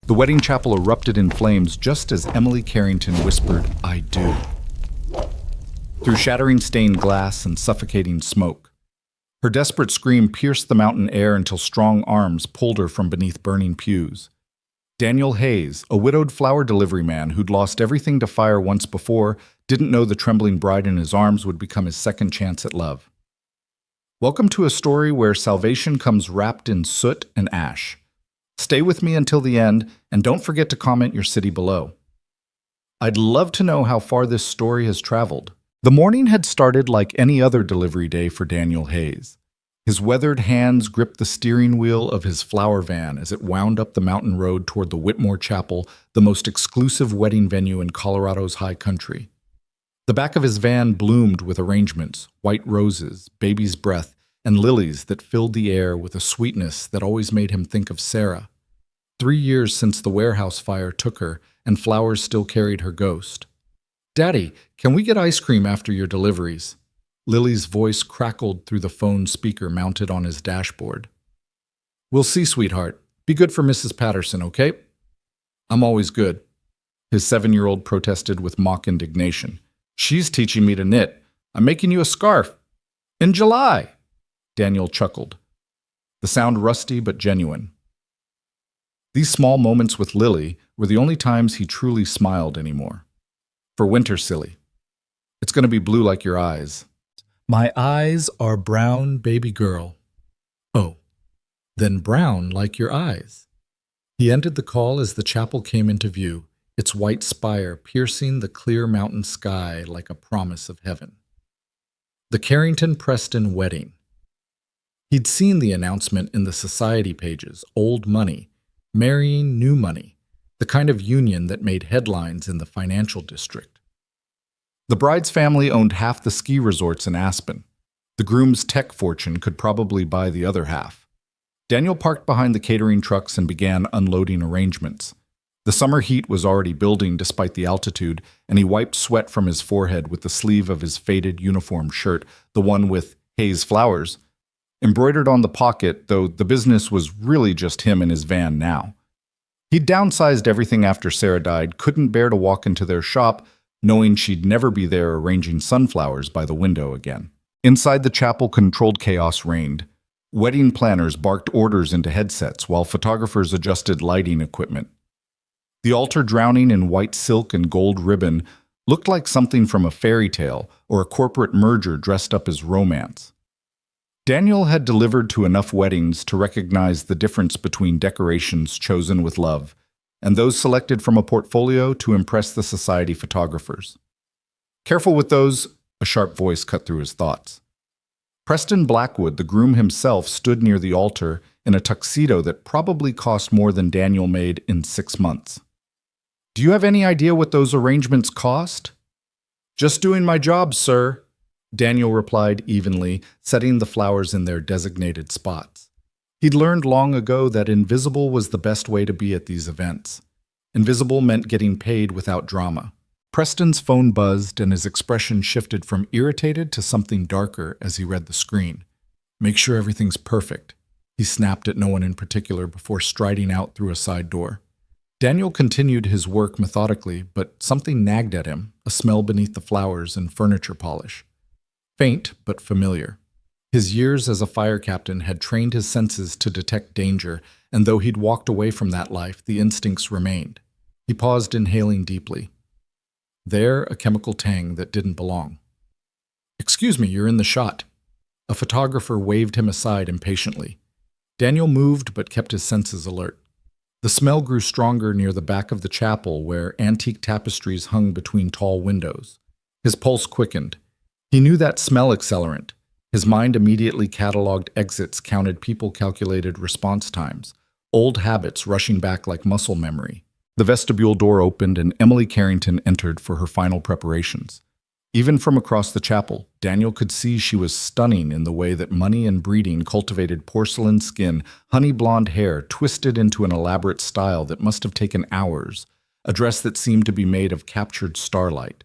The wedding chapel erupted in flames just as Emily Carrington whispered, "I do," through shattering stained glass and suffocating smoke. Her desperate scream pierced the mountain air until strong arms pulled her from beneath burning pews. Daniel Hayes, a widowed flower delivery man who'd lost everything to fire once before, didn't know the trembling bride in his arms would become his second chance at love. Welcome to a story where salvation comes wrapped in soot and ash. Stay with me until the end, and don't forget to comment your city below. I'd love to know how far this story has traveled. The morning had started like any other delivery day for Daniel Hayes. His weathered hands gripped the steering wheel of his flower van as it wound up the mountain road toward the Whitmore Chapel, the most exclusive wedding venue in Colorado's high country. The back of his van bloomed with arrangements, white roses, baby's breath, and lilies that filled the air with a sweetness that always made him think of Sarah. 3 years since the warehouse fire took her, and flowers still carried her ghost. "Daddy, can we get ice cream after your deliveries?" Lily's voice crackled through the phone speaker mounted on his dashboard. "We'll see, sweetheart. Be good for Mrs. Patterson, okay?" "I'm always good," his 7-year-old protested with mock indignation. "She's teaching me to knit. I'm making you a scarf. In July!" Daniel chuckled, the sound rusty but genuine. These small moments with Lily were the only times he truly smiled anymore. "For winter, silly. It's going to be blue like your eyes." "My eyes are brown, baby girl." "Oh, then brown like your eyes." He ended the call as the chapel came into view, its white spire piercing the clear mountain sky like a promise of heaven. The Carrington-Preston wedding. He'd seen the announcement in the society pages, old money, marrying new money, the kind of union that made headlines in the financial district. The bride's family owned half the ski resorts in Aspen. The groom's tech fortune could probably buy the other half. Daniel parked behind the catering trucks and began unloading arrangements. The summer heat was already building despite the altitude, and he wiped sweat from his forehead with the sleeve of his faded uniform shirt, the one with Hayes flowers, embroidered on the pocket, though the business was really just him and his van now. He'd downsized everything after Sarah died, couldn't bear to walk into their shop, knowing she'd never be there arranging sunflowers by the window again. Inside the chapel, controlled chaos reigned. Wedding planners barked orders into headsets while photographers adjusted lighting equipment. The altar, drowning in white silk and gold ribbon, looked like something from a fairy tale or a corporate merger dressed up as romance. Daniel had delivered to enough weddings to recognize the difference between decorations chosen with love and those selected from a portfolio to impress the society photographers. "Careful with those," a sharp voice cut through his thoughts. Preston Blackwood, the groom himself, stood near the altar in a tuxedo that probably cost more than Daniel made in 6 months. "Do you have any idea what those arrangements cost?" "Just doing my job, sir," Daniel replied evenly, setting the flowers in their designated spots. He'd learned long ago that invisible was the best way to be at these events. Invisible meant getting paid without drama. Preston's phone buzzed and his expression shifted from irritated to something darker as he read the screen. "Make sure everything's perfect," he snapped at no one in particular before striding out through a side door. Daniel continued his work methodically, but something nagged at him, a smell beneath the flowers and furniture polish. Faint, but familiar. His years as a fire captain had trained his senses to detect danger, and though he'd walked away from that life, the instincts remained. He paused, inhaling deeply. There, a chemical tang that didn't belong. "Excuse me, you're in the shot." A photographer waved him aside impatiently. Daniel moved but kept his senses alert. The smell grew stronger near the back of the chapel where antique tapestries hung between tall windows. His pulse quickened. He knew that smell accelerant. His mind immediately cataloged exits, counted people, calculated response times, old habits rushing back like muscle memory. The vestibule door opened and Emily Carrington entered for her final preparations. Even from across the chapel, Daniel could see she was stunning in the way that money and breeding cultivated porcelain skin, honey blonde hair twisted into an elaborate style that must have taken hours, a dress that seemed to be made of captured starlight.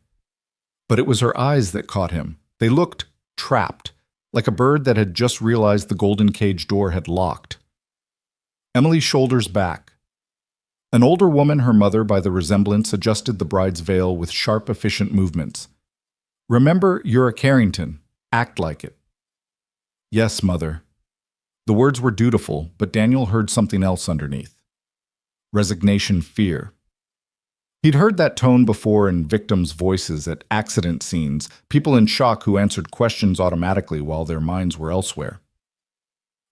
But it was her eyes that caught him. They looked trapped, like a bird that had just realized the golden cage door had locked. Emily's shoulders back, An older woman, her mother by the resemblance, adjusted the bride's veil with sharp, efficient movements. "Remember, you're a Carrington. Act like it." "Yes, mother." The words were dutiful, but Daniel heard something else underneath. Resignation, fear. He'd heard that tone before in victims' voices at accident scenes, people in shock who answered questions automatically while their minds were elsewhere.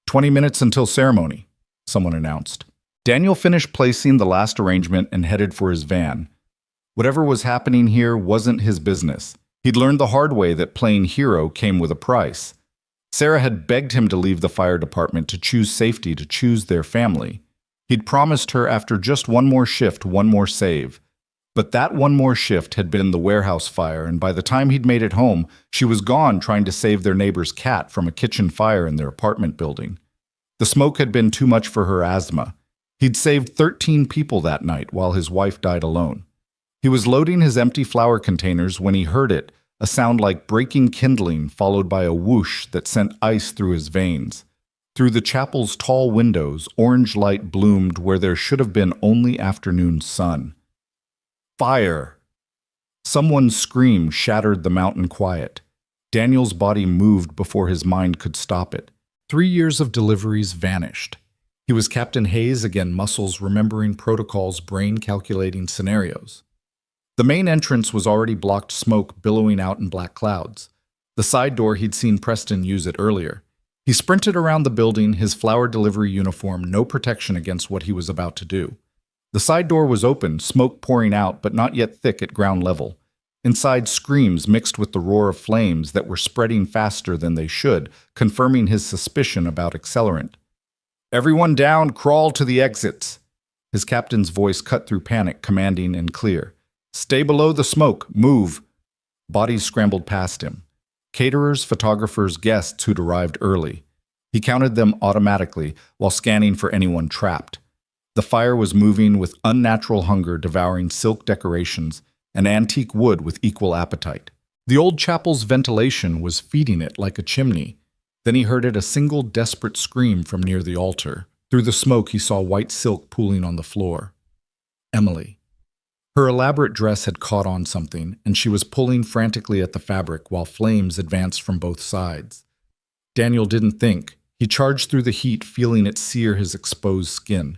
20 minutes until ceremony, someone announced. Daniel finished placing the last arrangement and headed for his van. Whatever was happening here wasn't his business. He'd learned the hard way that playing hero came with a price. Sarah had begged him to leave the fire department, to choose safety, to choose their family. He'd promised her after just one more shift, one more save. But that one more shift had been the warehouse fire, and by the time he'd made it home, she was gone trying to save their neighbor's cat from a kitchen fire in their apartment building. The smoke had been too much for her asthma. He'd saved 13 people that night while his wife died alone. He was loading his empty flour containers when he heard it, a sound like breaking kindling followed by a whoosh that sent ice through his veins. Through the chapel's tall windows, orange light bloomed where there should have been only afternoon sun. Fire! Someone's scream shattered the mountain quiet. Daniel's body moved before his mind could stop it. 3 years of deliveries vanished. He was Captain Hayes again, muscles remembering protocols, brain calculating scenarios. The main entrance was already blocked, smoke billowing out in black clouds. The side door, he'd seen Preston use it earlier. He sprinted around the building, his flower delivery uniform no protection against what he was about to do. The side door was open, smoke pouring out, but not yet thick at ground level. Inside, screams mixed with the roar of flames that were spreading faster than they should, confirming his suspicion about accelerant. "Everyone down, crawl to the exits." His captain's voice cut through panic, commanding and clear. "Stay below the smoke, move." Bodies scrambled past him. Caterers, photographers, guests who'd arrived early. He counted them automatically while scanning for anyone trapped. The fire was moving with unnatural hunger, devouring silk decorations and antique wood with equal appetite. The old chapel's ventilation was feeding it like a chimney. Then he heard a single desperate scream from near the altar. Through the smoke, he saw white silk pooling on the floor. Emily. Her elaborate dress had caught on something, and she was pulling frantically at the fabric while flames advanced from both sides. Daniel didn't think. He charged through the heat, feeling it sear his exposed skin.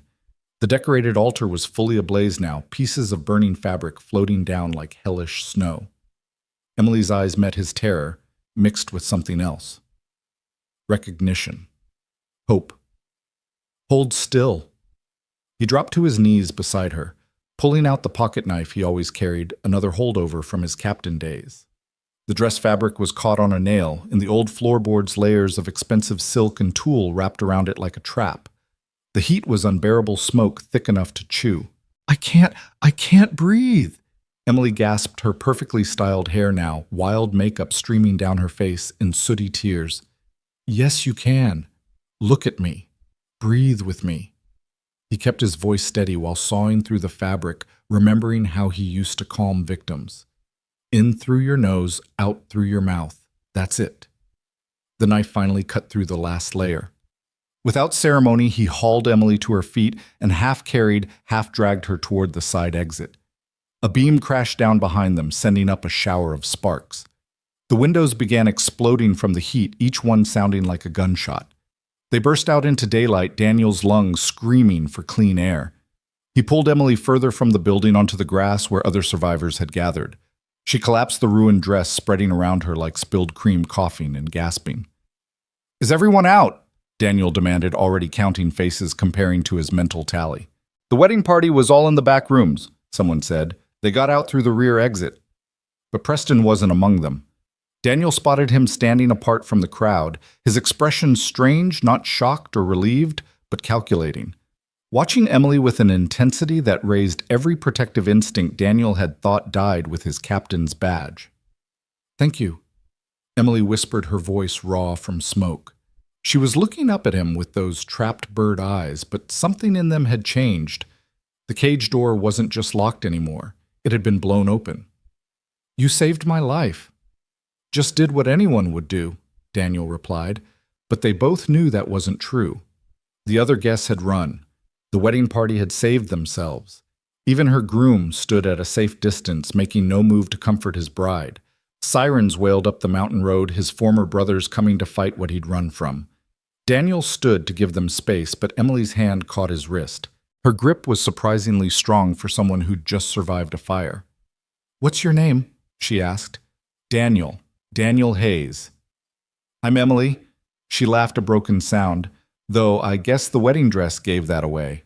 The decorated altar was fully ablaze now, pieces of burning fabric floating down like hellish snow. Emily's eyes met his terror, mixed with something else. Recognition. Hope. Hold still. He dropped to his knees beside her, pulling out the pocket knife he always carried, another holdover from his captain days. The dress fabric was caught on a nail, and the old floorboards layers of expensive silk and tulle wrapped around it like a trap. The heat was unbearable, smoke thick enough to chew. I can't breathe." Emily gasped, her perfectly styled hair now, wild makeup streaming down her face in sooty tears. "Yes, you can. Look at me. Breathe with me." He kept his voice steady while sawing through the fabric, remembering how he used to calm victims. In through your nose, out through your mouth. That's it. The knife finally cut through the last layer. Without ceremony, he hauled Emily to her feet and half-carried, half-dragged her toward the side exit. A beam crashed down behind them, sending up a shower of sparks. The windows began exploding from the heat, each one sounding like a gunshot. They burst out into daylight, Daniel's lungs screaming for clean air. He pulled Emily further from the building onto the grass where other survivors had gathered. She collapsed, the ruined dress spreading around her like spilled cream, coughing and gasping. "Is everyone out?" Daniel demanded, already counting faces, comparing to his mental tally. "The wedding party was all in the back rooms," someone said. "They got out through the rear exit." But Preston wasn't among them. Daniel spotted him standing apart from the crowd, his expression strange, not shocked or relieved, but calculating. Watching Emily with an intensity that raised every protective instinct Daniel had thought died with his captain's badge. "Thank you," Emily whispered, her voice raw from smoke. She was looking up at him with those trapped bird eyes, but something in them had changed. The cage door wasn't just locked anymore. It had been blown open. "You saved my life." "Just did what anyone would do," Daniel replied, but they both knew that wasn't true. The other guests had run. The wedding party had saved themselves. Even her groom stood at a safe distance, making no move to comfort his bride. Sirens wailed up the mountain road, his former brothers coming to fight what he'd run from. Daniel stood to give them space, but Emily's hand caught his wrist. Her grip was surprisingly strong for someone who'd just survived a fire. "What's your name?" she asked. "Daniel. Daniel Hayes." "I'm Emily." She laughed a broken sound, though I guess the wedding dress gave that away.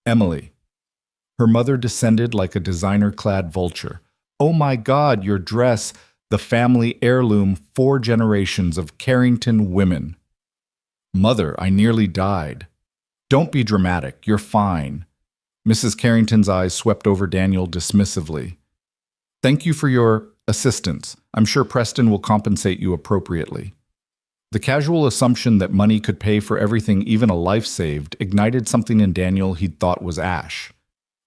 "Emily." Her mother descended like a designer-clad vulture. "Oh my God, your dress, the family heirloom, 4 generations of Carrington women." "Mother, I nearly died." "Don't be dramatic, you're fine." Mrs. Carrington's eyes swept over Daniel dismissively. "Thank you for your assistance. I'm sure Preston will compensate you appropriately." The casual assumption that money could pay for everything, even a life saved, ignited something in Daniel he'd thought was ash.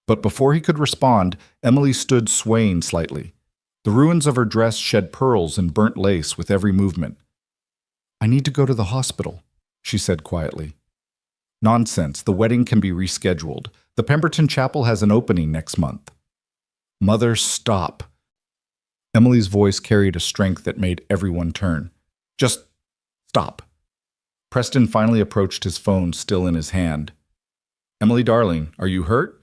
But before he could respond, Emily stood swaying slightly. The ruins of her dress shed pearls and burnt lace with every movement. "I need to go to the hospital," she said quietly. "Nonsense, the wedding can be rescheduled. The Pemberton Chapel has an opening next month." "Mother, stop." Emily's voice carried a strength that made everyone turn. "Just stop." Preston finally approached his phone, still in his hand. "Emily, darling, are you hurt?"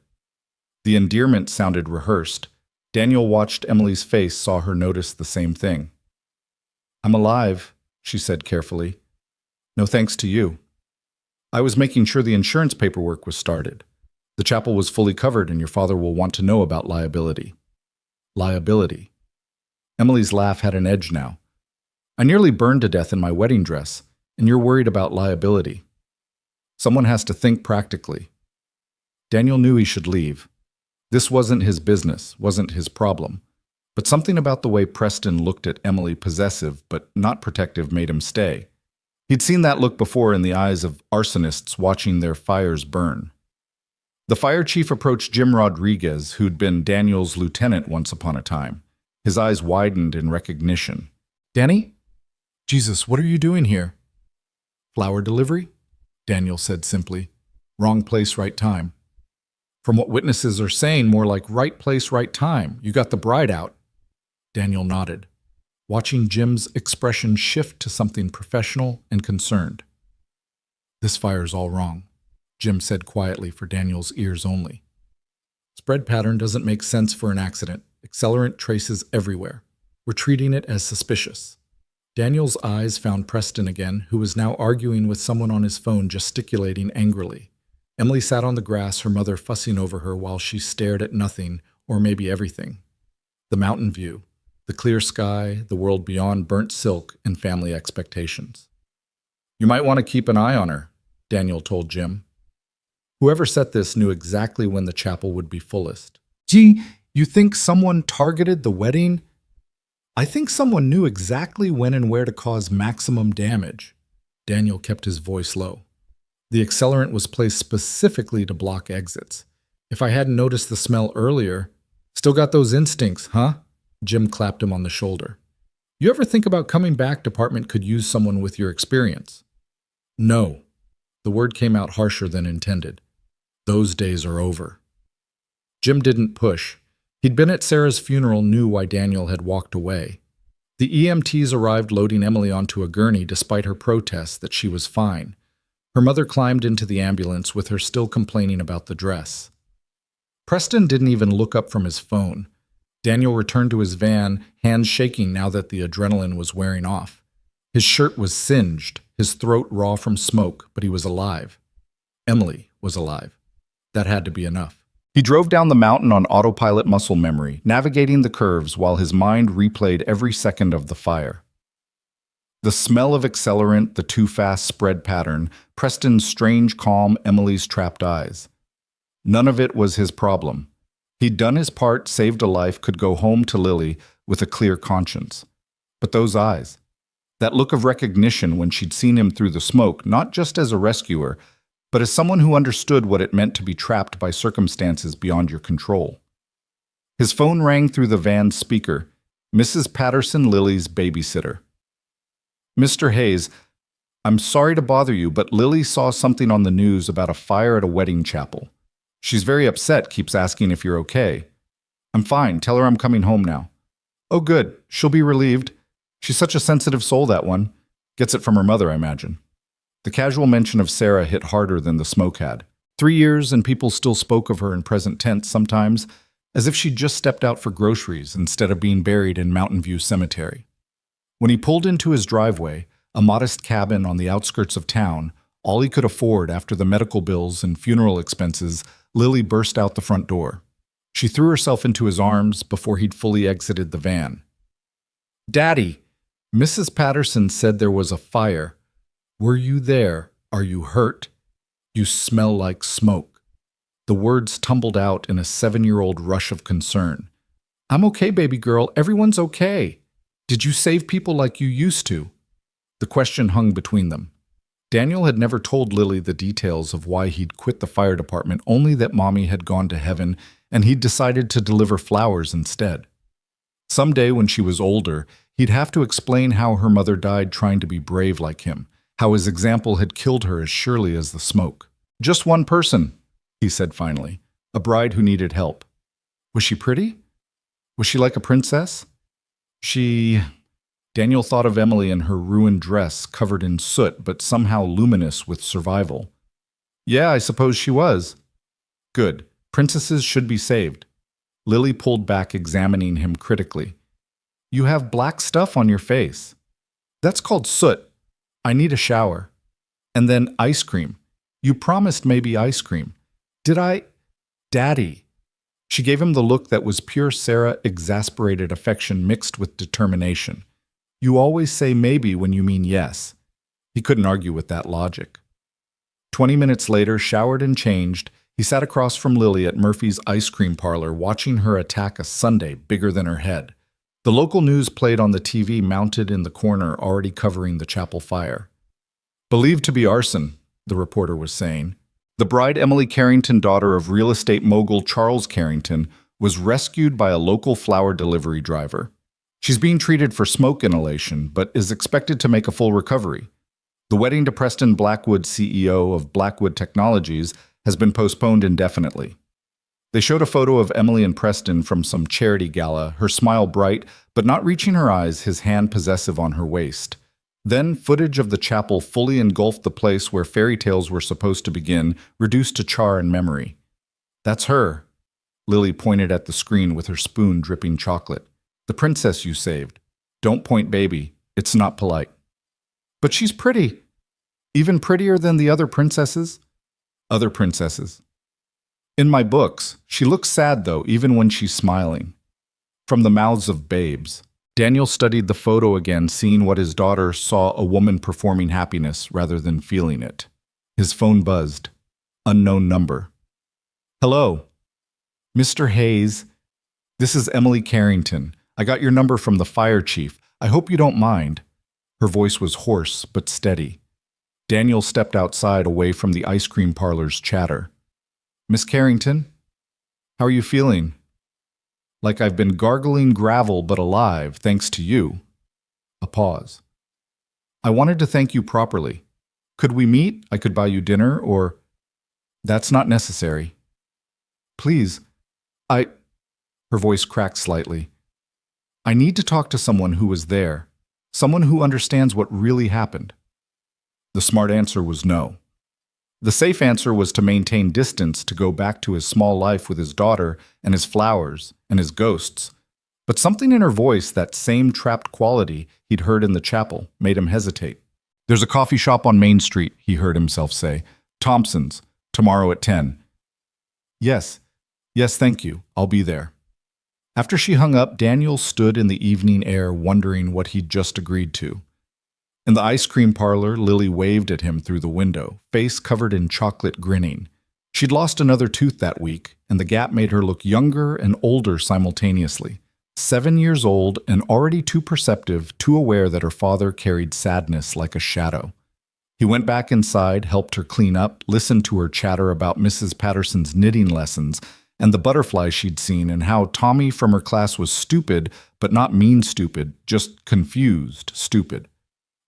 The endearment sounded rehearsed. Daniel watched Emily's face, saw her notice the same thing. "I'm alive," she said carefully. "No thanks to you. I was making sure the insurance paperwork was started. The chapel was fully covered, and your father will want to know about liability." "Liability?" Emily's laugh had an edge now. "I nearly burned to death in my wedding dress, and you're worried about liability. Someone has to think practically." Daniel knew he should leave. This wasn't his business, wasn't his problem. But something about the way Preston looked at Emily, possessive but not protective, made him stay. He'd seen that look before in the eyes of arsonists watching their fires burn. The fire chief approached Jim Rodriguez, who'd been Daniel's lieutenant once upon a time. His eyes widened in recognition. "Danny? Jesus, what are you doing here?" "Flower delivery?" Daniel said simply. "Wrong place, right time." "From what witnesses are saying, more like right place, right time. You got the bride out." Daniel nodded, watching Jim's expression shift to something professional and concerned. "This fire's all wrong," Jim said quietly for Daniel's ears only. "Spread pattern doesn't make sense for an accident. Accelerant traces everywhere. We're treating it as suspicious." Daniel's eyes found Preston again, who was now arguing with someone on his phone, gesticulating angrily. Emily sat on the grass, her mother fussing over her while she stared at nothing, or maybe everything. The mountain view, the clear sky, the world beyond burnt silk, and family expectations. "You might want to keep an eye on her," Daniel told Jim. Whoever set this knew exactly when the chapel would be fullest. "Gee, you think someone targeted the wedding?" "I think someone knew exactly when and where to cause maximum damage." Daniel kept his voice low. "The accelerant was placed specifically to block exits. If I hadn't noticed the smell earlier..." "Still got those instincts, huh?" Jim clapped him on the shoulder. "You ever think about coming back? Department could use someone with your experience." "No." The word came out harsher than intended. "Those days are over." Jim didn't push. He'd been at Sarah's funeral, knew why Daniel had walked away. The EMTs arrived loading Emily onto a gurney despite her protests that she was fine. Her mother climbed into the ambulance with her still complaining about the dress. Preston didn't even look up from his phone. Daniel returned to his van, hands shaking now that the adrenaline was wearing off. His shirt was singed, his throat raw from smoke, but he was alive. Emily was alive. That had to be enough. He drove down the mountain on autopilot muscle memory, navigating the curves while his mind replayed every second of the fire. The smell of accelerant, the too-fast spread pattern, Preston's strange calm, Emily's trapped eyes. None of it was his problem. He'd done his part, saved a life, could go home to Lily with a clear conscience. But those eyes, that look of recognition when she'd seen him through the smoke, not just as a rescuer, but as someone who understood what it meant to be trapped by circumstances beyond your control. His phone rang through the van's speaker, Mrs. Patterson, Lily's babysitter. "Mr. Hayes, I'm sorry to bother you, but Lily saw something on the news about a fire at a wedding chapel. She's very upset, keeps asking if you're okay. I'm fine. Tell her I'm coming home now. Oh, good. She'll be relieved. She's such a sensitive soul, that one. Gets it from her mother, I imagine. The casual mention of Sarah hit harder than the smoke had. 3 years and people still spoke of her in present tense sometimes, as if she'd just stepped out for groceries instead of being buried in Mountain View Cemetery. When he pulled into his driveway, a modest cabin on the outskirts of town, all he could afford after the medical bills and funeral expenses, Lily burst out the front door. She threw herself into his arms before he'd fully exited the van. Daddy, Mrs. Patterson said there was a fire. Were you there? Are you hurt? You smell like smoke. The words tumbled out in a 7-year-old rush of concern. I'm okay, baby girl. Everyone's okay. Did you save people like you used to? The question hung between them. Daniel had never told Lily the details of why he'd quit the fire department, only that Mommy had gone to heaven and he'd decided to deliver flowers instead. Someday when she was older, he'd have to explain how her mother died trying to be brave like him, how his example had killed her as surely as the smoke. Just one person, he said finally, a bride who needed help. Was she pretty? Was she like a princess? Daniel thought of Emily in her ruined dress covered in soot but somehow luminous with survival. Yeah, I suppose she was. Good. Princesses should be saved. Lily pulled back, examining him critically. You have black stuff on your face. That's called soot. I need a shower. And then ice cream. You promised maybe ice cream. Did I? Daddy. She gave him the look that was pure Sarah exasperated affection mixed with determination. You always say maybe when you mean yes. He couldn't argue with that logic. 20 minutes later, showered and changed, he sat across from Lily at Murphy's ice cream parlor, watching her attack a sundae bigger than her head. The local news played on the TV mounted in the corner, already covering the chapel fire. Believed to be arson, the reporter was saying. The bride, Emily Carrington, daughter of real estate mogul Charles Carrington, was rescued by a local flower delivery driver. She's being treated for smoke inhalation, but is expected to make a full recovery. The wedding to Preston Blackwood, CEO of Blackwood Technologies, has been postponed indefinitely. They showed a photo of Emily and Preston from some charity gala, her smile bright, but not reaching her eyes, his hand possessive on her waist. Then footage of the chapel fully engulfed the place where fairy tales were supposed to begin, reduced to char and memory. That's her. Lily pointed at the screen with her spoon dripping chocolate. The princess you saved. Don't point, baby. It's not polite. But she's pretty. Even prettier than the other princesses. Other princesses. In my books, she looks sad, though, even when she's smiling. From the mouths of babes. Daniel studied the photo again, seeing what his daughter saw a woman performing happiness rather than feeling it. His phone buzzed. Unknown number. Hello. Mr. Hayes. This is Emily Carrington. I got your number from the fire chief. I hope you don't mind. Her voice was hoarse but steady. Daniel stepped outside away from the ice cream parlor's chatter. Miss Carrington, how are you feeling? Like I've been gargling gravel but alive, thanks to you. A pause. I wanted to thank you properly. Could we meet? I could buy you dinner, or... That's not necessary. Please, Her voice cracked slightly. I need to talk to someone who was there, someone who understands what really happened. The smart answer was no. The safe answer was to maintain distance, to go back to his small life with his daughter and his flowers and his ghosts. But something in her voice, that same trapped quality he'd heard in the chapel, made him hesitate. There's a coffee shop on Main Street, he heard himself say. Thompson's, tomorrow at 10. Yes, thank you. I'll be there. After she hung up, Daniel stood in the evening air wondering what he'd just agreed to. In the ice cream parlor, Lily waved at him through the window, face covered in chocolate, grinning. She'd lost another tooth that week, and the gap made her look younger and older simultaneously. 7 years old and already too perceptive, too aware that her father carried sadness like a shadow. He went back inside, helped her clean up, listened to her chatter about Mrs. Patterson's knitting lessons and the butterflies she'd seen, and how Tommy from her class was stupid, but not mean stupid, just confused stupid.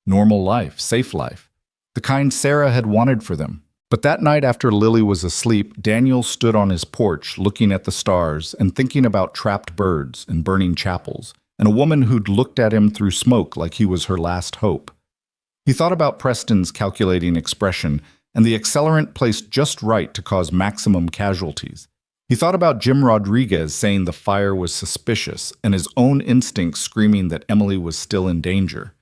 Normal life, safe life. the kind Sarah had wanted for them. But that night after Lily was asleep, Daniel stood on his porch looking at the stars and thinking about trapped birds and burning chapels, and a woman who'd looked at him through smoke like he was her last hope. He thought about Preston's calculating expression and the accelerant placed just right to cause maximum casualties. He thought about Jim Rodriguez saying the fire was suspicious and his own instincts screaming that Emily was still in danger.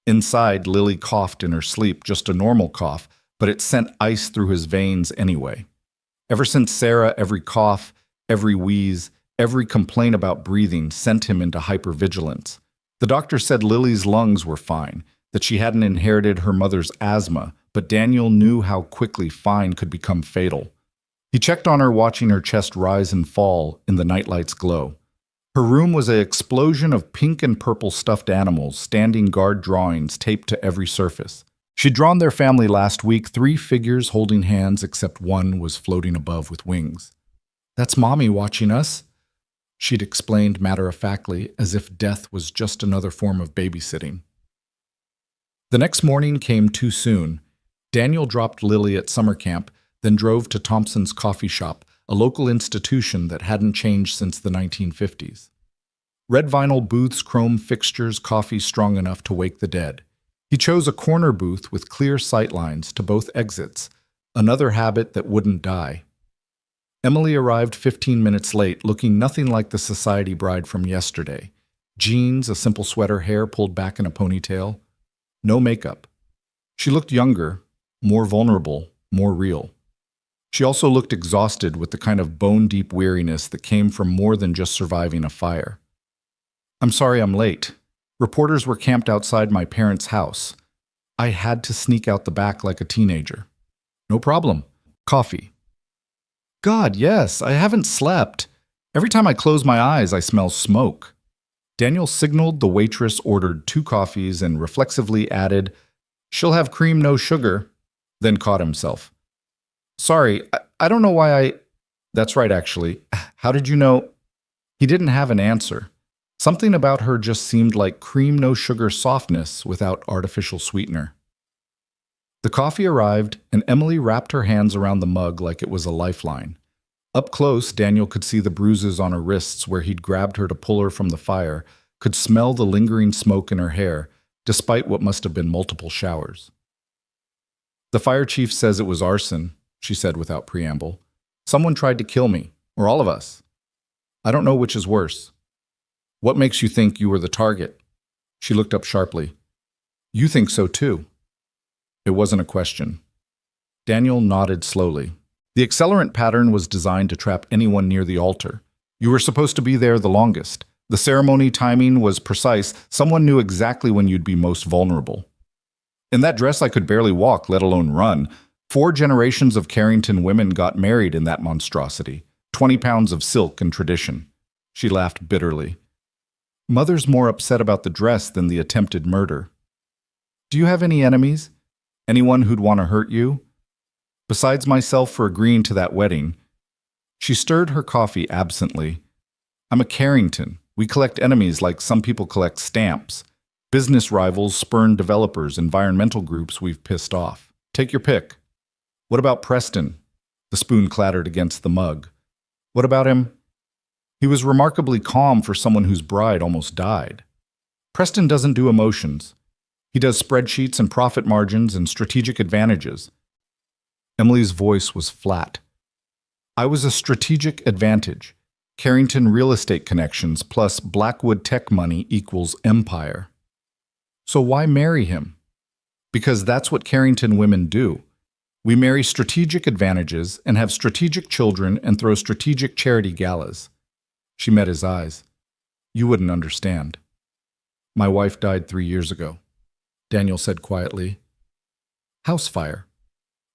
Inside, Lily coughed in her sleep, just a normal cough, but it sent ice through his veins anyway. Ever since Sarah, every cough, every wheeze, every complaint about breathing sent him into hypervigilance. The doctor said Lily's lungs were fine, that she hadn't inherited her mother's asthma, but Daniel knew how quickly fine could become fatal. He checked on her, watching her chest rise and fall in the nightlight's glow. Her room was an explosion of pink and purple stuffed animals, standing guard drawings taped to every surface. She'd drawn their family last week, 3 figures holding hands, except one was floating above with wings. "That's Mommy watching us," she'd explained matter-of-factly, as if death was just another form of babysitting. The next morning came too soon. Daniel dropped Lily at summer camp, then drove to Thompson's coffee shop, a local institution that hadn't changed since the 1950s. Red vinyl booths, chrome fixtures, coffee strong enough to wake the dead. He chose a corner booth with clear sightlines to both exits, another habit that wouldn't die. Emily arrived 15 minutes late, looking nothing like the society bride from yesterday. Jeans, a simple sweater, hair pulled back in a ponytail. No makeup. She looked younger, more vulnerable, more real. She also looked exhausted with the kind of bone-deep weariness that came from more than just surviving a fire. "I'm sorry I'm late. Reporters were camped outside my parents' house. I had to sneak out the back like a teenager." "No problem. Coffee." "God, yes, I haven't slept. Every time I close my eyes, I smell smoke." Daniel signaled. The waitress ordered 2 coffees and reflexively added, "She'll have cream, no sugar," then caught himself. "Sorry, I don't know why I—" "That's right, actually. How did you know—" He didn't have an answer. Something about her just seemed like cream, no sugar softness without artificial sweetener. The coffee arrived, and Emily wrapped her hands around the mug like it was a lifeline. Up close, Daniel could see the bruises on her wrists where he'd grabbed her to pull her from the fire, could smell the lingering smoke in her hair, despite what must have been multiple showers. "The fire chief says it was arson," she said without preamble. "Someone tried to kill me, or all of us. I don't know which is worse." "What makes you think you were the target?" She looked up sharply. "You think so too." It wasn't a question. Daniel nodded slowly. The accelerant pattern was designed to trap anyone near the altar. You were supposed to be there the longest. The ceremony timing was precise. Someone knew exactly when you'd be most vulnerable. "In that dress I could barely walk, let alone run. 4 generations of Carrington women got married in that monstrosity. 20 pounds of silk and tradition." She laughed bitterly. "Mother's more upset about the dress than the attempted murder." "Do you have any enemies? Anyone who'd want to hurt you?" "Besides myself for agreeing to that wedding." She stirred her coffee absently. "I'm a Carrington. We collect enemies like some people collect stamps. Business rivals, spurned developers, environmental groups we've pissed off. Take your pick." "What about Preston?" The spoon clattered against the mug. "What about him?" "He was remarkably calm for someone whose bride almost died." "Preston doesn't do emotions. He does spreadsheets and profit margins and strategic advantages." Emily's voice was flat. "I was a strategic advantage. Carrington real estate connections plus Blackwood tech money equals empire." "So why marry him?" "Because that's what Carrington women do. We marry strategic advantages and have strategic children and throw strategic charity galas." She met his eyes. "You wouldn't understand." "My wife died 3 years ago," Daniel said quietly. "House fire.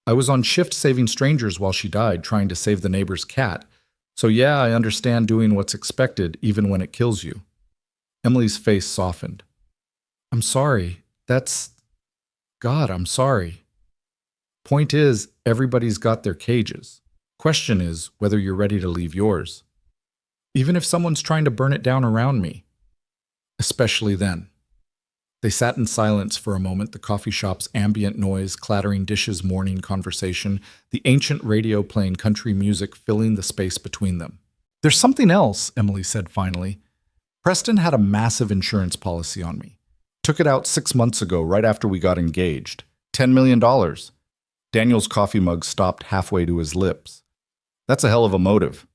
I was on shift saving strangers while she died, trying to save the neighbor's cat. So yeah, I understand doing what's expected even when it kills you." Emily's face softened. "I'm sorry. God, I'm sorry. Point is, everybody's got their cages. Question is whether you're ready to leave yours. Even if someone's trying to burn it down around me. Especially then." They sat in silence for a moment, the coffee shop's ambient noise, clattering dishes, morning conversation, the ancient radio playing country music filling the space between them. "There's something else," Emily said finally. "Preston had a massive insurance policy on me. Took it out 6 months ago, right after we got engaged. $10 million. Daniel's coffee mug stopped halfway to his lips. "That's a hell of a motive.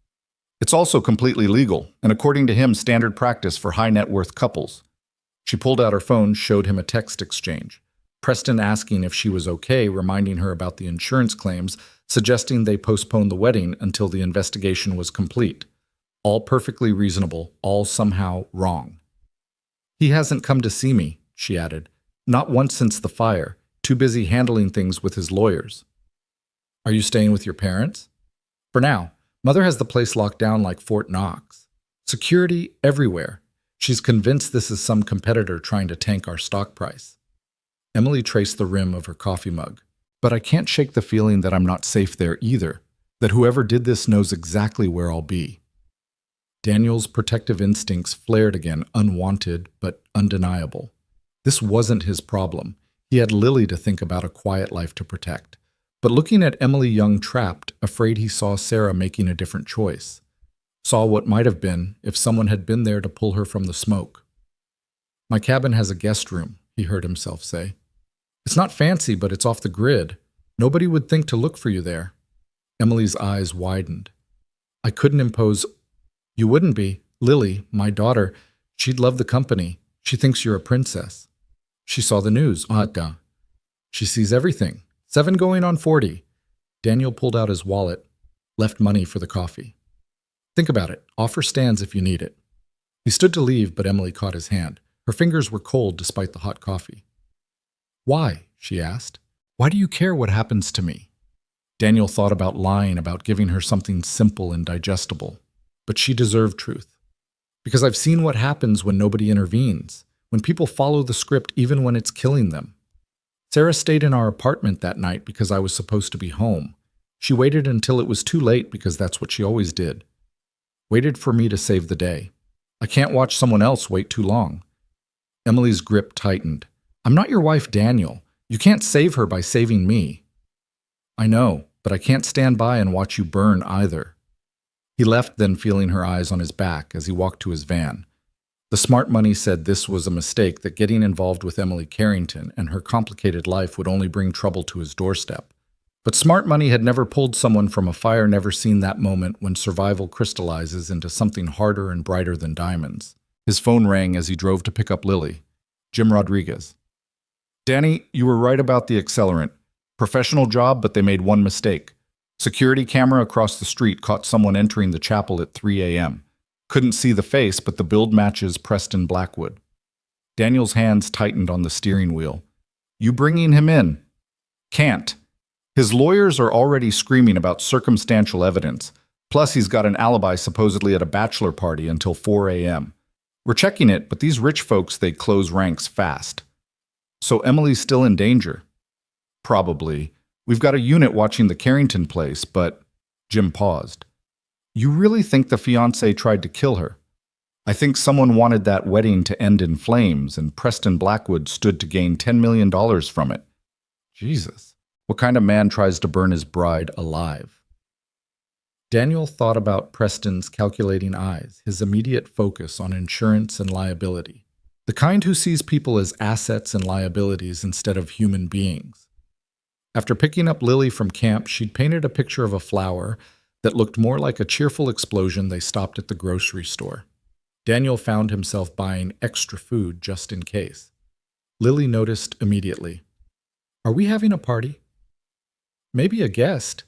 It's also completely legal, and according to him, standard practice for high net worth couples." She pulled out her phone, showed him a text exchange. Preston asking if she was okay, reminding her about the insurance claims, suggesting they postpone the wedding until the investigation was complete. All perfectly reasonable, all somehow wrong. "He hasn't come to see me," she added. "Not once since the fire. Too busy handling things with his lawyers." "Are you staying with your parents?" "For now. Mother has the place locked down like Fort Knox. Security everywhere. She's convinced this is some competitor trying to tank our stock price." Emily traced the rim of her coffee mug. "But I can't shake the feeling that I'm not safe there either, that whoever did this knows exactly where I'll be." Daniel's protective instincts flared again, unwanted but undeniable. This wasn't his problem. He had Lily to think about, a quiet life to protect. But looking at Emily Young trapped, afraid he saw Sarah making a different choice. Saw what might have been if someone had been there to pull her from the smoke. "My cabin has a guest room," he heard himself say. "It's not fancy, but it's off the grid. Nobody would think to look for you there." Emily's eyes widened. "I couldn't impose—" "You wouldn't be. Lily, my daughter, she'd love the company. She thinks you're a princess. She saw the news. Atka. She sees everything. 7 going on 40. Daniel pulled out his wallet, left money for the coffee. "Think about it. Offer stands if you need it." He stood to leave, but Emily caught his hand. Her fingers were cold despite the hot coffee. "Why?" she asked. "Why do you care what happens to me?" Daniel thought about lying, about giving her something simple and digestible. But she deserved truth. "Because I've seen what happens when nobody intervenes, when people follow the script even when it's killing them. Sarah stayed in our apartment that night because I was supposed to be home. She waited until it was too late because that's what she always did. Waited for me to save the day. I can't watch someone else wait too long." Emily's grip tightened. "I'm not your wife, Daniel. You can't save her by saving me." "I know, but I can't stand by and watch you burn either." He left, then feeling her eyes on his back as he walked to his van. The smart money said this was a mistake, that getting involved with Emily Carrington and her complicated life would only bring trouble to his doorstep. But smart money had never pulled someone from a fire, never seen that moment when survival crystallizes into something harder and brighter than diamonds. His phone rang as he drove to pick up Lily. Jim Rodriguez. "Danny, you were right about the accelerant. Professional job, but they made one mistake. Security camera across the street caught someone entering the chapel at 3 a.m. Couldn't see the face, but the build matches Preston Blackwood." Daniel's hands tightened on the steering wheel. "You bringing him in?" "Can't. His lawyers are already screaming about circumstantial evidence. Plus, he's got an alibi supposedly at a bachelor party until 4 a.m. We're checking it, but these rich folks, they close ranks fast." "So Emily's still in danger?" "Probably. We've got a unit watching the Carrington place, but—" Jim paused. "You really think the fiancé tried to kill her?" "I think someone wanted that wedding to end in flames, and Preston Blackwood stood to gain $10 million from it." Jesus. What kind of man tries to burn his bride alive? Daniel thought about Preston's calculating eyes, his immediate focus on insurance and liability. The kind who sees people as assets and liabilities instead of human beings. After picking up Lily from camp, she'd painted a picture of a flower that looked more like a cheerful explosion. They stopped at the grocery store. Daniel found himself buying extra food just in case. Lily noticed immediately. "Are we having a party?" "Maybe a guest."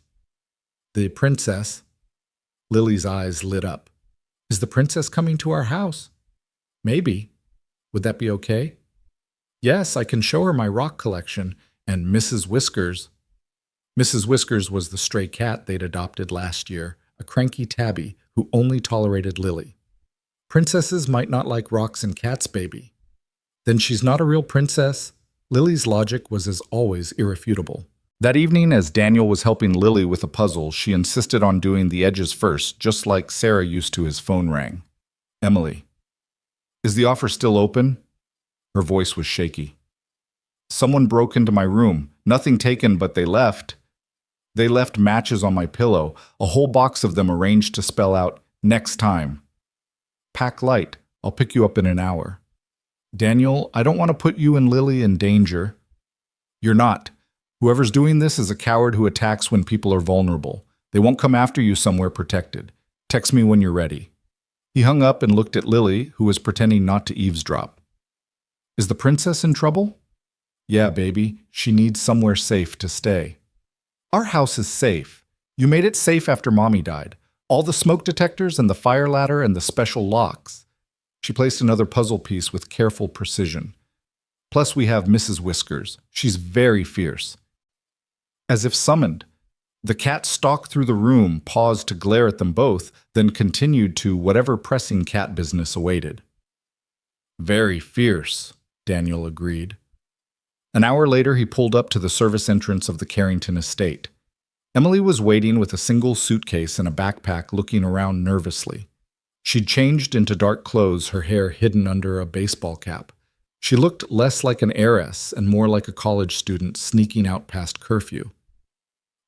"The princess." Lily's eyes lit up. "Is the princess coming to our house?" "Maybe. Would that be okay?" "Yes, I can show her my rock collection and Mrs. Whiskers." Mrs. Whiskers was the stray cat they'd adopted last year, a cranky tabby who only tolerated Lily. "Princesses might not like rocks and cats, baby." "Then she's not a real princess?" Lily's logic was as always irrefutable. That evening, as Daniel was helping Lily with a puzzle, she insisted on doing the edges first, just like Sarah used to. His phone rang. "Emily. Is the offer still open?" Her voice was shaky. Someone broke into my room. Nothing taken, but they left. They left matches on my pillow, a whole box of them arranged to spell out, "Next time." Pack light. I'll pick you up in an hour. Daniel, I don't want to put you and Lily in danger. You're not. Whoever's doing this is a coward who attacks when people are vulnerable. They won't come after you somewhere protected. Text me when you're ready. He hung up and looked at Lily, who was pretending not to eavesdrop. Is the princess in trouble? Yeah, baby. She needs somewhere safe to stay. Our house is safe. You made it safe after Mommy died. All the smoke detectors and the fire ladder and the special locks. She placed another puzzle piece with careful precision. Plus we have Mrs. Whiskers. She's very fierce. As if summoned, the cat stalked through the room, paused to glare at them both, then continued to whatever pressing cat business awaited. Very fierce, Daniel agreed. An hour later, he pulled up to the service entrance of the Carrington estate. Emily was waiting with a single suitcase and a backpack, looking around nervously. She'd changed into dark clothes, her hair hidden under a baseball cap. She looked less like an heiress and more like a college student sneaking out past curfew.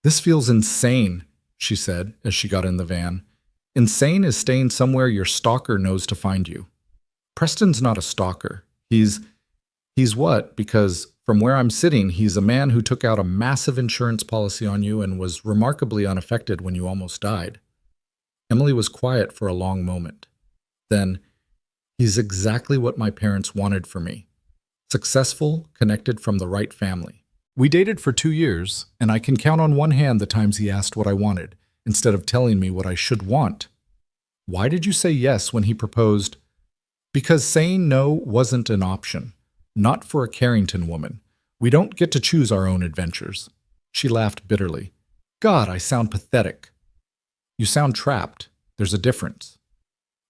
This feels insane, she said as she got in the van. Insane is staying somewhere your stalker knows to find you. Preston's not a stalker. He's what? Because from where I'm sitting, he's a man who took out a massive insurance policy on you and was remarkably unaffected when you almost died. Emily was quiet for a long moment. Then, he's exactly what my parents wanted for me. Successful, connected from the right family. We dated for 2 years, and I can count on one hand the times he asked what I wanted, instead of telling me what I should want. Why did you say yes when he proposed? Because saying no wasn't an option. Not for a Carrington woman. We don't get to choose our own adventures. She laughed bitterly. God, I sound pathetic. You sound trapped. There's a difference.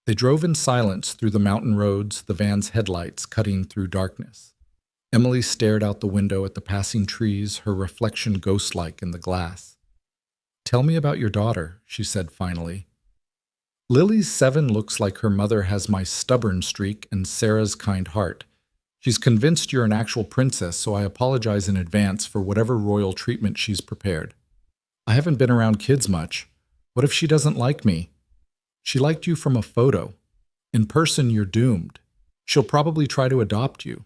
They drove in silence through the mountain roads, the van's headlights cutting through darkness. Emily stared out the window at the passing trees, her reflection ghost-like in the glass. Tell me about your daughter, she said finally. Lily's 7 looks like her mother has my stubborn streak and Sarah's kind heart. She's convinced you're an actual princess, so I apologize in advance for whatever royal treatment she's prepared. I haven't been around kids much. What if she doesn't like me? She liked you from a photo. In person, you're doomed. She'll probably try to adopt you.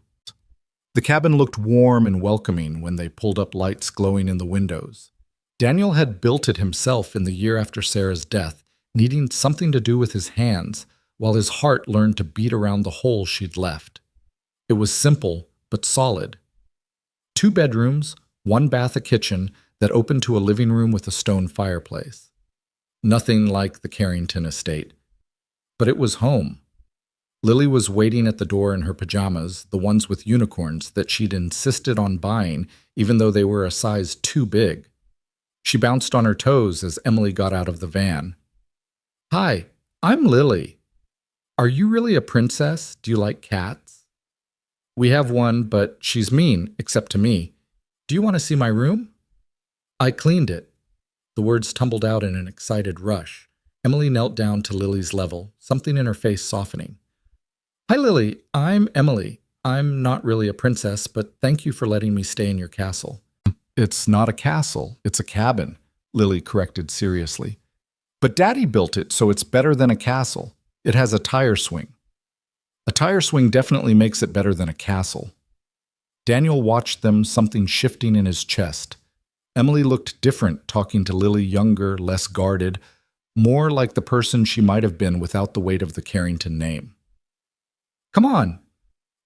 The cabin looked warm and welcoming when they pulled up, lights glowing in the windows. Daniel had built it himself in the year after Sarah's death, needing something to do with his hands, while his heart learned to beat around the hole she'd left. It was simple, but solid. 2 bedrooms, 1 bath, a kitchen that opened to a living room with a stone fireplace. Nothing like the Carrington estate. But it was home. Lily was waiting at the door in her pajamas, the ones with unicorns that she'd insisted on buying, even though they were a size too big. She bounced on her toes as Emily got out of the van. Hi, I'm Lily. Are you really a princess? Do you like cats? We have one, but she's mean, except to me. Do you want to see my room? I cleaned it. The words tumbled out in an excited rush. Emily knelt down to Lily's level, something in her face softening. Hi, Lily. I'm Emily. I'm not really a princess, but thank you for letting me stay in your castle. It's not a castle. It's a cabin, Lily corrected seriously. But Daddy built it, so it's better than a castle. It has a tire swing. A tire swing definitely makes it better than a castle. Daniel watched them, something shifting in his chest. Emily looked different, talking to Lily, younger, less guarded, more like the person she might have been without the weight of the Carrington name. Come on.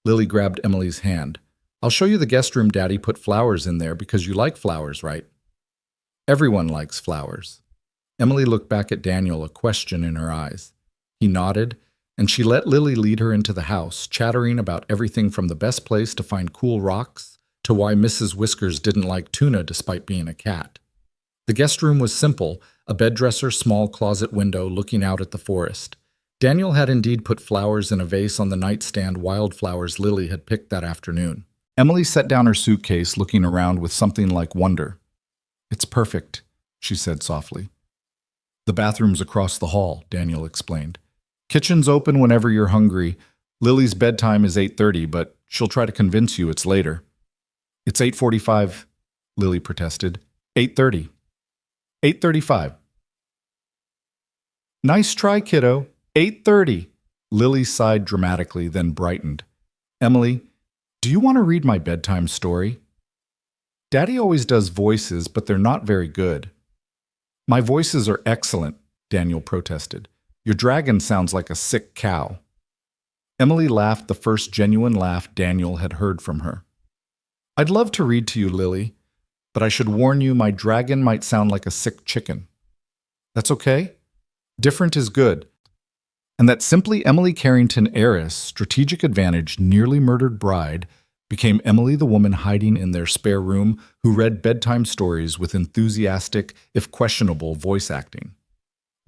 Lily grabbed Emily's hand. I'll show you the guest room. Daddy put flowers in there because you like flowers, right? Everyone likes flowers. Emily looked back at Daniel, a question in her eyes. He nodded, and she let Lily lead her into the house, chattering about everything from the best place to find cool rocks to why Mrs. Whiskers didn't like tuna despite being a cat. The guest room was simple, a bed dresser, small closet window looking out at the forest. Daniel had indeed put flowers in a vase on the nightstand, wildflowers Lily had picked that afternoon. Emily set down her suitcase, looking around with something like wonder. It's perfect, she said softly. The bathroom's across the hall, Daniel explained. Kitchen's open whenever you're hungry. Lily's bedtime is 8:30, but She'll try to convince you it's later. It's 8:45, Lily protested. 8:30. 8:35. Nice try, kiddo. 8:30. Lily sighed dramatically, then brightened. Emily, do you want to read my bedtime story? Daddy always does voices, but they're not very good. My voices are excellent, Daniel protested. Your dragon sounds like a sick cow. Emily laughed the first genuine laugh Daniel had heard from her. I'd love to read to you, Lily, but I should warn you my dragon might sound like a sick chicken. That's okay. Different is good. And that simply Emily Carrington, heiress, strategic advantage, nearly murdered bride, became Emily the woman hiding in their spare room who read bedtime stories with enthusiastic, if questionable, voice acting.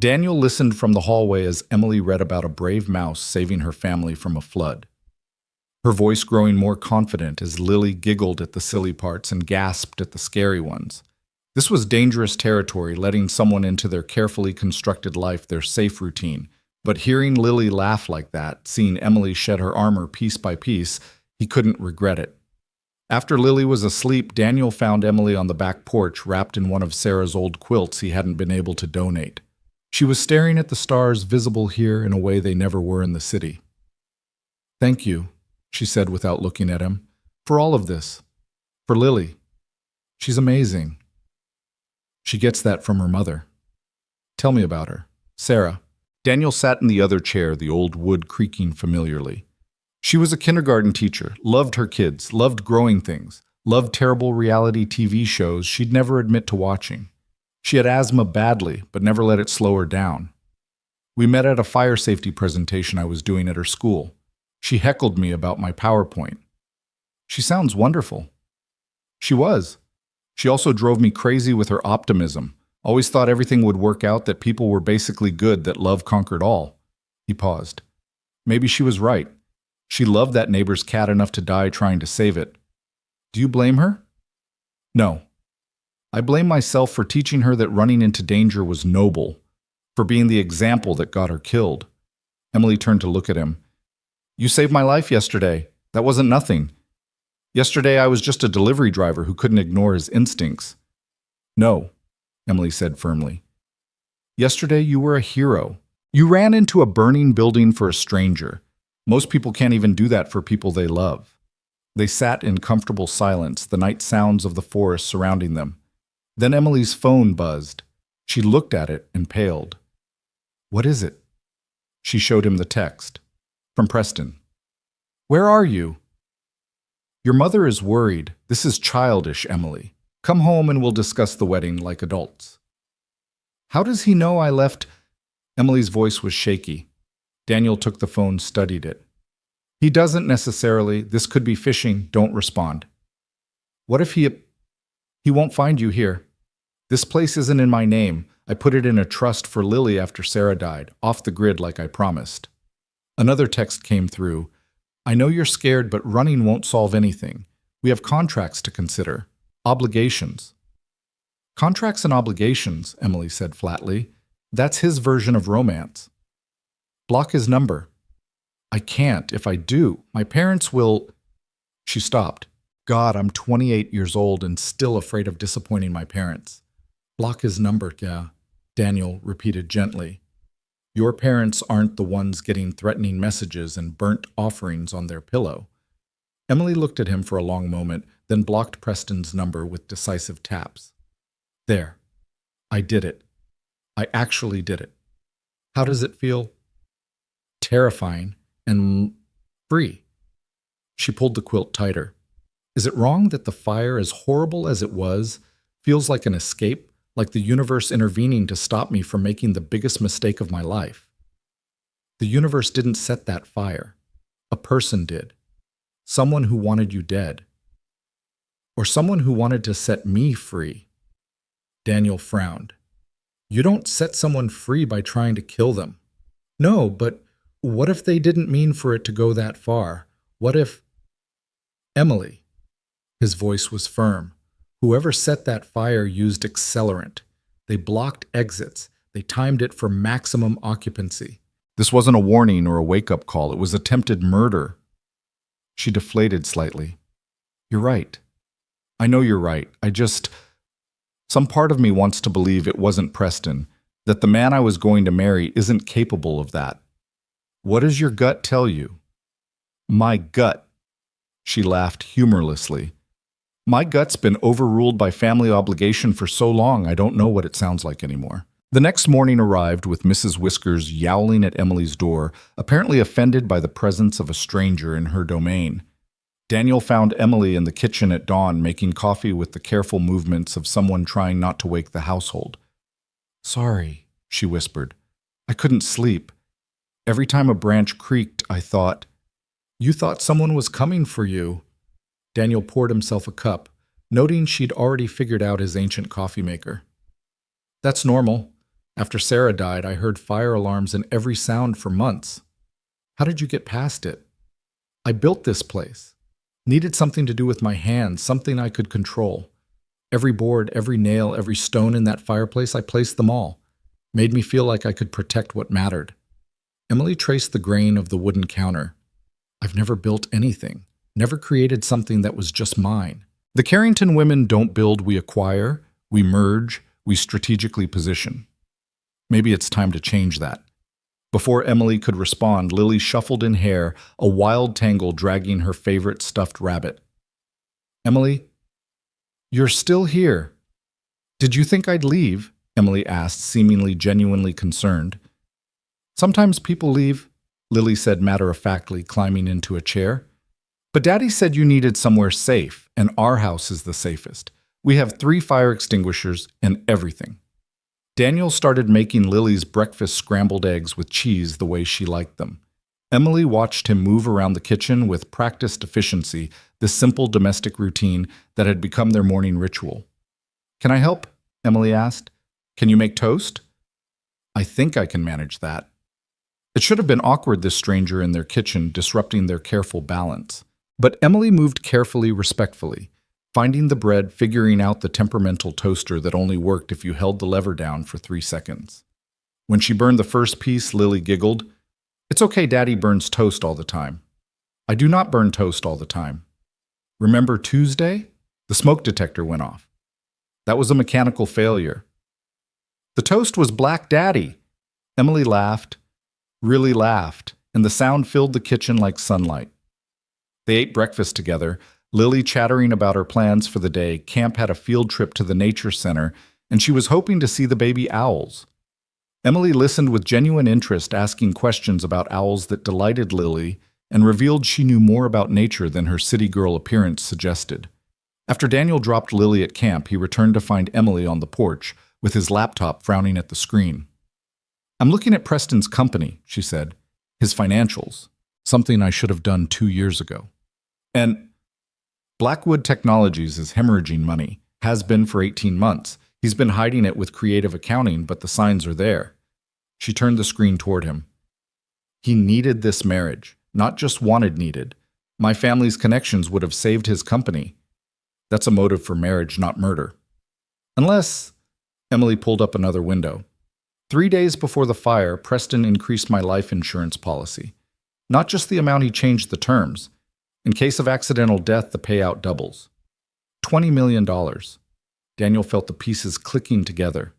Daniel listened from the hallway as Emily read about a brave mouse saving her family from a flood. Her voice growing more confident as Lily giggled at the silly parts and gasped at the scary ones. This was dangerous territory, letting someone into their carefully constructed life their safe routine. But hearing Lily laugh like that, seeing Emily shed her armor piece by piece, he couldn't regret it. After Lily was asleep, Daniel found Emily on the back porch wrapped in one of Sarah's old quilts he hadn't been able to donate. She was staring at the stars visible here in a way they never were in the city. Thank you, she said without looking at him, for all of this. For Lily. She's amazing. She gets that from her mother. Tell me about her. Sarah. Daniel sat in the other chair, the old wood creaking familiarly. She was a kindergarten teacher, loved her kids, loved growing things, loved terrible reality TV shows she'd never admit to watching. She had asthma badly, but never let it slow her down. We met at a fire safety presentation I was doing at her school. She heckled me about my PowerPoint. She sounds wonderful. She was. She also drove me crazy with her optimism. Always thought everything would work out, that people were basically good, that love conquered all. He paused. Maybe she was right. She loved that neighbor's cat enough to die trying to save it. Do you blame her? No. I blame myself for teaching her that running into danger was noble, for being the example that got her killed. Emily turned to look at him. You saved my life yesterday. That wasn't nothing. Yesterday I was just a delivery driver who couldn't ignore his instincts. No, Emily said firmly. Yesterday you were a hero. You ran into a burning building for a stranger. Most people can't even do that for people they love. They sat in comfortable silence, the night sounds of the forest surrounding them. Then Emily's phone buzzed. She looked at it and paled. What is it? She showed him the text. From Preston. Where are you? Your mother is worried. This is childish, Emily. Come home and we'll discuss the wedding like adults. How does he know I left? Emily's voice was shaky. Daniel took the phone, studied it. He doesn't necessarily. This could be phishing. Don't respond. What if he won't find you here? This place isn't in my name. I put it in a trust for Lily after Sarah died, off the grid like I promised. Another text came through. I know you're scared, but running won't solve anything. We have contracts to consider. Obligations. Contracts and obligations, Emily said flatly. That's his version of romance. Block his number. I can't. If I do, my parents will... She stopped. God, I'm 28 years old and still afraid of disappointing my parents. Block his number, yeah, Daniel repeated gently. Your parents aren't the ones getting threatening messages and burnt offerings on their pillow. Emily looked at him for a long moment, then blocked Preston's number with decisive taps. There. I did it. I actually did it. How does it feel? Terrifying and free. She pulled the quilt tighter. Is it wrong that the fire, as horrible as it was, feels like an escape, like the universe intervening to stop me from making the biggest mistake of my life? The universe didn't set that fire. A person did. Someone who wanted you dead. Or someone who wanted to set me free. Daniel frowned. You don't set someone free by trying to kill them. No, but what if they didn't mean for it to go that far? What if... Emily. His voice was firm. Whoever set that fire used accelerant. They blocked exits. They timed it for maximum occupancy. This wasn't a warning or a wake-up call. It was attempted murder. She deflated slightly. You're right. I know you're right. Some part of me wants to believe it wasn't Preston, that the man I was going to marry isn't capable of that. What does your gut tell you? My gut. She laughed humorlessly. My gut's been overruled by family obligation for so long I don't know what it sounds like anymore. The next morning arrived with Mrs. Whiskers yowling at Emily's door, apparently offended by the presence of a stranger in her domain. Daniel found Emily in the kitchen at dawn making coffee with the careful movements of someone trying not to wake the household. Sorry, she whispered. I couldn't sleep. Every time a branch creaked, I thought, You thought someone was coming for you. Daniel poured himself a cup, noting she'd already figured out his ancient coffee maker. That's normal. After Sarah died, I heard fire alarms in every sound for months. How did you get past it? I built this place. Needed something to do with my hands, something I could control. Every board, every nail, every stone in that fireplace, I placed them all. Made me feel like I could protect what mattered. Emily traced the grain of the wooden counter. I've never built anything, never created something that was just mine. The Carrington women don't build, we acquire, we merge, we strategically position. Maybe it's time to change that. Before Emily could respond, Lily shuffled in hair, a wild tangle dragging her favorite stuffed rabbit. Emily, you're still here. Did you think I'd leave? Emily asked, seemingly genuinely concerned. Sometimes people leave, Lily said matter-of-factly, climbing into a chair. But Daddy said you needed somewhere safe, and our house is the safest. We have 3 fire extinguishers and everything. Daniel started making Lily's breakfast scrambled eggs with cheese the way she liked them. Emily watched him move around the kitchen with practiced efficiency, this simple domestic routine that had become their morning ritual. Can I help? Emily asked. Can you make toast? I think I can manage that. It should have been awkward, this stranger in their kitchen, disrupting their careful balance. But Emily moved carefully, respectfully, finding the bread, figuring out the temperamental toaster that only worked if you held the lever down for 3 seconds. When she burned the first piece, Lily giggled. It's okay, Daddy burns toast all the time. I do not burn toast all the time. Remember Tuesday? The smoke detector went off. That was a mechanical failure. The toast was Black Daddy. Emily laughed, really laughed, and the sound filled the kitchen like sunlight. They ate breakfast together, Lily chattering about her plans for the day. Camp had a field trip to the nature center, and she was hoping to see the baby owls. Emily listened with genuine interest, asking questions about owls that delighted Lily and revealed she knew more about nature than her city girl appearance suggested. After Daniel dropped Lily at camp, he returned to find Emily on the porch, with his laptop frowning at the screen. I'm looking at Preston's company, she said. His financials. Something I should have done 2 years ago. And Blackwood Technologies is hemorrhaging money. Has been for 18 months. He's been hiding it with creative accounting, but the signs are there. She turned the screen toward him. He needed this marriage. Not just needed. My family's connections would have saved his company. That's a motive for marriage, not murder. Unless... Emily pulled up another window. 3 days before the fire, Preston increased my life insurance policy. Not just the amount, he changed the terms. In case of accidental death, the payout doubles. $20 million. Daniel felt the pieces clicking together.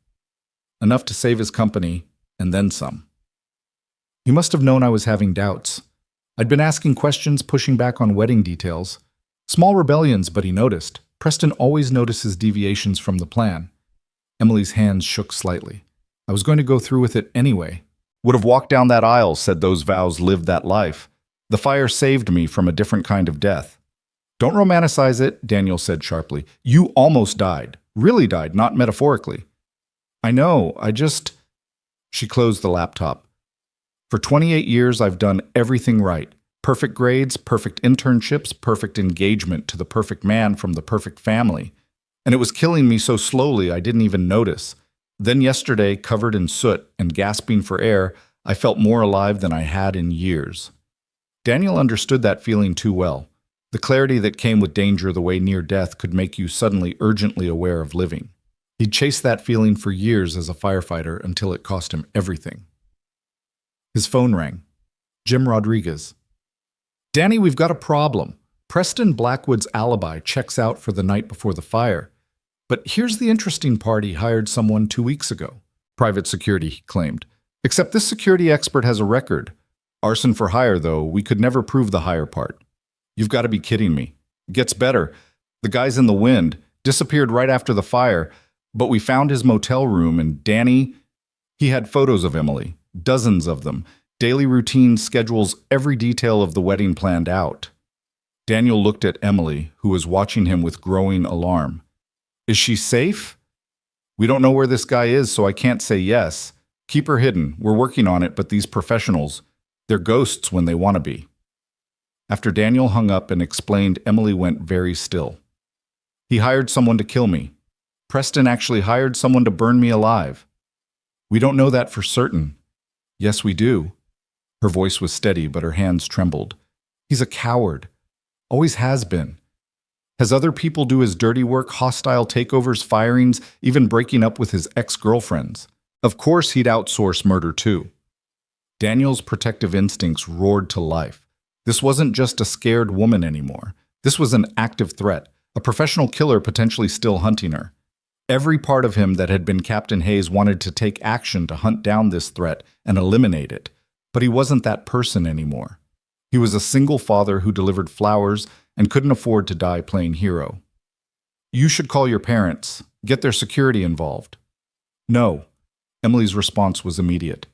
Enough to save his company, and then some. He must have known I was having doubts. I'd been asking questions, pushing back on wedding details. Small rebellions, but he noticed. Preston always notices deviations from the plan. Emily's hands shook slightly. I was going to go through with it anyway. Would have walked down that aisle, said those vows lived that life. The fire saved me from a different kind of death. Don't romanticize it, Daniel said sharply. You almost died. Really died, not metaphorically. I know, She closed the laptop. For 28 years, I've done everything right. Perfect grades, perfect internships, perfect engagement to the perfect man from the perfect family. And it was killing me so slowly I didn't even notice. Then yesterday, covered in soot and gasping for air, I felt more alive than I had in years. Daniel understood that feeling too well. The clarity that came with danger the way near death could make you suddenly urgently aware of living. He'd chased that feeling for years as a firefighter until it cost him everything. His phone rang. Jim Rodriguez. Danny, we've got a problem. Preston Blackwood's alibi checks out for the night before the fire. But here's the interesting part: he hired someone 2 weeks ago. Private security, he claimed. Except this security expert has a record. Arson for hire, though. We could never prove the hire part. You've got to be kidding me. It gets better. The guy's in the wind, disappeared right after the fire, but we found his motel room, and Danny, he had photos of Emily, dozens of them, daily routine schedules, every detail of the wedding planned out. Daniel looked at Emily, who was watching him with growing alarm. Is she safe? We don't know where this guy is, so I can't say yes. Keep her hidden. We're working on it, but these professionals, they're ghosts when they want to be. After Daniel hung up and explained, Emily went very still. He hired someone to kill me. Preston actually hired someone to burn me alive. We don't know that for certain. Yes, we do. Her voice was steady, but her hands trembled. He's a coward. Always has been. Has other people do his dirty work, hostile takeovers, firings, even breaking up with his ex-girlfriends. Of course he'd outsource murder too. Daniel's protective instincts roared to life. This wasn't just a scared woman anymore. This was an active threat, a professional killer potentially still hunting her. Every part of him that had been Captain Hayes wanted to take action to hunt down this threat and eliminate it. But he wasn't that person anymore. He was a single father who delivered flowers and couldn't afford to die playing hero. You should call your parents, get their security involved. No. Emily's response was immediate.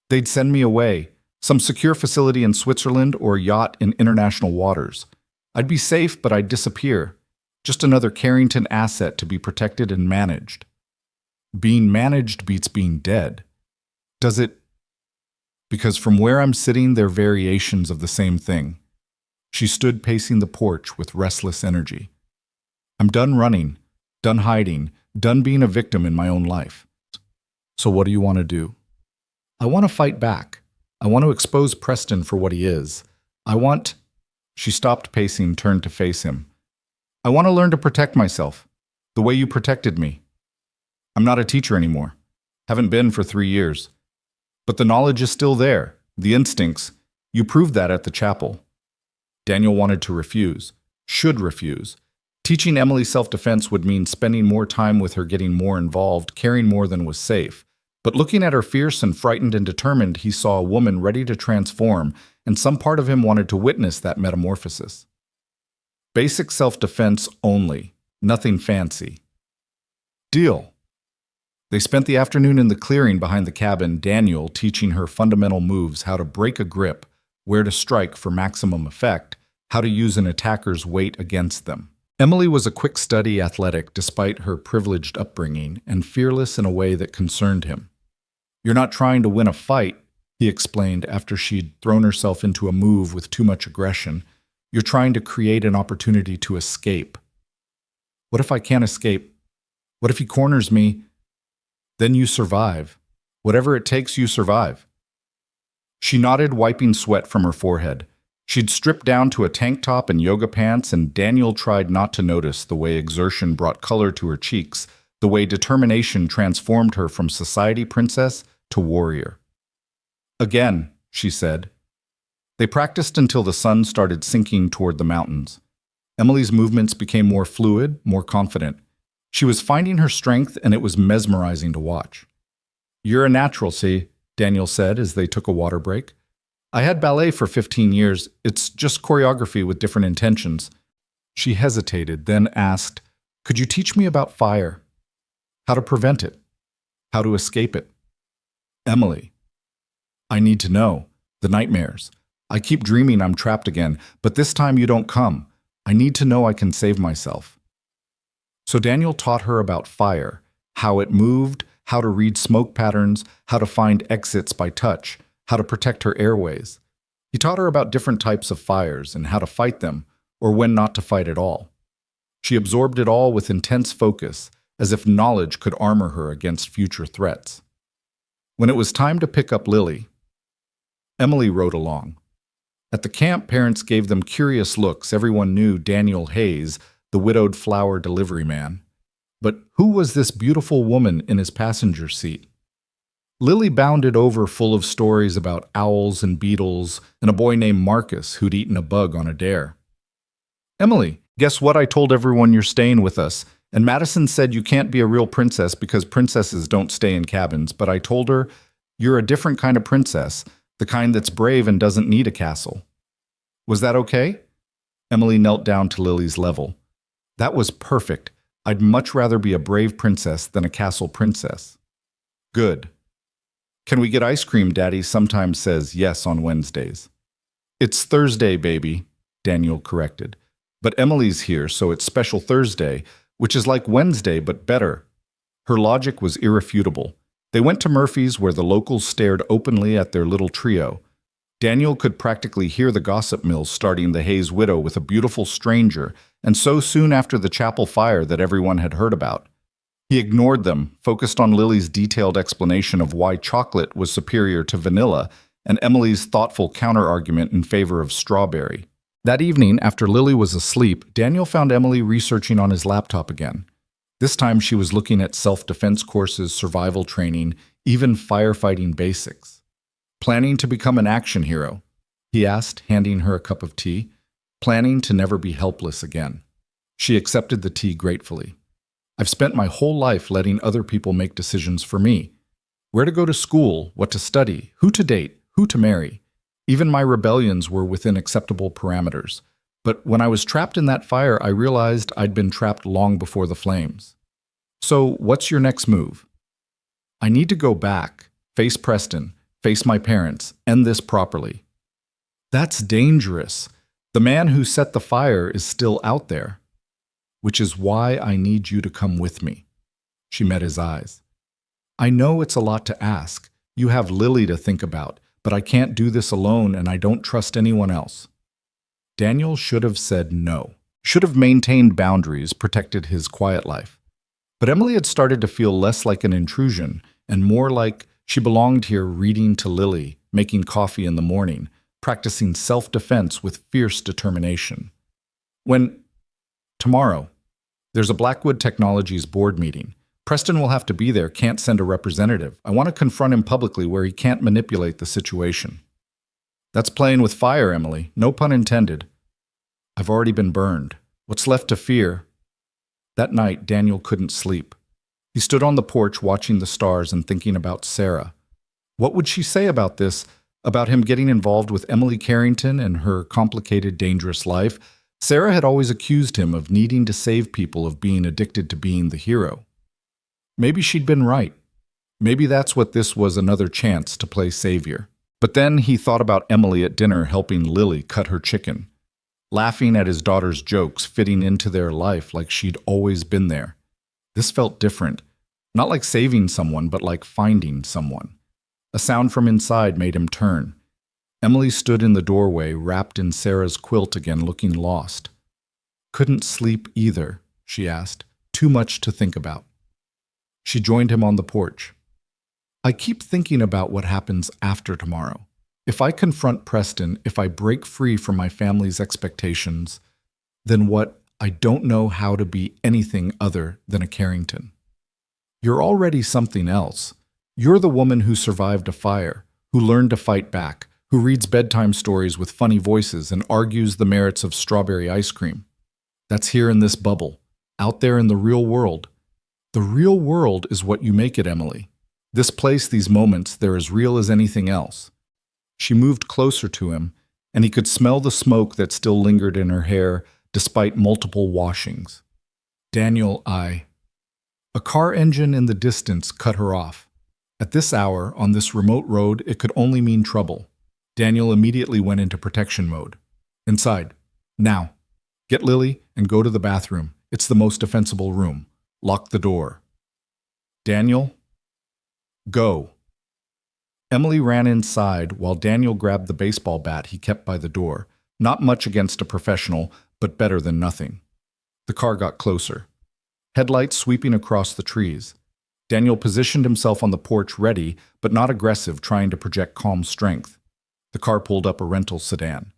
They'd send me away, some secure facility in Switzerland or a yacht in international waters. I'd be safe, but I'd disappear. Just another Carrington asset to be protected and managed. Being managed beats being dead. Does it? Because from where I'm sitting, they're variations of the same thing. She stood pacing the porch with restless energy. I'm done running, done hiding, done being a victim in my own life. So what do you want to do? I want to fight back. I want to expose Preston for what he is. She stopped pacing, turned to face him. I want to learn to protect myself, the way you protected me. I'm not a teacher anymore. Haven't been for 3 years. But the knowledge is still there, the instincts. You proved that at the chapel. Daniel wanted to refuse, should refuse. Teaching Emily self-defense would mean spending more time with her, getting more involved, caring more than was safe. But looking at her fierce and frightened and determined, he saw a woman ready to transform, and some part of him wanted to witness that metamorphosis. Basic self-defense only, nothing fancy. Deal. They spent the afternoon in the clearing behind the cabin, Daniel teaching her fundamental moves, how to break a grip, where to strike for maximum effect, how to use an attacker's weight against them. Emily was a quick study athletic despite her privileged upbringing, and fearless in a way that concerned him. You're not trying to win a fight, he explained after she'd thrown herself into a move with too much aggression. You're trying to create an opportunity to escape. What if I can't escape? What if he corners me? Then you survive. Whatever it takes, you survive. She nodded, wiping sweat from her forehead. She'd stripped down to a tank top and yoga pants, and Daniel tried not to notice the way exertion brought color to her cheeks, the way determination transformed her from society princess to warrior. Again, she said. They practiced until the sun started sinking toward the mountains. Emily's movements became more fluid, more confident. She was finding her strength, and it was mesmerizing to watch. You're a natural, see, Daniel said as they took a water break. I had ballet for 15 years. It's just choreography with different intentions. She hesitated, then asked, could you teach me about fire? How to prevent it? How to escape it? Emily. I need to know. The nightmares. I keep dreaming I'm trapped again, but this time you don't come. I need to know I can save myself. So Daniel taught her about fire, how it moved, how to read smoke patterns, how to find exits by touch, how to protect her airways. He taught her about different types of fires and how to fight them, or when not to fight at all. She absorbed it all with intense focus, as if knowledge could armor her against future threats. When it was time to pick up Lily, Emily rode along. At the camp, parents gave them curious looks. Everyone knew Daniel Hayes, the widowed flower delivery man. But who was this beautiful woman in his passenger seat? Lily bounded over full of stories about owls and beetles and a boy named Marcus who'd eaten a bug on a dare. Emily, guess what? I told everyone you're staying with us. And Madison said you can't be a real princess because princesses don't stay in cabins. But I told her you're a different kind of princess, the kind that's brave and doesn't need a castle. Was that okay? Emily knelt down to Lily's level. That was perfect. I'd much rather be a brave princess than a castle princess. Good. Can we get ice cream? Daddy sometimes says yes on Wednesdays. It's Thursday, baby, Daniel corrected. But Emily's here, so it's Special Thursday, which is like Wednesday but better. Her logic was irrefutable. They went to Murphy's where the locals stared openly at their little trio. Daniel could practically hear the gossip mills starting the Hayes widow with a beautiful stranger, and so soon after the chapel fire that everyone had heard about. He ignored them, focused on Lily's detailed explanation of why chocolate was superior to vanilla, and Emily's thoughtful counter-argument in favor of strawberry. That evening, after Lily was asleep, Daniel found Emily researching on his laptop again. This time she was looking at self-defense courses, survival training, even firefighting basics. Planning to become an action hero? He asked, handing her a cup of tea. Planning to never be helpless again. She accepted the tea gratefully. I've spent my whole life letting other people make decisions for me. Where to go to school, what to study, who to date, who to marry. Even my rebellions were within acceptable parameters. But when I was trapped in that fire, I realized I'd been trapped long before the flames. So, what's your next move? I need to go back, face Preston, face my parents, end this properly. That's dangerous. The man who set the fire is still out there. Which is why I need you to come with me. She met his eyes. I know it's a lot to ask. You have Lily to think about, but I can't do this alone and I don't trust anyone else. Daniel should have said no, should have maintained boundaries, protected his quiet life. But Emily had started to feel less like an intrusion and more like she belonged here, reading to Lily, making coffee in the morning, practicing self-defense with fierce determination. Tomorrow, there's a Blackwood Technologies board meeting. Preston will have to be there, can't send a representative. I want to confront him publicly where he can't manipulate the situation. That's playing with fire, Emily. No pun intended. I've already been burned. What's left to fear? That night, Daniel couldn't sleep. He stood on the porch watching the stars and thinking about Sarah. What would she say about this? About him getting involved with Emily Carrington and her complicated, dangerous life? Sarah had always accused him of needing to save people, of being addicted to being the hero. Maybe she'd been right. Maybe that's what this was, another chance to play savior. But then he thought about Emily at dinner helping Lily cut her chicken, laughing at his daughter's jokes, fitting into their life like she'd always been there. This felt different. Not like saving someone, but like finding someone. A sound from inside made him turn. Emily stood in the doorway, wrapped in Sarah's quilt again, looking lost. Couldn't sleep either, she asked. Too much to think about. She joined him on the porch. I keep thinking about what happens after tomorrow. If I confront Preston, if I break free from my family's expectations, then what? I don't know how to be anything other than a Carrington. You're already something else. You're the woman who survived a fire, who learned to fight back, who reads bedtime stories with funny voices and argues the merits of strawberry ice cream. That's here in this bubble. Out there in the real world. The real world is what you make it, Emily. This place, these moments, they're as real as anything else. She moved closer to him, and he could smell the smoke that still lingered in her hair despite multiple washings. Daniel, A car engine in the distance cut her off. At this hour, on this remote road, it could only mean trouble. Daniel immediately went into protection mode. Inside. Now. Get Lily and go to the bathroom. It's the most defensible room. Lock the door. Daniel? Go. Emily ran inside while Daniel grabbed the baseball bat he kept by the door. Not much against a professional, but better than nothing. The car got closer. Headlights sweeping across the trees. Daniel positioned himself on the porch, ready, but not aggressive, trying to project calm strength. The car pulled up a rental sedan.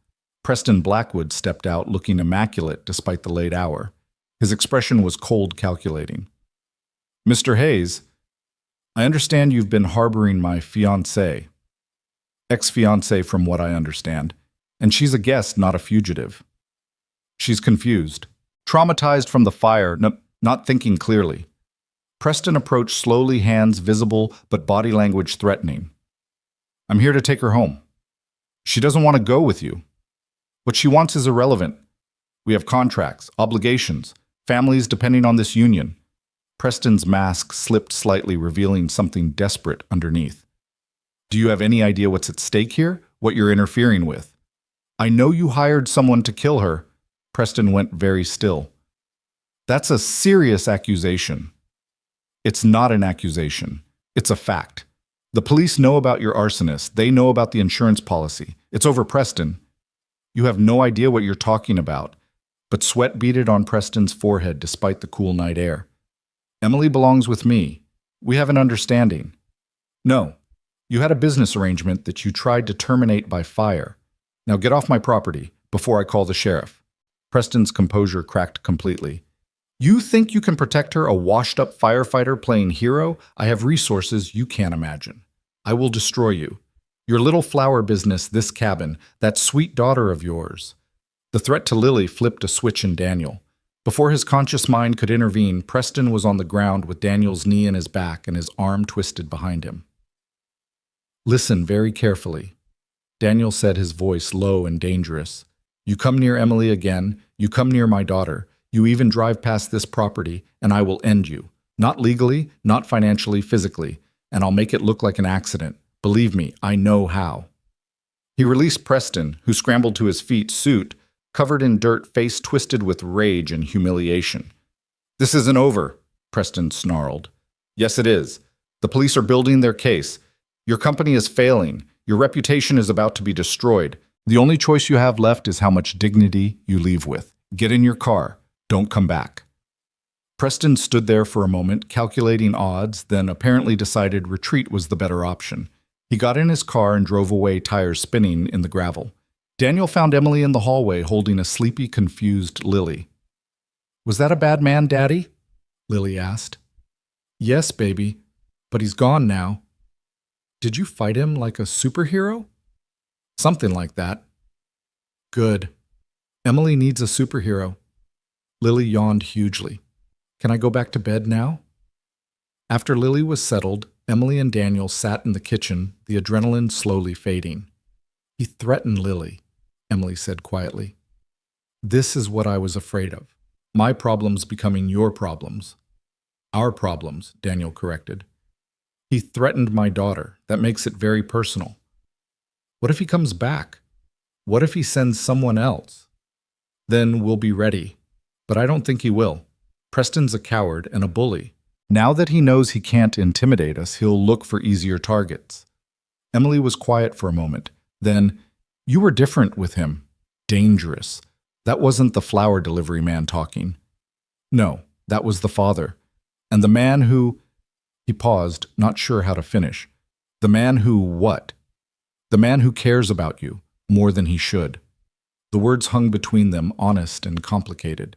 Preston Blackwood stepped out, looking immaculate despite the late hour. His expression was cold, calculating. Mr. Hayes. I understand you've been harboring my fiancée, ex-fiancée from what I understand, and she's a guest, not a fugitive. She's confused, traumatized from the fire, not thinking clearly. Preston approached slowly, hands visible, but body language threatening. I'm here to take her home. She doesn't want to go with you. What she wants is irrelevant. We have contracts, obligations, families depending on this union. Preston's mask slipped slightly, revealing something desperate underneath. Do you have any idea what's at stake here? What you're interfering with? I know you hired someone to kill her. Preston went very still. That's a serious accusation. It's not an accusation. It's a fact. The police know about your arsonist. They know about the insurance policy. It's over, Preston. You have no idea what you're talking about. But sweat beaded on Preston's forehead despite the cool night air. Emily belongs with me. We have an understanding. No, you had a business arrangement that you tried to terminate by fire. Now get off my property before I call the sheriff. Preston's composure cracked completely. You think you can protect her, a washed-up firefighter playing hero? I have resources you can't imagine. I will destroy you. Your little flower business, this cabin, that sweet daughter of yours. The threat to Lily flipped a switch in Daniel. Before his conscious mind could intervene, Preston was on the ground with Daniel's knee in his back and his arm twisted behind him. Listen very carefully. Daniel said, his voice low and dangerous. You come near Emily again, you come near my daughter, you even drive past this property, and I will end you. Not legally, not financially, physically, and I'll make it look like an accident. Believe me, I know how. He released Preston, who scrambled to his feet, suit covered in dirt, face twisted with rage and humiliation. This isn't over, Preston snarled. Yes, it is. The police are building their case. Your company is failing. Your reputation is about to be destroyed. The only choice you have left is how much dignity you leave with. Get in your car. Don't come back. Preston stood there for a moment, calculating odds, then apparently decided retreat was the better option. He got in his car and drove away, tires spinning in the gravel. Daniel found Emily in the hallway holding a sleepy, confused Lily. Was that a bad man, Daddy? Lily asked. Yes, baby, but he's gone now. Did you fight him like a superhero? Something like that. Good. Emily needs a superhero. Lily yawned hugely. Can I go back to bed now? After Lily was settled, Emily and Daniel sat in the kitchen, the adrenaline slowly fading. He threatened Lily, Emily said quietly. This is what I was afraid of. My problems becoming your problems. Our problems, Daniel corrected. He threatened my daughter. That makes it very personal. What if he comes back? What if he sends someone else? Then we'll be ready. But I don't think he will. Preston's a coward and a bully. Now that he knows he can't intimidate us, he'll look for easier targets. Emily was quiet for a moment. Then, you were different with him. Dangerous. That wasn't the flower delivery man talking. No, that was the father. And the man who... He paused, not sure how to finish. The man who what? The man who cares about you more than he should. The words hung between them, honest and complicated.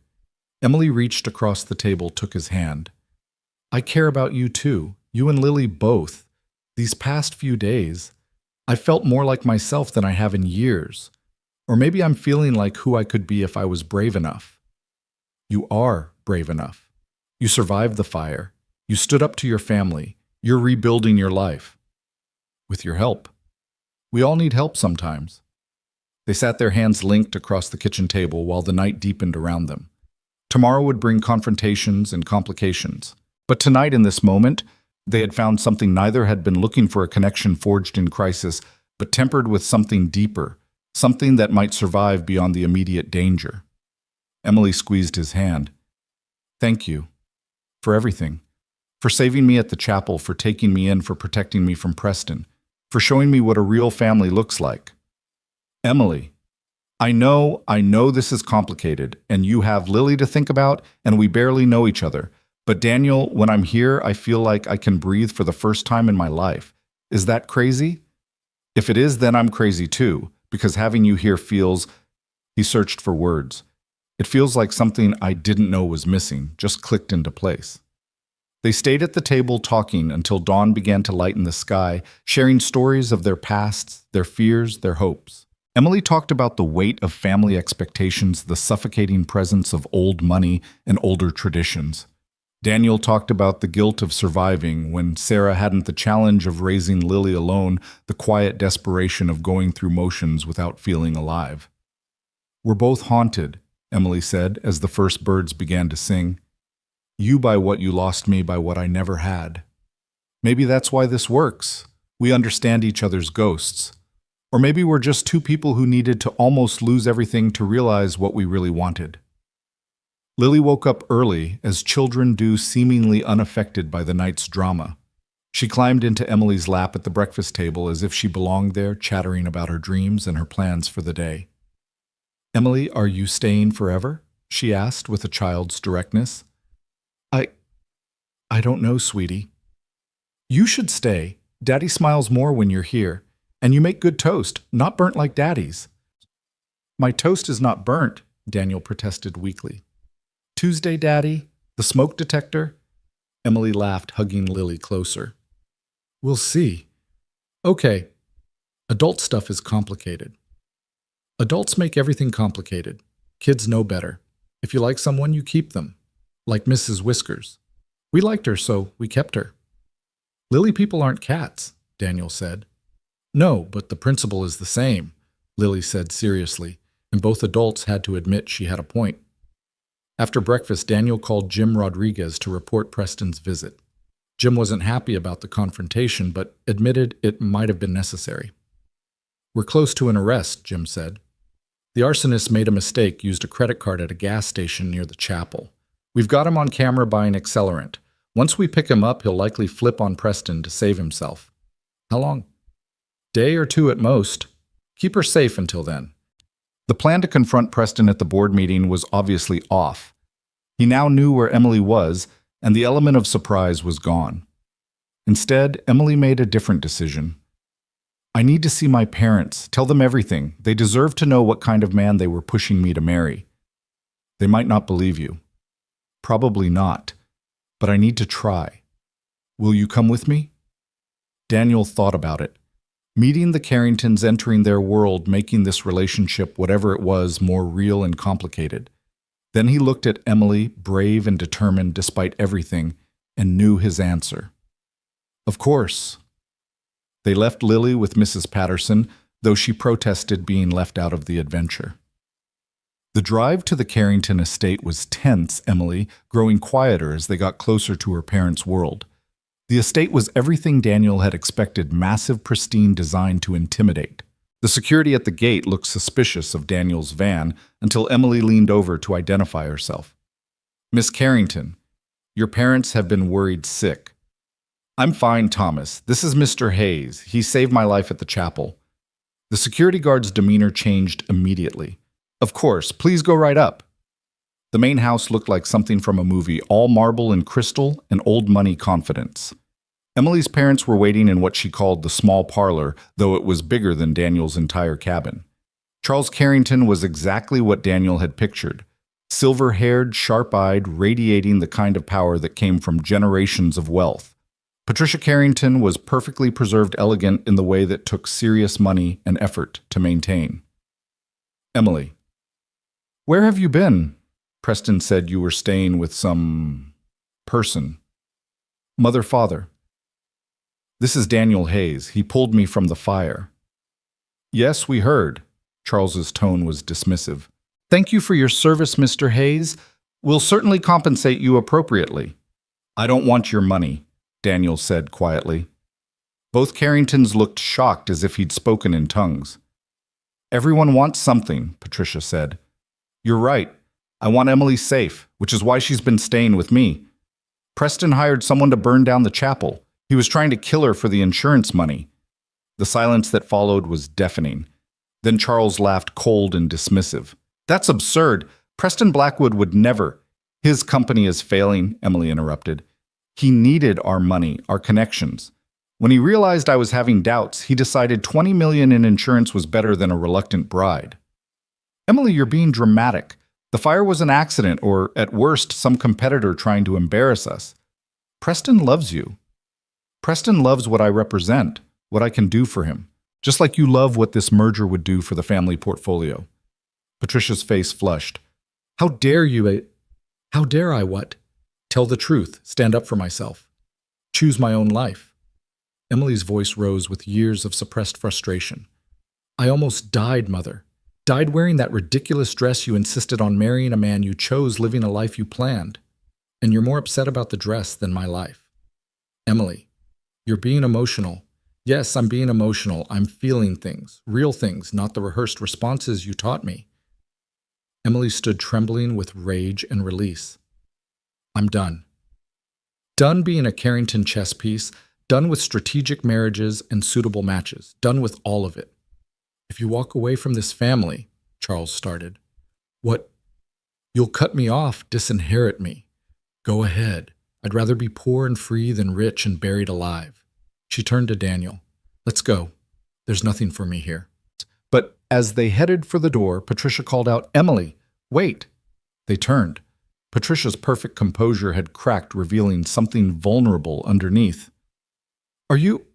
Emily reached across the table, took his hand. I care about you too, you and Lily both. These past few days, I felt more like myself than I have in years. Or maybe I'm feeling like who I could be if I was brave enough. You are brave enough. You survived the fire. You stood up to your family. You're rebuilding your life. With your help. We all need help sometimes. They sat their hands linked across the kitchen table while the night deepened around them. Tomorrow would bring confrontations and complications. But tonight, in this moment, they had found something neither had been looking for, a connection forged in crisis, but tempered with something deeper, something that might survive beyond the immediate danger. Emily squeezed his hand. Thank you. For everything. For saving me at the chapel, for taking me in, for protecting me from Preston, for showing me what a real family looks like. Emily, I know this is complicated, and you have Lily to think about, and we barely know each other. But Daniel, when I'm here, I feel like I can breathe for the first time in my life. Is that crazy? If it is, then I'm crazy too, because having you here feels... He searched for words. It feels like something I didn't know was missing, just clicked into place. They stayed at the table talking until dawn began to lighten the sky, sharing stories of their pasts, their fears, their hopes. Emily talked about the weight of family expectations, the suffocating presence of old money and older traditions. Daniel talked about the guilt of surviving when Sarah hadn't the challenge of raising Lily alone, the quiet desperation of going through motions without feeling alive. "We're both haunted," Emily said as the first birds began to sing. "You by what you lost, me by what I never had. Maybe that's why this works. We understand each other's ghosts. Or maybe we're just two people who needed to almost lose everything to realize what we really wanted." Lily woke up early, as children do, seemingly unaffected by the night's drama. She climbed into Emily's lap at the breakfast table as if she belonged there, chattering about her dreams and her plans for the day. "Emily, are you staying forever?" she asked with a child's directness. I don't know, sweetie." "You should stay. Daddy smiles more when you're here. And you make good toast, not burnt like Daddy's." "My toast is not burnt," Daniel protested weakly. "Tuesday, Daddy? The smoke detector?" Emily laughed, hugging Lily closer. "We'll see." "Okay. Adult stuff is complicated." "Adults make everything complicated. Kids know better. If you like someone, you keep them. Like Mrs. Whiskers. We liked her, so we kept her." "Lily people aren't cats," Daniel said. "No, but the principle is the same," Lily said seriously, and both adults had to admit she had a point. After breakfast, Daniel called Jim Rodriguez to report Preston's visit. Jim wasn't happy about the confrontation, but admitted it might have been necessary. "We're close to an arrest," Jim said. "The arsonist made a mistake, used a credit card at a gas station near the chapel. We've got him on camera buying accelerant. Once we pick him up, he'll likely flip on Preston to save himself." "How long?" "Day or two at most. Keep her safe until then." The plan to confront Preston at the board meeting was obviously off. He now knew where Emily was, and the element of surprise was gone. Instead, Emily made a different decision. "I need to see my parents, tell them everything. They deserve to know what kind of man they were pushing me to marry. They might not believe you." "Probably not, but I need to try. Will you come with me?" Daniel thought about it. Meeting the Carringtons, entering their world, making this relationship, whatever it was, more real and complicated. Then he looked at Emily, brave and determined despite everything, and knew his answer. "Of course." They left Lily with Mrs. Patterson, though she protested being left out of the adventure. The drive to the Carrington estate was tense, Emily, growing quieter as they got closer to her parents' world. The estate was everything Daniel had expected, massive, pristine design to intimidate. The security at the gate looked suspicious of Daniel's van until Emily leaned over to identify herself. "Miss Carrington, your parents have been worried sick." "I'm fine, Thomas. This is Mr. Hayes. He saved my life at the chapel." The security guard's demeanor changed immediately. "Of course, please go right up." The main house looked like something from a movie, all marble and crystal and old money confidence. Emily's parents were waiting in what she called the small parlor, though it was bigger than Daniel's entire cabin. Charles Carrington was exactly what Daniel had pictured. Silver-haired, sharp-eyed, radiating the kind of power that came from generations of wealth. Patricia Carrington was perfectly preserved, elegant in the way that took serious money and effort to maintain. "Emily, where have you been? Preston said you were staying with some person." "Mother, father. This is Daniel Hayes. He pulled me from the fire." "Yes, we heard." Charles's tone was dismissive. "Thank you for your service, Mr. Hayes. We'll certainly compensate you appropriately." "I don't want your money," Daniel said quietly. Both Carringtons looked shocked, as if he'd spoken in tongues. "Everyone wants something," Patricia said. "You're right. I want Emily safe, which is why she's been staying with me. Preston hired someone to burn down the chapel. He was trying to kill her for the insurance money." The silence that followed was deafening. Then Charles laughed, cold and dismissive. "That's absurd. Preston Blackwood would never." "His company is failing," Emily interrupted. "He needed our money, our connections. When he realized I was having doubts, he decided $20 million in insurance was better than a reluctant bride." "Emily, you're being dramatic. The fire was an accident, or, at worst, some competitor trying to embarrass us." Preston loves you. Preston loves what I represent, what I can do for him, just like you love what this merger would do for the family portfolio. Patricia's face flushed. How dare you? How dare I what? Tell the truth, stand up for myself, choose my own life. Emily's voice rose with years of suppressed frustration. I almost died, Mother. Died wearing that ridiculous dress you insisted on marrying a man you chose, living a life you planned. And you're more upset about the dress than my life. Emily, you're being emotional. Yes, I'm being emotional. I'm feeling things, real things, not the rehearsed responses you taught me. Emily stood trembling with rage and release. I'm done. Done being a Carrington chess piece, done with strategic marriages and suitable matches, done with all of it. If you walk away from this family, Charles started. What? You'll cut me off, disinherit me. Go ahead. I'd rather be poor and free than rich and buried alive. She turned to Daniel. Let's go. There's nothing for me here. But as they headed for the door, Patricia called out, Emily, wait. They turned. Patricia's perfect composure had cracked, revealing something vulnerable underneath. Are you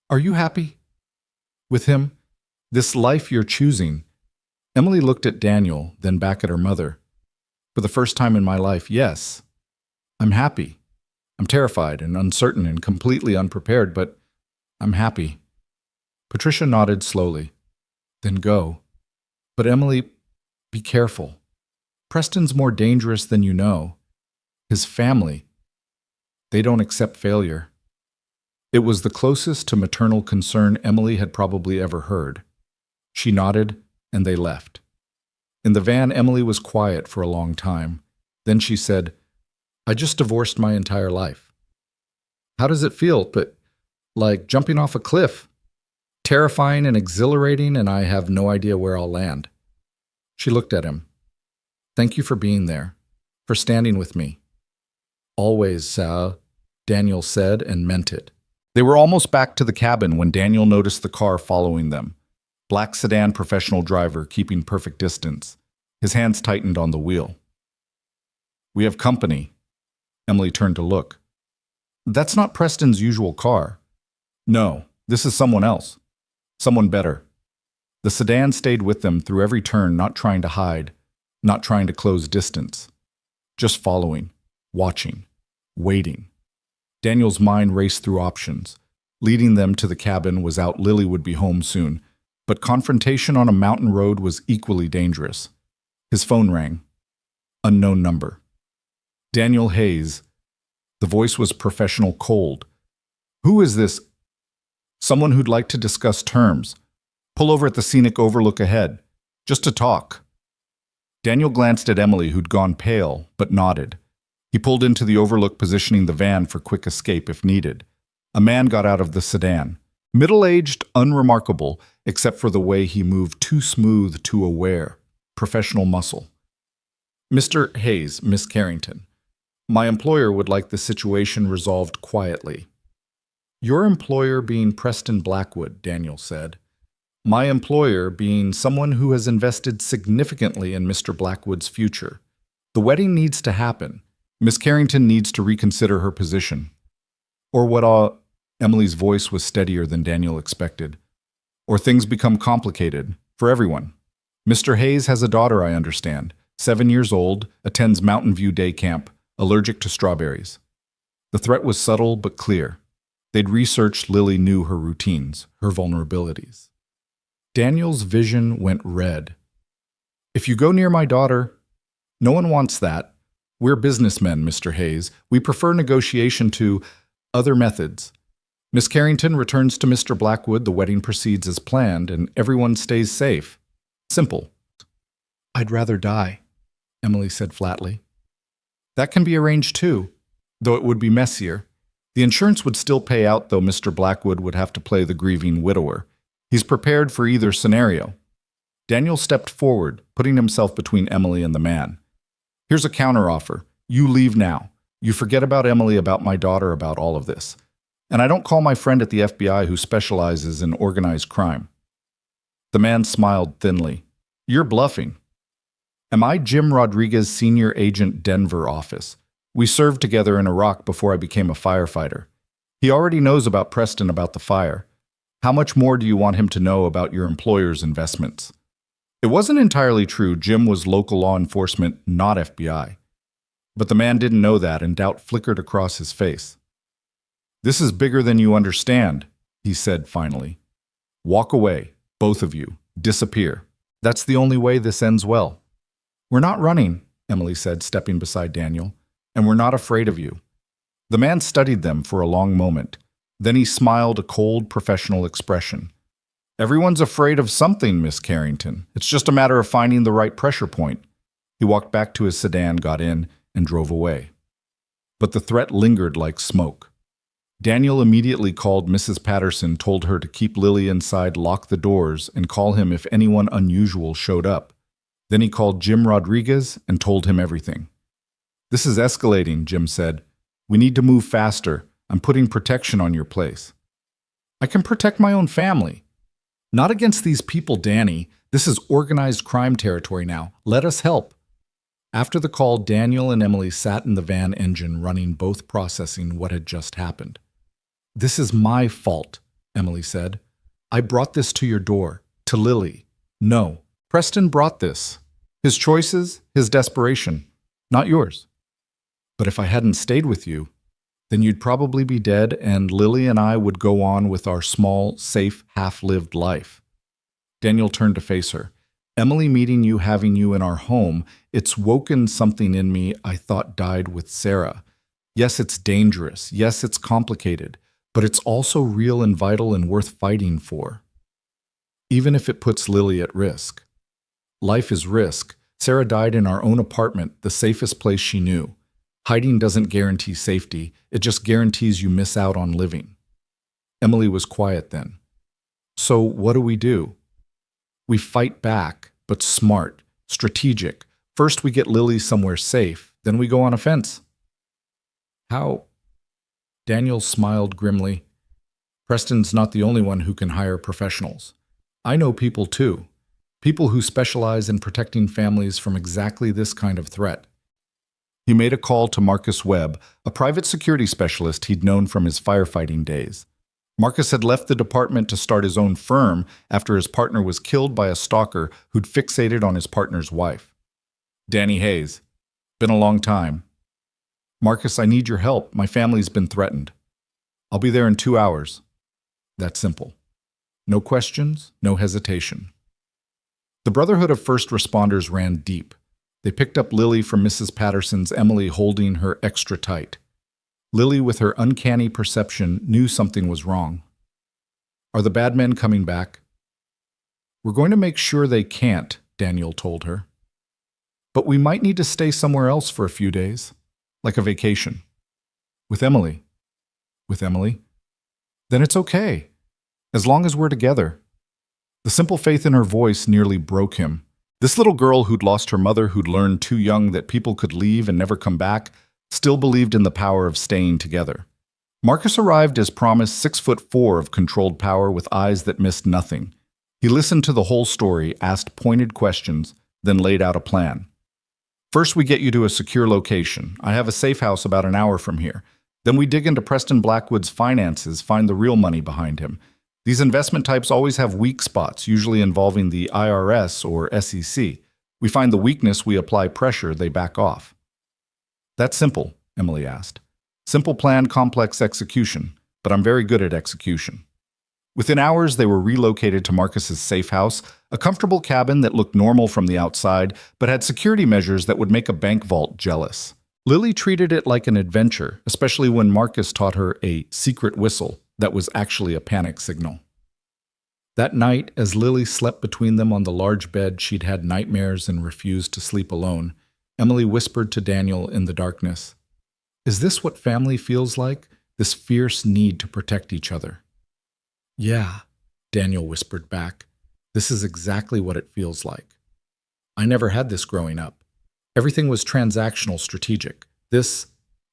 happy with him? This life you're choosing? Emily looked at Daniel, then back at her mother. For the first time in my life, yes. I'm happy. I'm terrified and uncertain and completely unprepared, but I'm happy. Patricia nodded slowly. Then go. But Emily, be careful. Preston's more dangerous than you know. His family, they don't accept failure. It was the closest to maternal concern Emily had probably ever heard. She nodded, and they left. In the van, Emily was quiet for a long time. Then she said, I just divorced my entire life. How does it feel? But like jumping off a cliff. Terrifying and exhilarating, and I have no idea where I'll land. She looked at him. Thank you for being there, for standing with me. Always, Sal, Daniel said and meant it. They were almost back to the cabin when Daniel noticed the car following them. Black sedan professional driver keeping perfect distance. His hands tightened on the wheel. We have company. Emily turned to look. That's not Preston's usual car. No, this is someone else. Someone better. The sedan stayed with them through every turn, not trying to hide, not trying to close distance. Just following, watching, waiting. Daniel's mind raced through options. Leading them to the cabin was out Lily would be home soon, but confrontation on a mountain road was equally dangerous. His phone rang. Unknown number. Daniel Hayes. The voice was professional cold. Who is this? Someone who'd like to discuss terms. Pull over at the scenic overlook ahead. Just to talk. Daniel glanced at Emily, who'd gone pale, but nodded. He pulled into the overlook, positioning the van for quick escape if needed. A man got out of the sedan. Middle-aged, unremarkable, except for the way he moved, too smooth to aware. Professional muscle. Mr. Hayes, Miss Carrington. My employer would like the situation resolved quietly. Your employer being Preston Blackwood, Daniel said. My employer being someone who has invested significantly in Mr. Blackwood's future. The wedding needs to happen. Miss Carrington needs to reconsider her position. Or what Emily's voice was steadier than Daniel expected. Or things become complicated, for everyone. Mr. Hayes has a daughter, I understand. 7 years old, attends Mountain View Day Camp, allergic to strawberries. The threat was subtle but clear. They'd researched. Lily knew her routines, her vulnerabilities. Daniel's vision went red. If you go near my daughter, no one wants that. We're businessmen, Mr. Hayes. We prefer negotiation to other methods. Miss Carrington returns to Mr. Blackwood, the wedding proceeds as planned, and everyone stays safe. Simple. I'd rather die, Emily said flatly. That can be arranged too, though it would be messier. The insurance would still pay out, though Mr. Blackwood would have to play the grieving widower. He's prepared for either scenario. Daniel stepped forward, putting himself between Emily and the man. Here's a counteroffer. You leave now. You forget about Emily, about my daughter, about all of this. And I don't call my friend at the FBI who specializes in organized crime. The man smiled thinly. You're bluffing. Am I Jim Rodriguez, Senior Agent, Denver office? We served together in Iraq before I became a firefighter. He already knows about Preston about the fire. How much more do you want him to know about your employer's investments? It wasn't entirely true. Jim was local law enforcement, not FBI. But the man didn't know that, and doubt flickered across his face. "This is bigger than you understand," he said finally. "Walk away, both of you. Disappear. That's the only way this ends well." "We're not running," Emily said, stepping beside Daniel, "and we're not afraid of you." The man studied them for a long moment. Then he smiled a cold, professional expression. "Everyone's afraid of something, Miss Carrington. It's just a matter of finding the right pressure point." He walked back to his sedan, got in, and drove away. But the threat lingered like smoke. Daniel immediately called Mrs. Patterson, told her to keep Lily inside, lock the doors, and call him if anyone unusual showed up. Then he called Jim Rodriguez and told him everything. "This is escalating," Jim said. "We need to move faster. I'm putting protection on your place." "I can protect my own family." "Not against these people, Danny. This is organized crime territory now. Let us help." After the call, Daniel and Emily sat in the van engine running, both processing what had just happened. "This is my fault," Emily said. "I brought this to your door, to Lily. No, Preston brought this. His choices, his desperation, not yours. But if I hadn't stayed with you, then you'd probably be dead and Lily and I would go on with our small, safe, half-lived life." Daniel turned to face her. "Emily meeting you, having you in our home, it's woken something in me I thought died with Sarah. Yes, it's dangerous. Yes, it's complicated. But it's also real and vital and worth fighting for. Even if it puts Lily at risk. Life is risk. Sarah died in our own apartment, the safest place she knew. Hiding doesn't guarantee safety. It just guarantees you miss out on living." Emily was quiet then. "So what do? We fight back, but smart, strategic. First we get Lily somewhere safe, then we go on offense." "How?" Daniel smiled grimly. "Preston's not the only one who can hire professionals. I know people too. People who specialize in protecting families from exactly this kind of threat." He made a call to Marcus Webb, a private security specialist he'd known from his firefighting days. Marcus had left the department to start his own firm after his partner was killed by a stalker who'd fixated on his partner's wife. "Danny Hayes. Been a long time. Marcus, I need your help. My family's been threatened. I'll be there in 2 hours." That simple. No questions, no hesitation. The Brotherhood of First Responders ran deep. They picked up Lily from Mrs. Patterson's, Emily holding her extra tight. Lily, with her uncanny perception, knew something was wrong. "Are the bad men coming back?" "We're going to make sure they can't," Daniel told her. "But we might need to stay somewhere else for a few days, like a vacation." "With Emily." "With Emily? Then it's okay, as long as we're together." The simple faith in her voice nearly broke him. This little girl who'd lost her mother, who'd learned too young that people could leave and never come back, still believed in the power of staying together. Marcus arrived as promised, 6'4" of controlled power with eyes that missed nothing. He listened to the whole story, asked pointed questions, then laid out a plan. "First, we get you to a secure location. I have a safe house about an hour from here. Then we dig into Preston Blackwood's finances, find the real money behind him. These investment types always have weak spots, usually involving the IRS or SEC. We find the weakness, we apply pressure, they back off." "That's simple," Emily asked. "Simple plan, complex execution, but I'm very good at execution." Within hours, they were relocated to Marcus's safe house, a comfortable cabin that looked normal from the outside, but had security measures that would make a bank vault jealous. Lily treated it like an adventure, especially when Marcus taught her a secret whistle that was actually a panic signal. That night, as Lily slept between them on the large bed she'd had nightmares and refused to sleep alone, Emily whispered to Daniel in the darkness, "Is this what family feels like? This fierce need to protect each other?" "Yeah," Daniel whispered back. "This is exactly what it feels like. I never had this growing up. Everything was transactional, strategic. This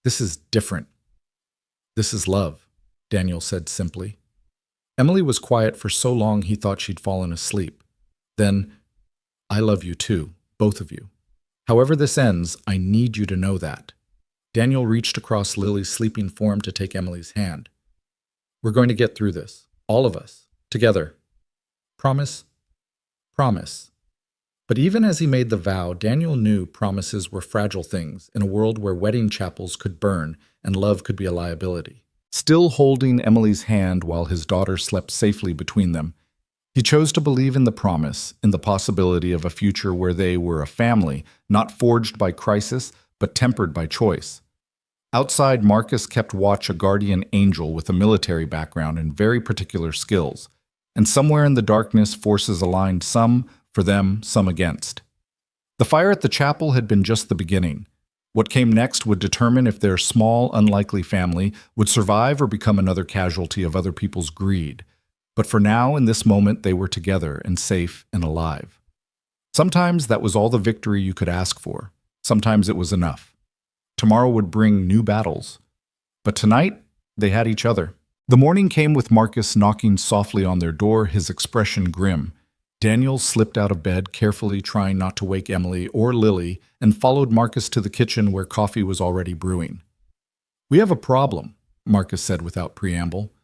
is different." "This is love," Daniel said simply. Emily was quiet for so long he thought she'd fallen asleep. Then, "I love you too, both of you. However this ends, I need you to know that. Daniel reached across Lily's sleeping form to take Emily's hand. "We're going to get through this. All of us. Together. Promise? Promise." But even as he made the vow, Daniel knew promises were fragile things in a world where wedding chapels could burn and love could be a liability. Still holding Emily's hand while his daughter slept safely between them, he chose to believe in the promise, in the possibility of a future where they were a family, not forged by crisis, but tempered by choice. Outside, Marcus kept watch, a guardian angel with a military background and very particular skills. And somewhere in the darkness, forces aligned, some for them, some against. The fire at the chapel had been just the beginning. What came next would determine if their small, unlikely family would survive or become another casualty of other people's greed. But for now, in this moment, they were together and safe and alive. Sometimes that was all the victory you could ask for. Sometimes it was enough. Tomorrow would bring new battles. But tonight, they had each other. The morning came with Marcus knocking softly on their door, his expression grim. Daniel slipped out of bed, carefully trying not to wake Emily or Lily, and followed Marcus to the kitchen where coffee was already brewing. "We have a problem," Marcus said without preamble.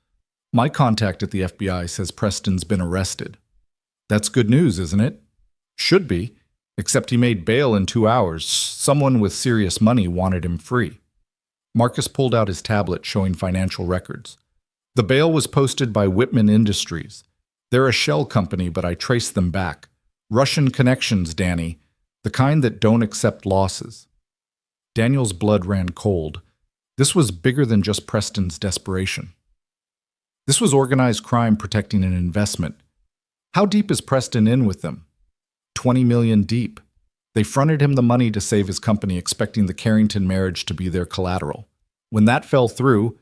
"My contact at the FBI says Preston's been arrested." "That's good news, isn't it?" "Should be, except he made bail in 2 hours. Someone with serious money wanted him free." Marcus pulled out his tablet showing financial records. "The bail was posted by Whitman Industries. They're a shell company, but I traced them back. Russian connections, Danny, the kind that don't accept losses." Daniel's blood ran cold. This was bigger than just Preston's desperation. This was organized crime protecting an investment. How deep is Preston in with them? 20 million deep. They fronted him the money to save his company, expecting the Carrington marriage to be their collateral. When that fell through,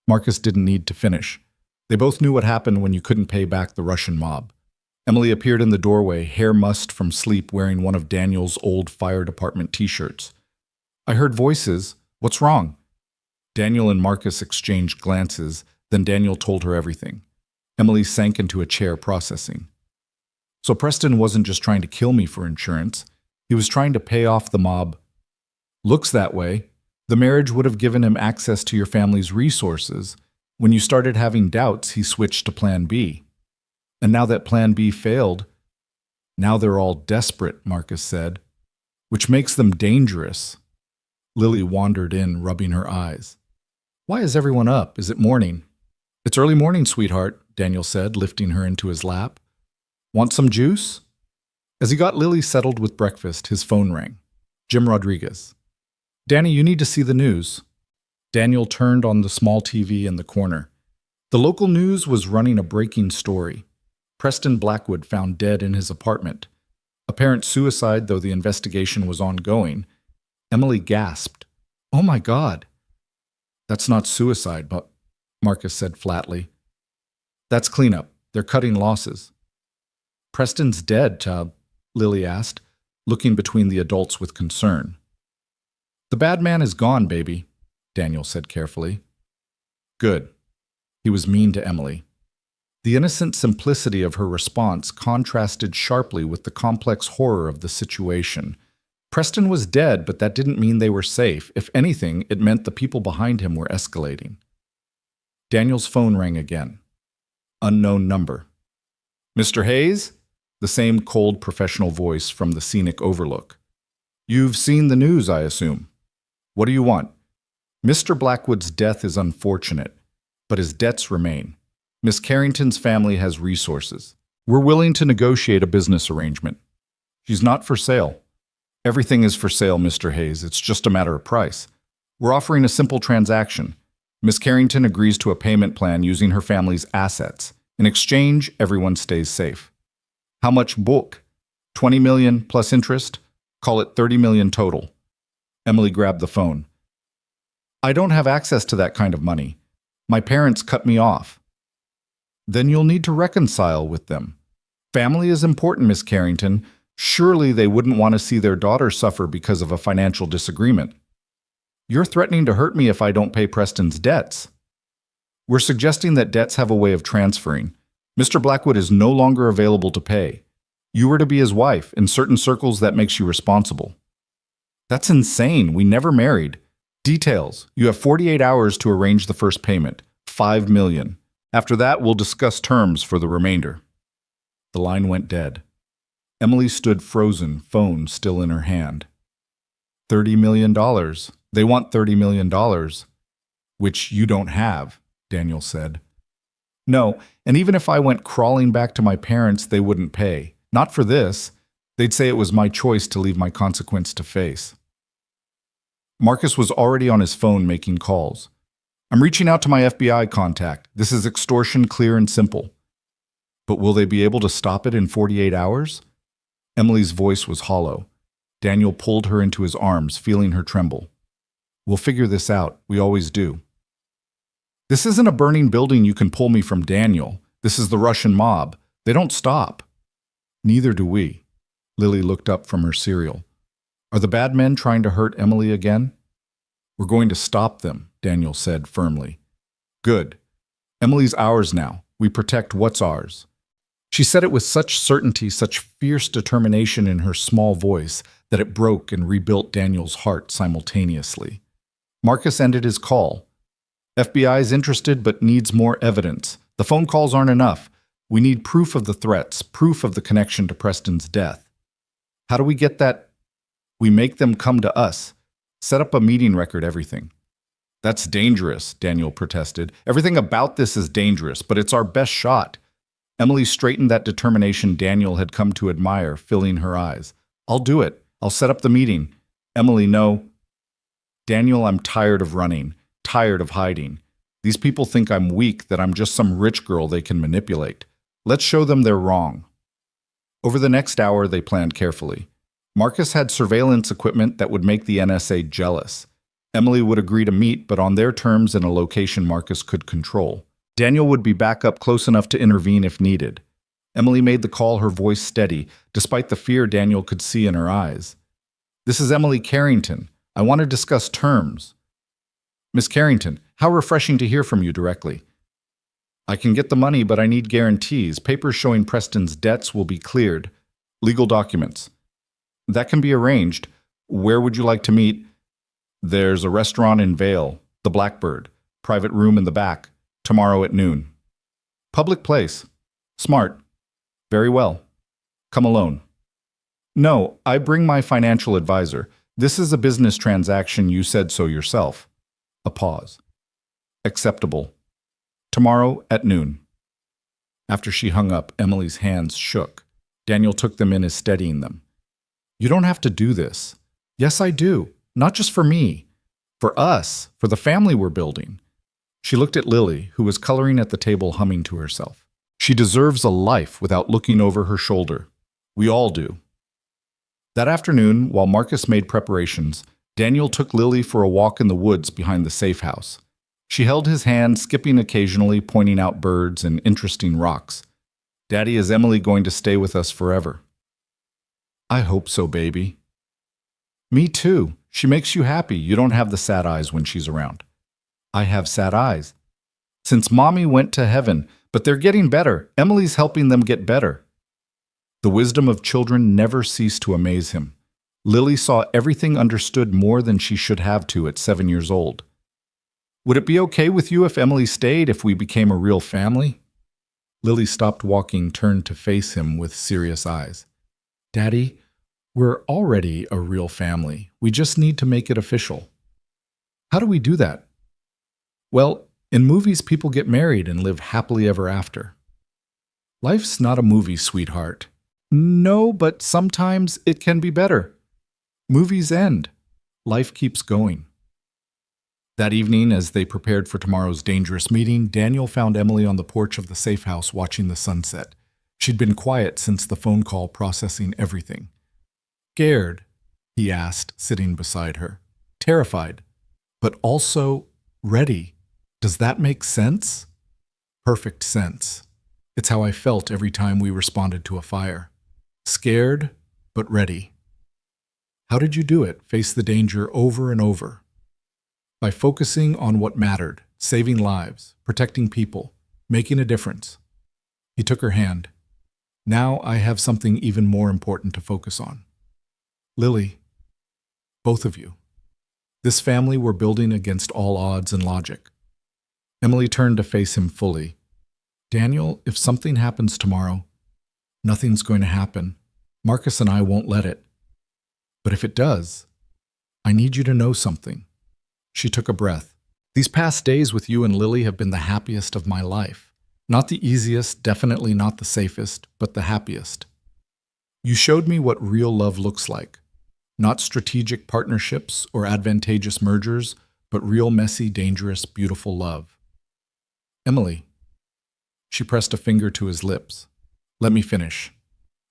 Marcus didn't need to finish. They both knew what happened when you couldn't pay back the Russian mob. Emily appeared in the doorway, hair mussed from sleep, wearing one of Daniel's old fire department t-shirts. "I heard voices. What's wrong?" Daniel and Marcus exchanged glances, then Daniel told her everything. Emily sank into a chair, processing. "So Preston wasn't just trying to kill me for insurance. He was trying to pay off the mob." "Looks that way. The marriage would have given him access to your family's resources. When you started having doubts, he switched to Plan B. And now that Plan B failed, now they're all desperate," Marcus said. "Which makes them dangerous." Lily wandered in, rubbing her eyes. "Why is everyone up? Is it morning?" "It's early morning, sweetheart," Daniel said, lifting her into his lap. "Want some juice?" As he got Lily settled with breakfast, his phone rang. Jim Rodriguez. "Danny, you need to see the news." Daniel turned on the small TV in the corner. The local news was running a breaking story. Preston Blackwood found dead in his apartment. Apparent suicide, though the investigation was ongoing. Emily gasped. "Oh my God." "That's not suicide, but," Marcus said flatly. "That's cleanup. They're cutting losses." "Preston's dead, child," Lily asked, looking between the adults with concern. "The bad man is gone, baby," Daniel said carefully. "Good." He was mean to Emily. The innocent simplicity of her response contrasted sharply with the complex horror of the situation. Preston was dead, but that didn't mean they were safe. If anything, it meant the people behind him were escalating. Daniel's phone rang again. Unknown number. "Mr. Hayes?" The same cold professional voice from the scenic overlook. "You've seen the news, I assume. What do you want?" "Mr. Blackwood's death is unfortunate, but his debts remain. Miss Carrington's family has resources. We're willing to negotiate a business arrangement. She's not for sale." "Everything is for sale, Mr. Hayes. It's just a matter of price. We're offering a simple transaction. Miss Carrington agrees to a payment plan using her family's assets. In exchange, everyone stays safe." "How much book?" 20 million plus interest. Call it 30 million total." Emily grabbed the phone. "I don't have access to that kind of money. My parents cut me off." "Then you'll need to reconcile with them. Family is important, Miss Carrington. Surely they wouldn't want to see their daughter suffer because of a financial disagreement." "You're threatening to hurt me if I don't pay Preston's debts." "We're suggesting that debts have a way of transferring. Mr. Blackwood is no longer available to pay. You were to be his wife. In certain circles, that makes you responsible." "That's insane. We never married. Details. You have 48 hours to arrange the first payment, $5 million. After that, we'll discuss terms for the remainder. The line went dead. Emily stood frozen, phone still in her hand. $30 million. They want $30 million, which you don't have, Daniel said. No, and even if I went crawling back to my parents, they wouldn't pay. Not for this. They'd say it was my choice to leave my consequence to face. Marcus was already on his phone making calls. I'm reaching out to my FBI contact. This is extortion, clear and simple. But will they be able to stop it in 48 hours? Emily's voice was hollow. Daniel pulled her into his arms, feeling her tremble. We'll figure this out. We always do. This isn't a burning building you can pull me from, Daniel. This is the Russian mob. They don't stop. Neither do we. Lily looked up from her cereal. Are the bad men trying to hurt Emily again? We're going to stop them, Daniel said firmly. Good. Emily's ours now. We protect what's ours. She said it with such certainty, such fierce determination in her small voice, that it broke and rebuilt Daniel's heart simultaneously. Marcus ended his call. FBI is interested but needs more evidence. The phone calls aren't enough. We need proof of the threats, proof of the connection to Preston's death. How do we get that? We make them come to us. Set up a meeting record, everything. That's dangerous, Daniel protested. Everything about this is dangerous, but it's our best shot. Emily straightened that determination Daniel had come to admire, filling her eyes. I'll do it. I'll set up the meeting. Emily, no. Daniel, I'm tired of running, tired of hiding. These people think I'm weak, that I'm just some rich girl they can manipulate. Let's show them they're wrong. Over the next hour, they planned carefully. Marcus had surveillance equipment that would make the NSA jealous. Emily would agree to meet, but on their terms in a location Marcus could control. Daniel would be back up close enough to intervene if needed. Emily made the call, her voice steady, despite the fear Daniel could see in her eyes. This is Emily Carrington. I want to discuss terms. Miss Carrington, how refreshing to hear from you directly. I can get the money, but I need guarantees. Papers showing Preston's debts will be cleared. Legal documents. That can be arranged. Where would you like to meet? There's a restaurant in Vale, the Blackbird. Private room in the back. Tomorrow at noon. Public place. Smart. Very well. Come alone. No, I bring my financial advisor. This is a business transaction. You said so yourself. A pause. Acceptable. Tomorrow at noon. After she hung up, Emily's hands shook. Daniel took them in as steadying them. You don't have to do this. Yes, I do. Not just for me. For us. For the family we're building. She looked at Lily, who was coloring at the table, humming to herself. She deserves a life without looking over her shoulder. We all do. That afternoon, while Marcus made preparations, Daniel took Lily for a walk in the woods behind the safe house. She held his hand, skipping occasionally, pointing out birds and interesting rocks. Daddy, is Emily going to stay with us forever? I hope so, baby. Me too. She makes you happy. You don't have the sad eyes when she's around. I have sad eyes. Since Mommy went to heaven, but they're getting better. Emily's helping them get better. The wisdom of children never ceased to amaze him. Lily saw everything understood more than she should have to at 7 years old. Would it be okay with you if Emily stayed, if we became a real family? Lily stopped walking, turned to face him with serious eyes. Daddy, we're already a real family. We just need to make it official. How do we do that? Well, in movies, people get married and live happily ever after. Life's not a movie, sweetheart. No, but sometimes it can be better. Movies end. Life keeps going. That evening, as they prepared for tomorrow's dangerous meeting, Daniel found Emily on the porch of the safe house watching the sunset. She'd been quiet since the phone call, processing everything. Scared? He asked, sitting beside her. Terrified, but also ready. Does that make sense? Perfect sense. It's how I felt every time we responded to a fire. Scared, but ready. How did you do it? Face the danger over and over. By focusing on what mattered, saving lives, protecting people, making a difference. He took her hand. Now I have something even more important to focus on. Lily, both of you. This family we're building against all odds and logic. Emily turned to face him fully. Daniel, if something happens tomorrow, nothing's going to happen. Marcus and I won't let it. But if it does, I need you to know something. She took a breath. These past days with you and Lily have been the happiest of my life. Not the easiest, definitely not the safest, but the happiest. You showed me what real love looks like. Not strategic partnerships or advantageous mergers, but real messy, dangerous, beautiful love. Emily. She pressed a finger to his lips. Let me finish.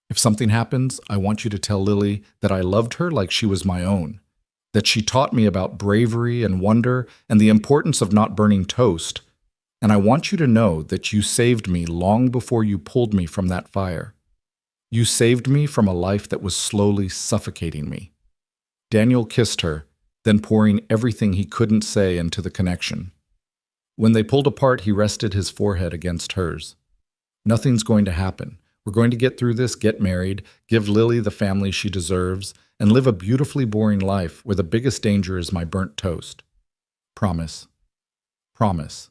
If something happens, I want you to tell Lily that I loved her like she was my own, that she taught me about bravery and wonder and the importance of not burning toast, and I want you to know that you saved me long before you pulled me from that fire. You saved me from a life that was slowly suffocating me. Daniel kissed her, then pouring everything he couldn't say into the connection. When they pulled apart, he rested his forehead against hers. Nothing's going to happen. We're going to get through this, get married, give Lily the family she deserves, and live a beautifully boring life where the biggest danger is my burnt toast. Promise. Promise.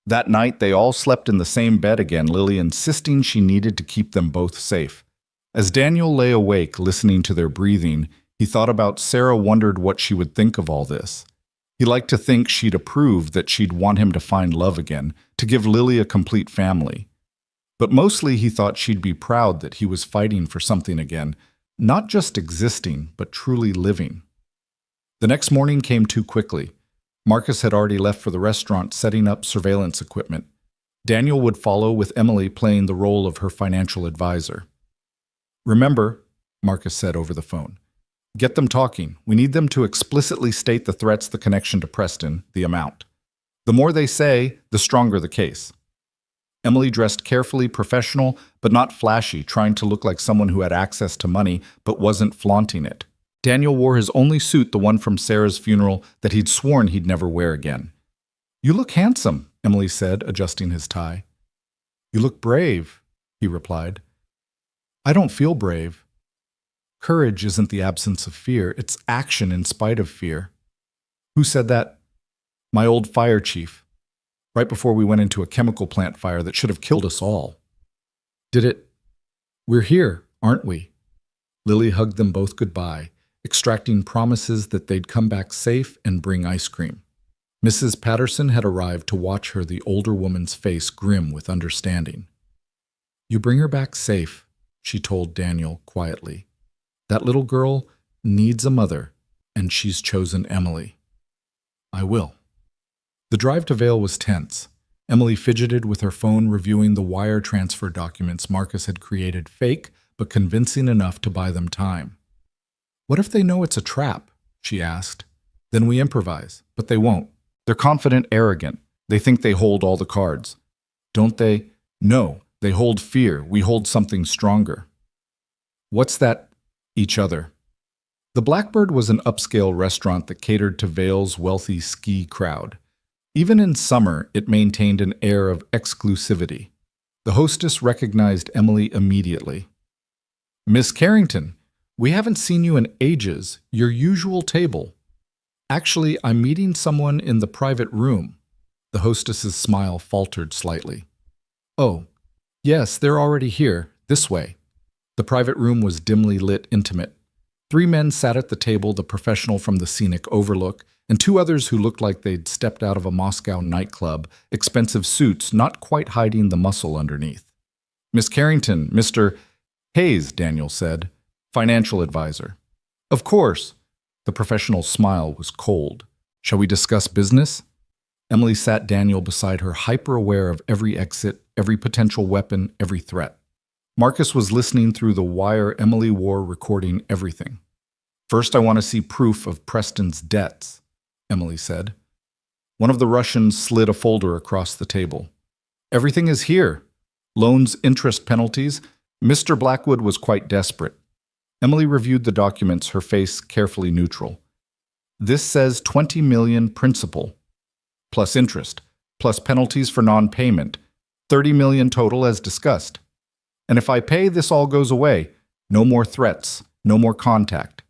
That night, they all slept in the same bed again, Lily insisting she needed to keep them both safe. As Daniel lay awake, listening to their breathing, he thought about Sarah, wondered what she would think of all this. He liked to think she'd approve, that she'd want him to find love again, to give Lily a complete family. But mostly he thought she'd be proud that he was fighting for something again, not just existing, but truly living. The next morning came too quickly. Marcus had already left for the restaurant, setting up surveillance equipment. Daniel would follow, with Emily playing the role of her financial advisor. Remember, Marcus said over the phone, get them talking. We need them to explicitly state the threats, the connection to Preston, the amount. The more they say, the stronger the case. Emily dressed carefully, professional, but not flashy, trying to look like someone who had access to money but wasn't flaunting it. Daniel wore his only suit, the one from Sarah's funeral that he'd sworn he'd never wear again. You look handsome, Emily said, adjusting his tie. You look brave, he replied. I don't feel brave. Courage isn't the absence of fear, it's action in spite of fear. Who said that? My old fire chief. Right before we went into a chemical plant fire that should have killed us all. Did it? We're here, aren't we? Lily hugged them both goodbye, extracting promises that they'd come back safe and bring ice cream. Mrs. Patterson had arrived to watch her, the older woman's face grim with understanding. You bring her back safe, she told Daniel quietly. That little girl needs a mother, and she's chosen Emily. I will. The drive to Vale was tense. Emily fidgeted with her phone, reviewing the wire transfer documents Marcus had created, fake but convincing enough to buy them time. What if they know it's a trap? She asked. Then we improvise, but they won't. They're confident, arrogant. They think they hold all the cards. Don't they? No, they hold fear. We hold something stronger. What's that? Each other. The Blackbird was an upscale restaurant that catered to Vale's wealthy ski crowd. Even in summer, it maintained an air of exclusivity. The hostess recognized Emily immediately. Miss Carrington, we haven't seen you in ages. Your usual table. Actually, I'm meeting someone in the private room. The hostess's smile faltered slightly. Oh, yes, they're already here. This way. The private room was dimly lit, intimate. 3 men sat at the table, the professional from the scenic overlook, and 2 others who looked like they'd stepped out of a Moscow nightclub, expensive suits not quite hiding the muscle underneath. Miss Carrington, Mr. Hayes, Daniel said, financial advisor. Of course. The professional's smile was cold. Shall we discuss business? Emily sat Daniel beside her, hyper-aware of every exit, every potential weapon, every threat. Marcus was listening through the wire Emily wore, recording everything. First, I want to see proof of Preston's debts, Emily said. One of the Russians slid a folder across the table. Everything is here. Loans, interest, penalties. Mr. Blackwood was quite desperate. Emily reviewed the documents, her face carefully neutral. This says 20 million principal, plus interest, plus penalties for non-payment, 30 million total as discussed. And if I pay, this all goes away. No more threats, no more contact.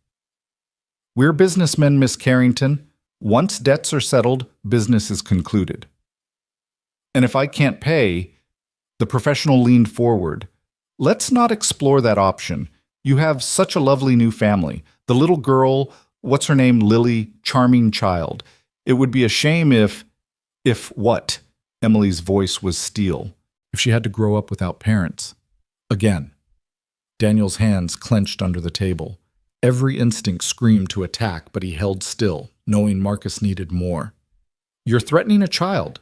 We're businessmen, Miss Carrington. Once debts are settled, business is concluded. And if I can't pay, the professional leaned forward. Let's not explore that option. You have such a lovely new family. The little girl, what's her name, Lily, charming child. It would be a shame if what? Emily's voice was steel. If she had to grow up without parents. Again. Daniel's hands clenched under the table. Every instinct screamed to attack, but he held still, knowing Marcus needed more. You're threatening a child.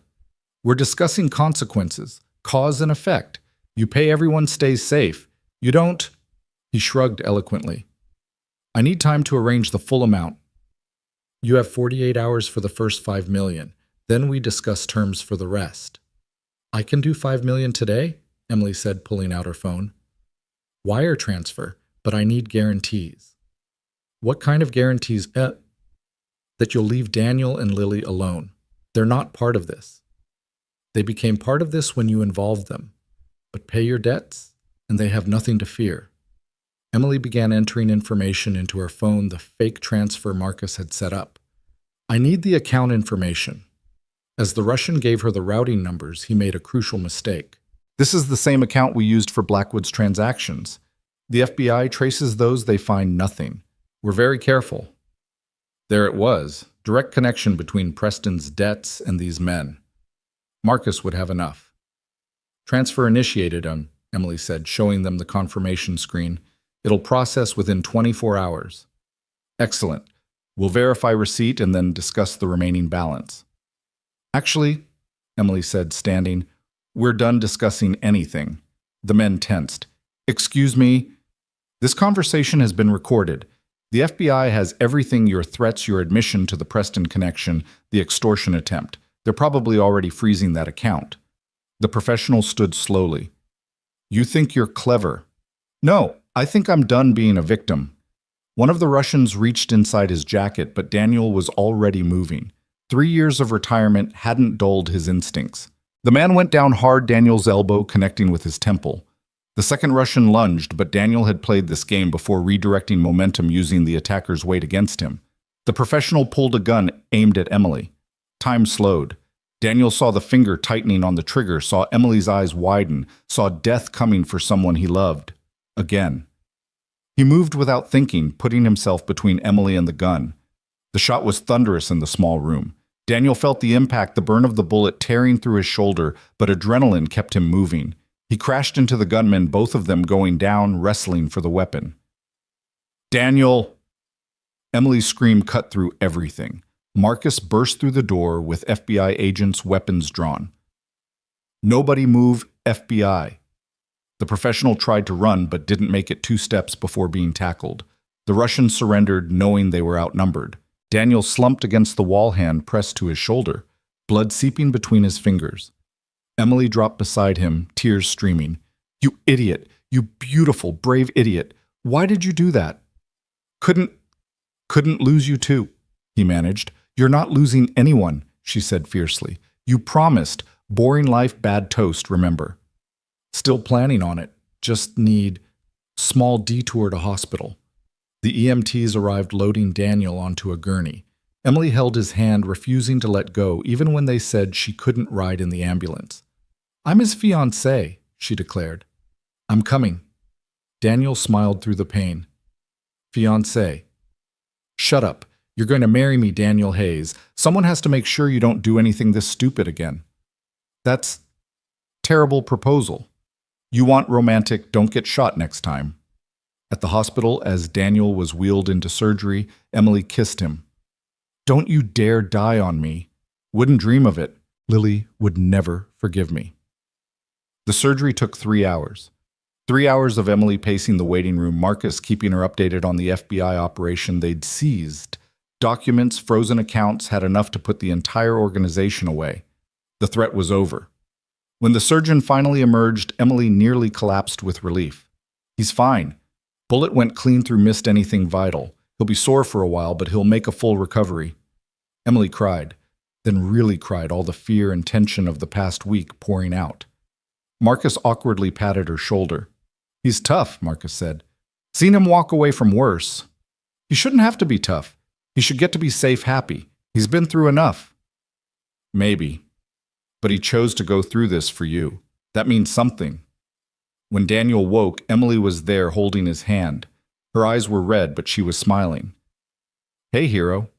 We're discussing consequences, cause and effect. You pay, everyone stays safe. You don't. He shrugged eloquently. I need time to arrange the full amount. You have 48 hours for the first $5 million. Then we discuss terms for the rest. I can do $5 million today, Emily said, pulling out her phone. Wire transfer, but I need guarantees. What kind of guarantees? That you'll leave Daniel and Lily alone. They're not part of this. They became part of this when you involved them. But pay your debts, and they have nothing to fear. Emily began entering information into her phone, the fake transfer Marcus had set up. I need the account information. As the Russian gave her the routing numbers, he made a crucial mistake. This is the same account we used for Blackwood's transactions. The FBI traces those, they find nothing. We're very careful. There it was, direct connection between Preston's debts and these men. Marcus would have enough. Transfer initiated, Emily said, showing them the confirmation screen. It'll process within 24 hours. Excellent. We'll verify receipt and then discuss the remaining balance. Actually, Emily said, standing, we're done discussing anything. The men tensed. Excuse me? This conversation has been recorded. The FBI has everything, your threats, your admission to the Preston connection, the extortion attempt. They're probably already freezing that account. The professional stood slowly. You think you're clever. No, I think I'm done being a victim. One of the Russians reached inside his jacket, but Daniel was already moving. 3 years of retirement hadn't dulled his instincts. The man went down hard, Daniel's elbow connecting with his temple. The second Russian lunged, but Daniel had played this game before, redirecting momentum using the attacker's weight against him. The professional pulled a gun aimed at Emily. Time slowed. Daniel saw the finger tightening on the trigger, saw Emily's eyes widen, saw death coming for someone he loved. Again. He moved without thinking, putting himself between Emily and the gun. The shot was thunderous in the small room. Daniel felt the impact, the burn of the bullet tearing through his shoulder, but adrenaline kept him moving. He crashed into the gunmen, both of them going down, wrestling for the weapon. Daniel! Emily's scream cut through everything. Marcus burst through the door with FBI agents' weapons drawn. Nobody move, FBI. The professional tried to run, but didn't make it 2 steps before being tackled. The Russians surrendered, knowing they were outnumbered. Daniel slumped against the wall, hand pressed to his shoulder, blood seeping between his fingers. Emily dropped beside him, tears streaming. You idiot! You beautiful, brave idiot! Why did you do that? Couldn't lose you too, he managed. You're not losing anyone, she said fiercely. You promised. Boring life, bad toast, remember. Still planning on it. Just need small detour to hospital. The EMTs arrived, loading Daniel onto a gurney. Emily held his hand, refusing to let go, even when they said she couldn't ride in the ambulance. I'm his fiancée, she declared. I'm coming. Daniel smiled through the pain. Fiancée. Shut up. You're going to marry me, Daniel Hayes. Someone has to make sure you don't do anything this stupid again. That's terrible proposal. You want romantic, don't get shot next time. At the hospital, as Daniel was wheeled into surgery, Emily kissed him. Don't you dare die on me. Wouldn't dream of it. Lily would never forgive me. The surgery took 3 hours. 3 hours of Emily pacing the waiting room, Marcus keeping her updated on the FBI operation they'd seized. Documents, frozen accounts had enough to put the entire organization away. The threat was over. When the surgeon finally emerged, Emily nearly collapsed with relief. He's fine. Bullet went clean through, missed anything vital. He'll be sore for a while, but he'll make a full recovery. Emily cried, then really cried, all the fear and tension of the past week pouring out. Marcus awkwardly patted her shoulder. He's tough, Marcus said. Seen him walk away from worse. He shouldn't have to be tough. He should get to be safe, happy. He's been through enough. Maybe. But he chose to go through this for you. That means something. When Daniel woke, Emily was there holding his hand. Her eyes were red, but she was smiling. Hey, hero.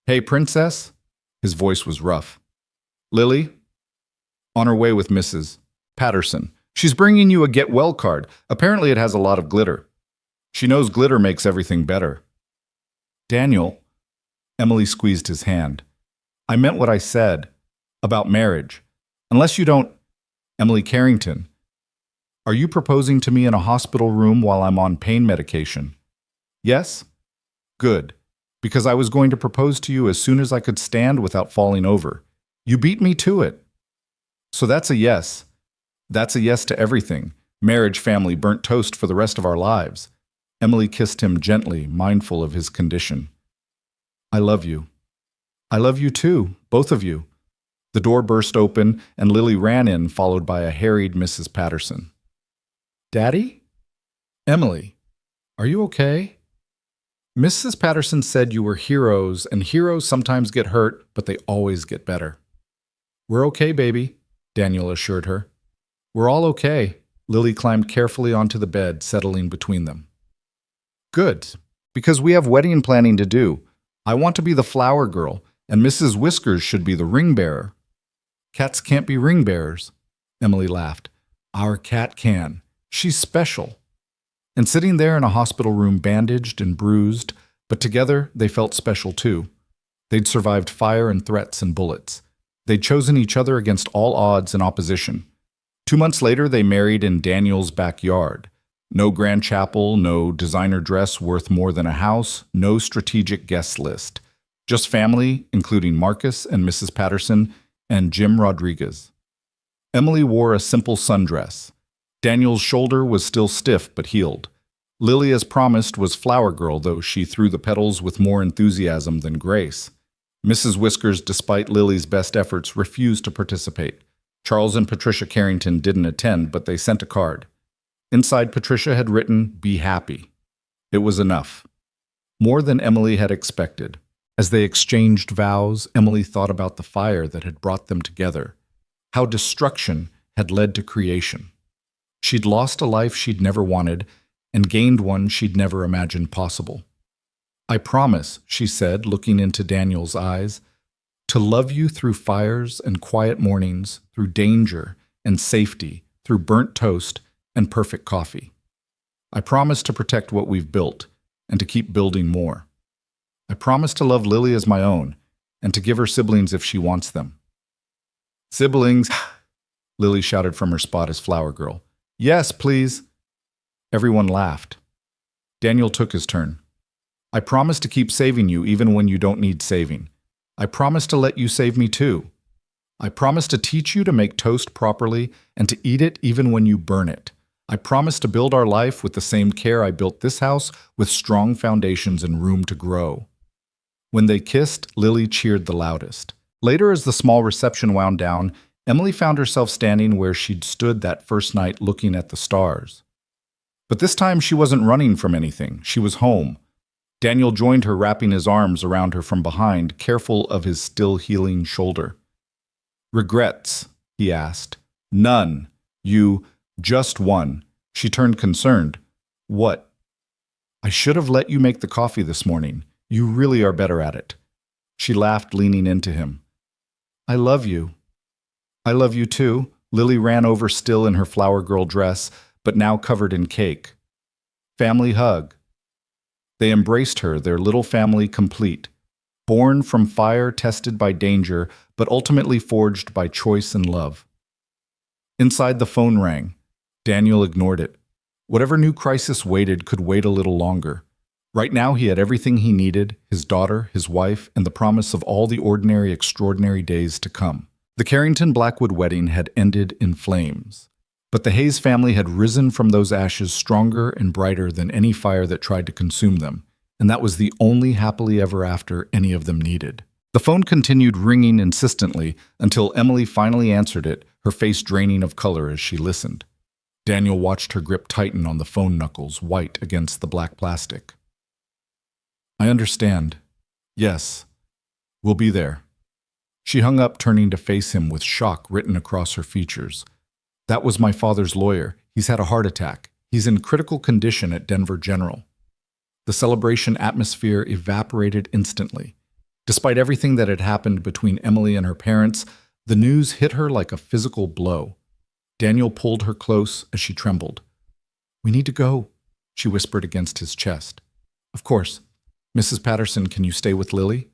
Hey, princess. His voice was rough. Lily? On her way with Mrs. Patterson. She's bringing you a get well card. Apparently it has a lot of glitter. She knows glitter makes everything better. Daniel. Emily squeezed his hand. I meant what I said. About marriage. Unless you don't... Emily Carrington. Are you proposing to me in a hospital room while I'm on pain medication? Yes? Good. Because I was going to propose to you as soon as I could stand without falling over. You beat me to it. So that's a yes. That's a yes to everything. Marriage, family, burnt toast for the rest of our lives. Emily kissed him gently, mindful of his condition. I love you. I love you too, both of you. The door burst open, and Lily ran in, followed by a harried Mrs. Patterson. Daddy? Emily, are you okay? Mrs. Patterson said you were heroes, and heroes sometimes get hurt, but they always get better. We're okay, baby, Daniel assured her. We're all okay. Lily climbed carefully onto the bed, settling between them. Good, because we have wedding planning to do. I want to be the flower girl, and Mrs. Whiskers should be the ring bearer. Cats can't be ring bearers, Emily laughed. Our cat can. She's special. And sitting there in a hospital room, bandaged and bruised, but together they felt special too. They'd survived fire and threats and bullets. They'd chosen each other against all odds and opposition. 2 months later, they married in Daniel's backyard. No grand chapel, no designer dress worth more than a house, no strategic guest list. Just family, including Marcus and Mrs. Patterson and Jim Rodriguez. Emily wore a simple sundress. Daniel's shoulder was still stiff but healed. Lily, as promised, was flower girl, though she threw the petals with more enthusiasm than grace. Mrs. Whiskers, despite Lily's best efforts, refused to participate. Charles and Patricia Carrington didn't attend, but they sent a card. Inside, Patricia had written, "Be happy." It was enough. More than Emily had expected. As they exchanged vows, Emily thought about the fire that had brought them together, how destruction had led to creation. She'd lost a life she'd never wanted and gained one she'd never imagined possible. I promise, she said, looking into Daniel's eyes, to love you through fires and quiet mornings, through danger and safety, through burnt toast and perfect coffee. I promise to protect what we've built and to keep building more. I promise to love Lily as my own and to give her siblings if she wants them. Siblings, Lily shouted from her spot as flower girl. Yes, please. Everyone laughed. Daniel took his turn. I promise to keep saving you even when you don't need saving. I promise to let you save me too. I promise to teach you to make toast properly and to eat it even when you burn it. I promise to build our life with the same care I built this house, with strong foundations and room to grow. When they kissed, Lily cheered the loudest. Later, as the small reception wound down, Emily found herself standing where she'd stood that first night looking at the stars. But this time she wasn't running from anything. She was home. Daniel joined her, wrapping his arms around her from behind, careful of his still healing shoulder. Regrets? He asked. None. You, just one. She turned concerned. What? I should have let you make the coffee this morning. You really are better at it. She laughed, leaning into him. I love you. I love you too. Lily ran over, still in her flower girl dress, but now covered in cake. Family hug. They embraced her, their little family complete. Born from fire, tested by danger, but ultimately forged by choice and love. Inside, the phone rang. Daniel ignored it. Whatever new crisis waited could wait a little longer. Right now he had everything he needed, his daughter, his wife, and the promise of all the ordinary, extraordinary days to come. The Carrington-Blackwood wedding had ended in flames. But the Hayes family had risen from those ashes stronger and brighter than any fire that tried to consume them, and that was the only happily ever after any of them needed. The phone continued ringing insistently until Emily finally answered it, her face draining of color as she listened. Daniel watched her grip tighten on the phone knuckles, white against the black plastic. I understand. Yes, we'll be there. She hung up, turning to face him with shock written across her features. That was my father's lawyer. He's had a heart attack. He's in critical condition at Denver General. The celebration atmosphere evaporated instantly. Despite everything that had happened between Emily and her parents, the news hit her like a physical blow. Daniel pulled her close as she trembled. "We need to go," she whispered against his chest. "Of course. Mrs. Patterson, can you stay with Lily?"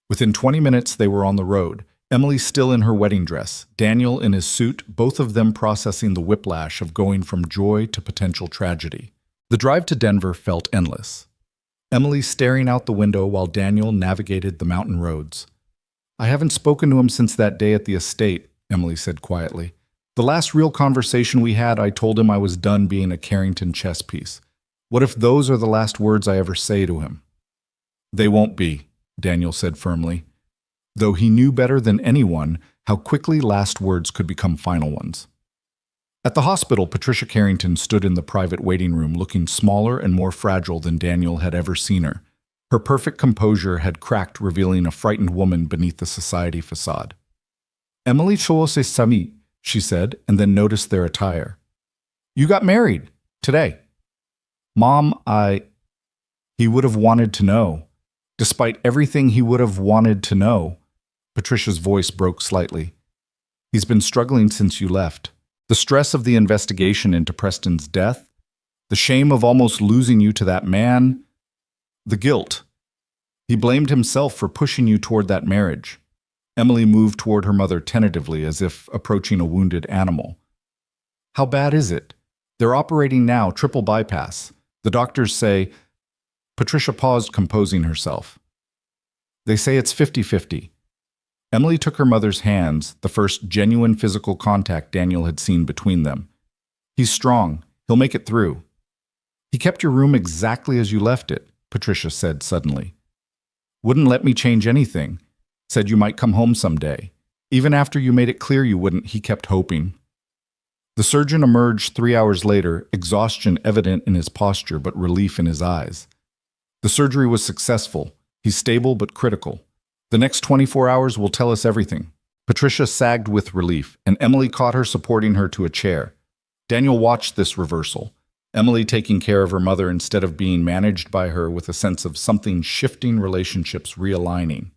Within 20 minutes, they were on the road. Emily still in her wedding dress, Daniel in his suit, both of them processing the whiplash of going from joy to potential tragedy. The drive to Denver felt endless. Emily staring out the window while Daniel navigated the mountain roads. "I haven't spoken to him since that day at the estate," Emily said quietly. "The last real conversation we had, I told him I was done being a Carrington chess piece. What if those are the last words I ever say to him?" "They won't be," Daniel said firmly, though he knew better than anyone how quickly last words could become final ones. At the hospital, Patricia Carrington stood in the private waiting room looking smaller and more fragile than Daniel had ever seen her. Her perfect composure had cracked, revealing a frightened woman beneath the society facade. "Emily Chose Sami," she said, and then noticed their attire. "You got married today." "Mom, He would have wanted to know. Despite everything he would have wanted to know." Patricia's voice broke slightly. "He's been struggling since you left. The stress of the investigation into Preston's death, the shame of almost losing you to that man, the guilt. He blamed himself for pushing you toward that marriage." Emily moved toward her mother tentatively, as if approaching a wounded animal. "How bad is it?" "They're operating now, triple bypass. The doctors say—" Patricia paused, composing herself. "They say it's 50-50. Emily took her mother's hands, the first genuine physical contact Daniel had seen between them. "He's strong. He'll make it through." "He kept your room exactly as you left it," Patricia said suddenly. "Wouldn't let me change anything. Said you might come home someday. Even after you made it clear you wouldn't, he kept hoping." The surgeon emerged 3 hours later, exhaustion evident in his posture but relief in his eyes. "The surgery was successful. He's stable but critical. The next 24 hours will tell us everything." Patricia sagged with relief, and Emily caught her, supporting her to a chair. Daniel watched this reversal, Emily taking care of her mother instead of being managed by her, with a sense of something shifting, relationships realigning.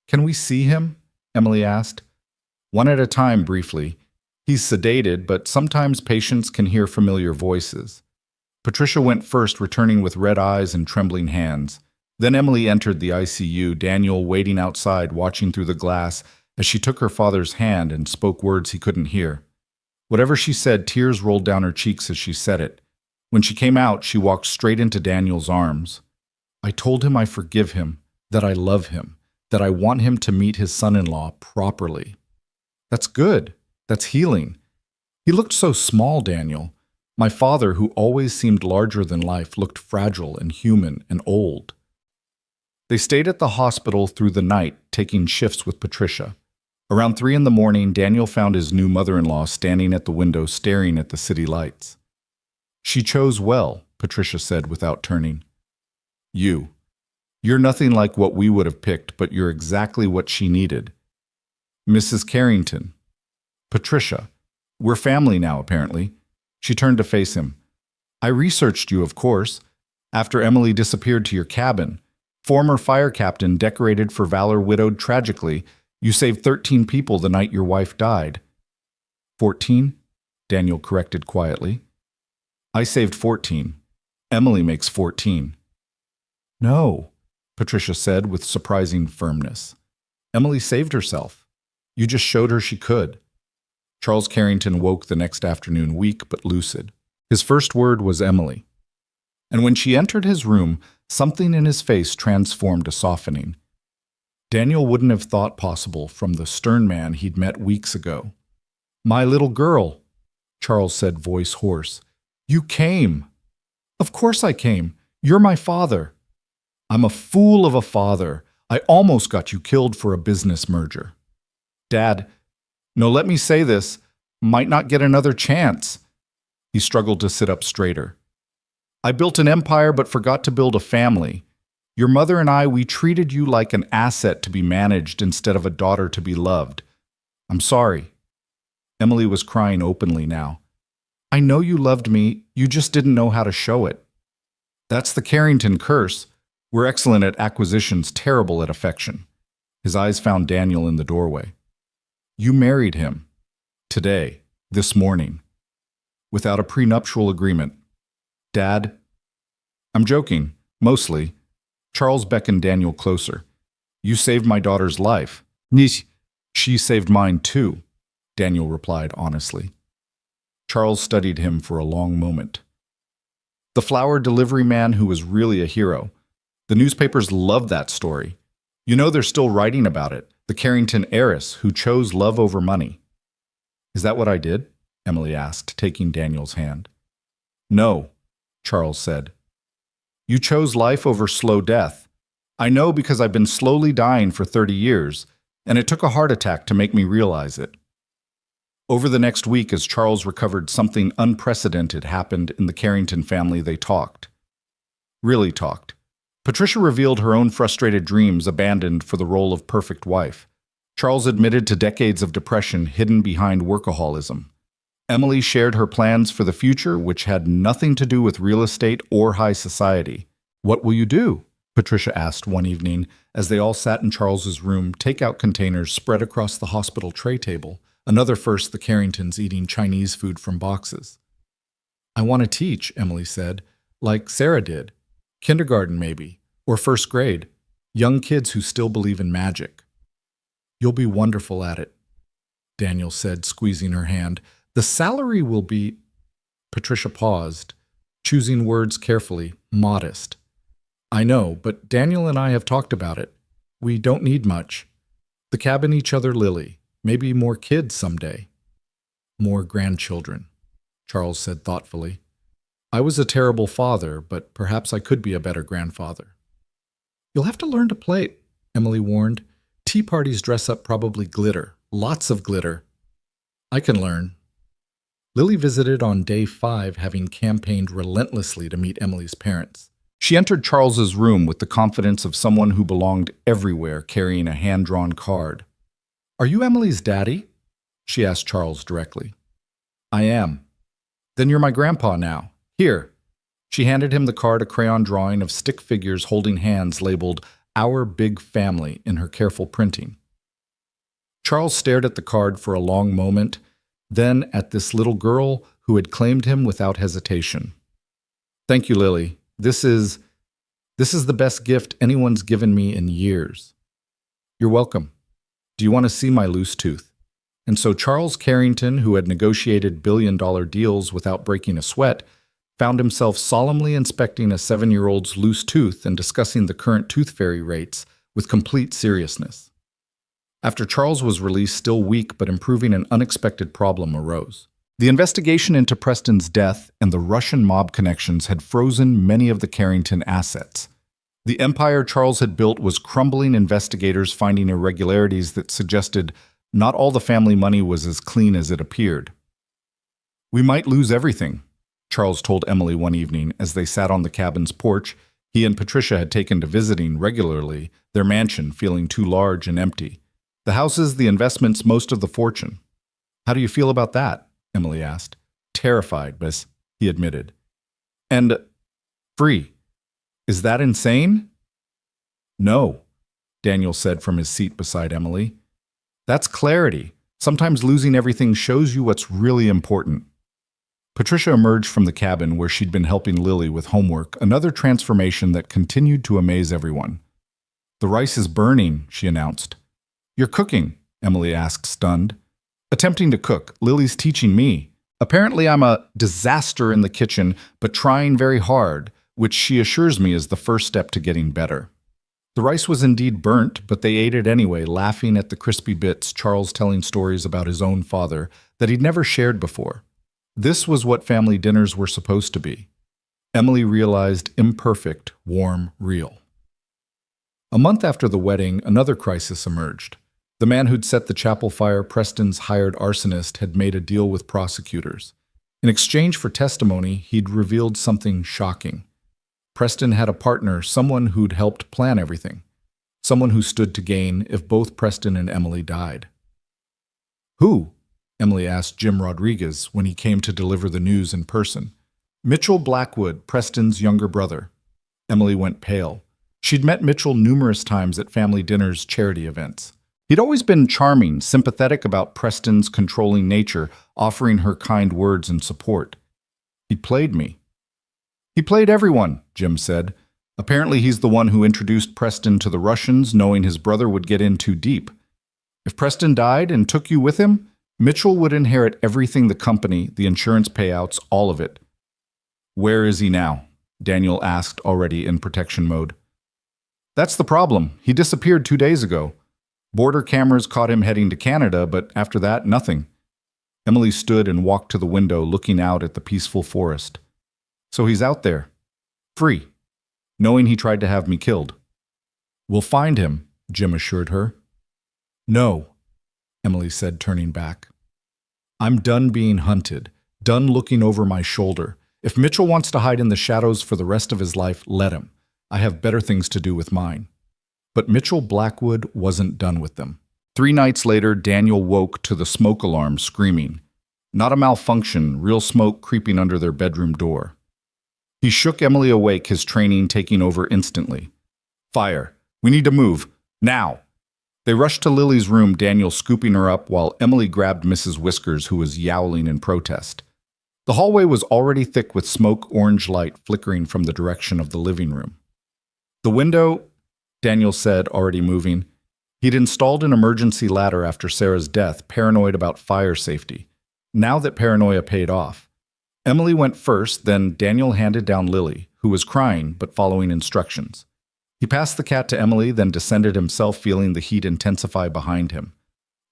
"Can we see him?" Emily asked. "One at a time, briefly. He's sedated, but sometimes patients can hear familiar voices." Patricia went first, returning with red eyes and trembling hands. Then Emily entered the ICU, Daniel waiting outside, watching through the glass as she took her father's hand and spoke words he couldn't hear. Whatever she said, tears rolled down her cheeks as she said it. When she came out, she walked straight into Daniel's arms. "I told him I forgive him, that I love him, that I want him to meet his son-in-law properly." "That's good. That's healing." "He looked so small, Daniel. My father, who always seemed larger than life, looked fragile and human and old." They stayed at the hospital through the night, taking shifts with Patricia. Around 3 in the morning, Daniel found his new mother-in-law standing at the window staring at the city lights. "She chose well," Patricia said without turning. You're nothing like what we would have picked, but you're exactly what she needed." "Mrs. Carrington." "Patricia. We're family now, apparently." She turned to face him. "I researched you, of course. After Emily disappeared to your cabin. Former fire captain, decorated for valor, widowed tragically. You saved 13 people the night your wife died." 14? Daniel corrected quietly. "I saved 14. Emily makes 14. "No," Patricia said with surprising firmness. "Emily saved herself. You just showed her she could." Charles Carrington woke the next afternoon, weak but lucid. His first word was Emily. And when she entered his room, something in his face transformed to softening. Daniel wouldn't have thought possible from the stern man he'd met weeks ago. "My little girl," Charles said, voice hoarse. "You came." "Of course I came. You're my father." "I'm a fool of a father. I almost got you killed for a business merger." "Dad, no, let me say this. Might not get another chance." He struggled to sit up straighter. "I built an empire but forgot to build a family. Your mother and I, we treated you like an asset to be managed instead of a daughter to be loved. I'm sorry." Emily was crying openly now. "I know you loved me, you just didn't know how to show it. That's the Carrington curse. We're excellent at acquisitions, terrible at affection." His eyes found Daniel in the doorway. "You married him. Today. This morning. Without a prenuptial agreement. Dad?" "I'm joking. Mostly." Charles beckoned Daniel closer. "You saved my daughter's life." "She saved mine too," Daniel replied honestly. Charles studied him for a long moment. The flower delivery man who was really a hero. The newspapers loved that story. You know they're still writing about it. The Carrington heiress who chose love over money. "Is that what I did?" Emily asked, taking Daniel's hand. "No," Charles said. "You chose life over slow death. I know because I've been slowly dying for 30 years, and it took a heart attack to make me realize it." Over the next week, as Charles recovered, something unprecedented happened in the Carrington family. They talked. Really talked. Patricia revealed her own frustrated dreams abandoned for the role of perfect wife. Charles admitted to decades of depression hidden behind workaholism. Emily shared her plans for the future, which had nothing to do with real estate or high society. "What will you do?" Patricia asked one evening as they all sat in Charles's room, takeout containers spread across the hospital tray table. Another first, the Carringtons eating Chinese food from boxes. "I want to teach," Emily said, "like Sarah did. Kindergarten, maybe, or first grade. Young kids who still believe in magic." "You'll be wonderful at it," Daniel said, squeezing her hand. "The salary will be—" Patricia paused, choosing words carefully, modest. "I know, but Daniel and I have talked about it. We don't need much. The cabin, each other, Lily. Maybe more kids someday." "More grandchildren," Charles said thoughtfully. "I was a terrible father, but perhaps I could be a better grandfather." "You'll have to learn to play," Emily warned. "Tea parties dress up probably glitter. Lots of glitter." "I can learn." Lily visited on day 5, having campaigned relentlessly to meet Emily's parents. She entered Charles's room with the confidence of someone who belonged everywhere, carrying a hand-drawn card. "Are you Emily's daddy?" she asked Charles directly. "I am." "Then you're my grandpa now. Here." She handed him the card, a crayon drawing of stick figures holding hands labeled "Our Big Family" in her careful printing. Charles stared at the card for a long moment, then at this little girl who had claimed him without hesitation. "Thank you, Lily. This is the best gift anyone's given me in years." "You're welcome. Do you want to see my loose tooth?" And so Charles Carrington, who had negotiated billion-dollar deals without breaking a sweat, found himself solemnly inspecting a 7-year-old's loose tooth and discussing the current tooth fairy rates with complete seriousness. After Charles was released, still weak but improving, an unexpected problem arose. The investigation into Preston's death and the Russian mob connections had frozen many of the Carrington assets. The empire Charles had built was crumbling, investigators finding irregularities that suggested not all the family money was as clean as it appeared. "We might lose everything," Charles told Emily one evening as they sat on the cabin's porch. He and Patricia had taken to visiting regularly, their mansion feeling too large and empty. The houses, the investments, most of the fortune. "How do you feel about that?" Emily asked. "Terrified, miss," he admitted. "And free. Is that insane?" "No," Daniel said from his seat beside Emily. "That's clarity. Sometimes losing everything shows you what's really important." Patricia emerged from the cabin where she'd been helping Lily with homework, another transformation that continued to amaze everyone. "The rice is burning," she announced. "You're cooking?" Emily asked, stunned. "Attempting to cook. Lily's teaching me. Apparently I'm a disaster in the kitchen, but trying very hard, which she assures me is the first step to getting better." The rice was indeed burnt, but they ate it anyway, laughing at the crispy bits, Charles telling stories about his own father that he'd never shared before. This was what family dinners were supposed to be. Emily realized imperfect, warm, real. A month after the wedding, another crisis emerged. The man who'd set the chapel fire, Preston's hired arsonist, had made a deal with prosecutors. In exchange for testimony, he'd revealed something shocking. Preston had a partner, someone who'd helped plan everything. Someone who stood to gain if both Preston and Emily died. Who? Emily asked Jim Rodriguez when he came to deliver the news in person. Mitchell Blackwood, Preston's younger brother. Emily went pale. She'd met Mitchell numerous times at family dinners, charity events. He'd always been charming, sympathetic about Preston's controlling nature, offering her kind words and support. He played me. He played everyone, Jim said. Apparently he's the one who introduced Preston to the Russians, knowing his brother would get in too deep. If Preston died and took you with him, Mitchell would inherit everything, the company, the insurance payouts, all of it. Where is he now? Daniel asked, already in protection mode. That's the problem. He disappeared 2 days ago. Border cameras caught him heading to Canada, but after that, nothing. Emily stood and walked to the window, looking out at the peaceful forest. So he's out there, free, knowing he tried to have me killed. We'll find him, Jim assured her. No, Emily said, turning back. I'm done being hunted, done looking over my shoulder. If Mitchell wants to hide in the shadows for the rest of his life, let him. I have better things to do with mine. But Mitchell Blackwood wasn't done with them. 3 nights later, Daniel woke to the smoke alarm screaming. Not a malfunction, real smoke creeping under their bedroom door. He shook Emily awake, his training taking over instantly. Fire. We need to move. Now. They rushed to Lily's room, Daniel scooping her up while Emily grabbed Mrs. Whiskers, who was yowling in protest. The hallway was already thick with smoke, orange light flickering from the direction of the living room. The window, Daniel said, already moving. He'd installed an emergency ladder after Sarah's death, paranoid about fire safety. Now that paranoia paid off. Emily went first, then Daniel handed down Lily, who was crying but following instructions. He passed the cat to Emily, then descended himself, feeling the heat intensify behind him.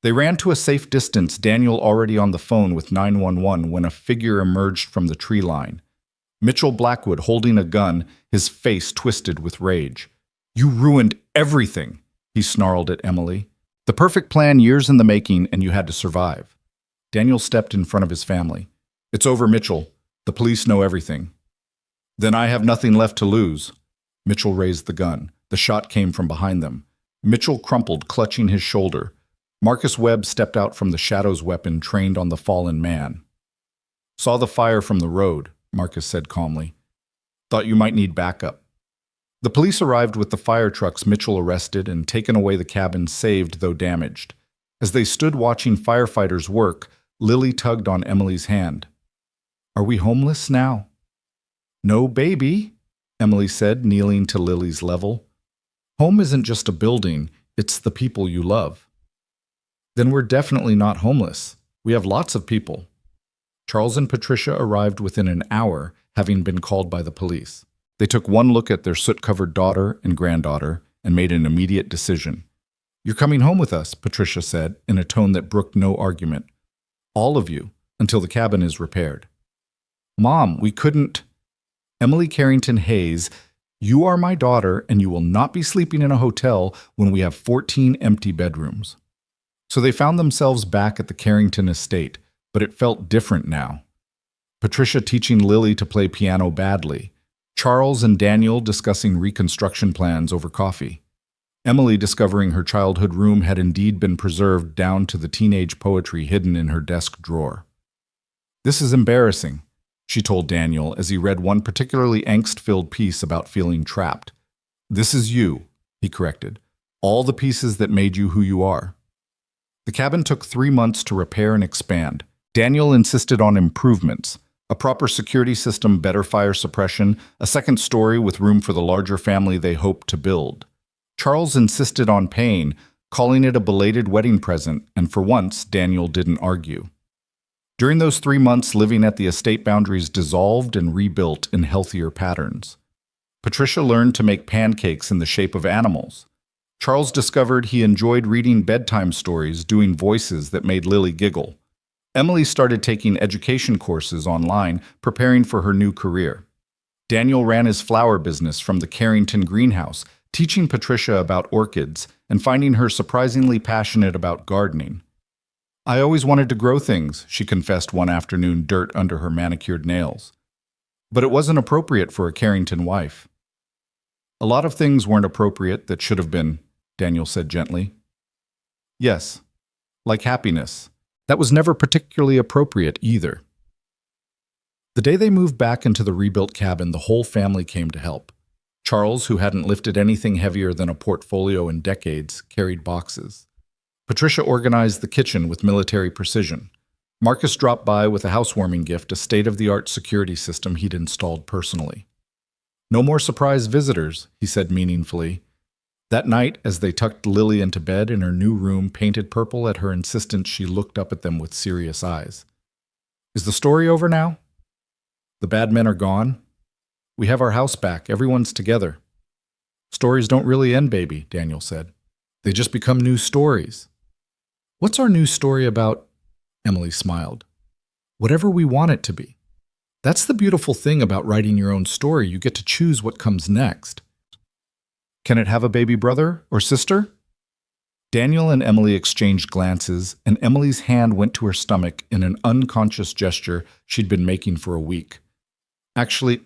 They ran to a safe distance, Daniel already on the phone with 911 when a figure emerged from the tree line. Mitchell Blackwood holding a gun, his face twisted with rage. You ruined everything, he snarled at Emily. The perfect plan years in the making, and you had to survive. Daniel stepped in front of his family. It's over, Mitchell. The police know everything. Then I have nothing left to lose. Mitchell raised the gun. The shot came from behind them. Mitchell crumpled, clutching his shoulder. Marcus Webb stepped out from the Shadow's weapon trained on the fallen man. Saw the fire from the road, Marcus said calmly. Thought you might need backup. The police arrived with the fire trucks. Mitchell arrested and taken away, the cabin saved though damaged. As they stood watching firefighters work, Lily tugged on Emily's hand. Are we homeless now? No, baby, Emily said, kneeling to Lily's level. Home isn't just a building, it's the people you love. Then we're definitely not homeless. We have lots of people. Charles and Patricia arrived within an hour, having been called by the police. They took one look at their soot-covered daughter and granddaughter and made an immediate decision. You're coming home with us, Patricia said, in a tone that brooked no argument. All of you, until the cabin is repaired. Mom, we couldn't. Emily Carrington Hayes, you are my daughter, and you will not be sleeping in a hotel when we have 14 empty bedrooms. So they found themselves back at the Carrington estate, but it felt different now. Patricia teaching Lily to play piano badly. Charles and Daniel discussing reconstruction plans over coffee. Emily discovering her childhood room had indeed been preserved down to the teenage poetry hidden in her desk drawer. This is embarrassing, she told Daniel as he read one particularly angst-filled piece about feeling trapped. This is you, he corrected. All the pieces that made you who you are. The cabin took 3 months to repair and expand. Daniel insisted on improvements. A proper security system, better fire suppression, a second story with room for the larger family they hoped to build. Charles insisted on paying, calling it a belated wedding present, and for once, Daniel didn't argue. During those 3 months, living at the estate boundaries dissolved and rebuilt in healthier patterns. Patricia learned to make pancakes in the shape of animals. Charles discovered he enjoyed reading bedtime stories, doing voices that made Lily giggle. Emily started taking education courses online, preparing for her new career. Daniel ran his flower business from the Carrington greenhouse, teaching Patricia about orchids and finding her surprisingly passionate about gardening. I always wanted to grow things, she confessed one afternoon, dirt under her manicured nails. But it wasn't appropriate for a Carrington wife. A lot of things weren't appropriate that should have been, Daniel said gently. Yes, like happiness. That was never particularly appropriate either. The day they moved back into the rebuilt cabin, the whole family came to help. Charles, who hadn't lifted anything heavier than a portfolio in decades, carried boxes. Patricia organized the kitchen with military precision. Marcus dropped by with a housewarming gift, a state-of-the-art security system he'd installed personally. No more surprise visitors, he said meaningfully. That night, as they tucked Lily into bed in her new room painted purple at her insistence, she looked up at them with serious eyes. Is the story over now? The bad men are gone? We have our house back. Everyone's together. Stories don't really end, baby, Daniel said. They just become new stories. What's our new story about? Emily smiled. Whatever we want it to be. That's the beautiful thing about writing your own story. You get to choose what comes next. Can it have a baby brother or sister? Daniel and Emily exchanged glances, and Emily's hand went to her stomach in an unconscious gesture she'd been making for a week. Actually,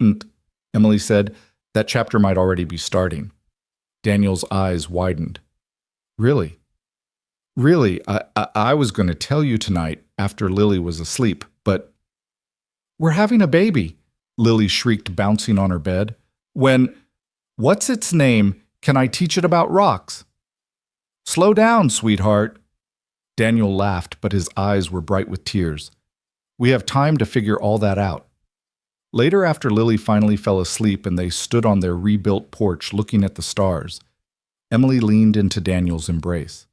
Emily said, that chapter might already be starting. Daniel's eyes widened. Really? Really, I was going to tell you tonight after Lily was asleep, but we're having a baby, Lily shrieked, bouncing on her bed. What's its name? Can I teach it about rocks? Slow down, sweetheart. Daniel laughed, but his eyes were bright with tears. We have time to figure all that out. Later, after Lily finally fell asleep and they stood on their rebuilt porch looking at the stars, Emily leaned into Daniel's embrace.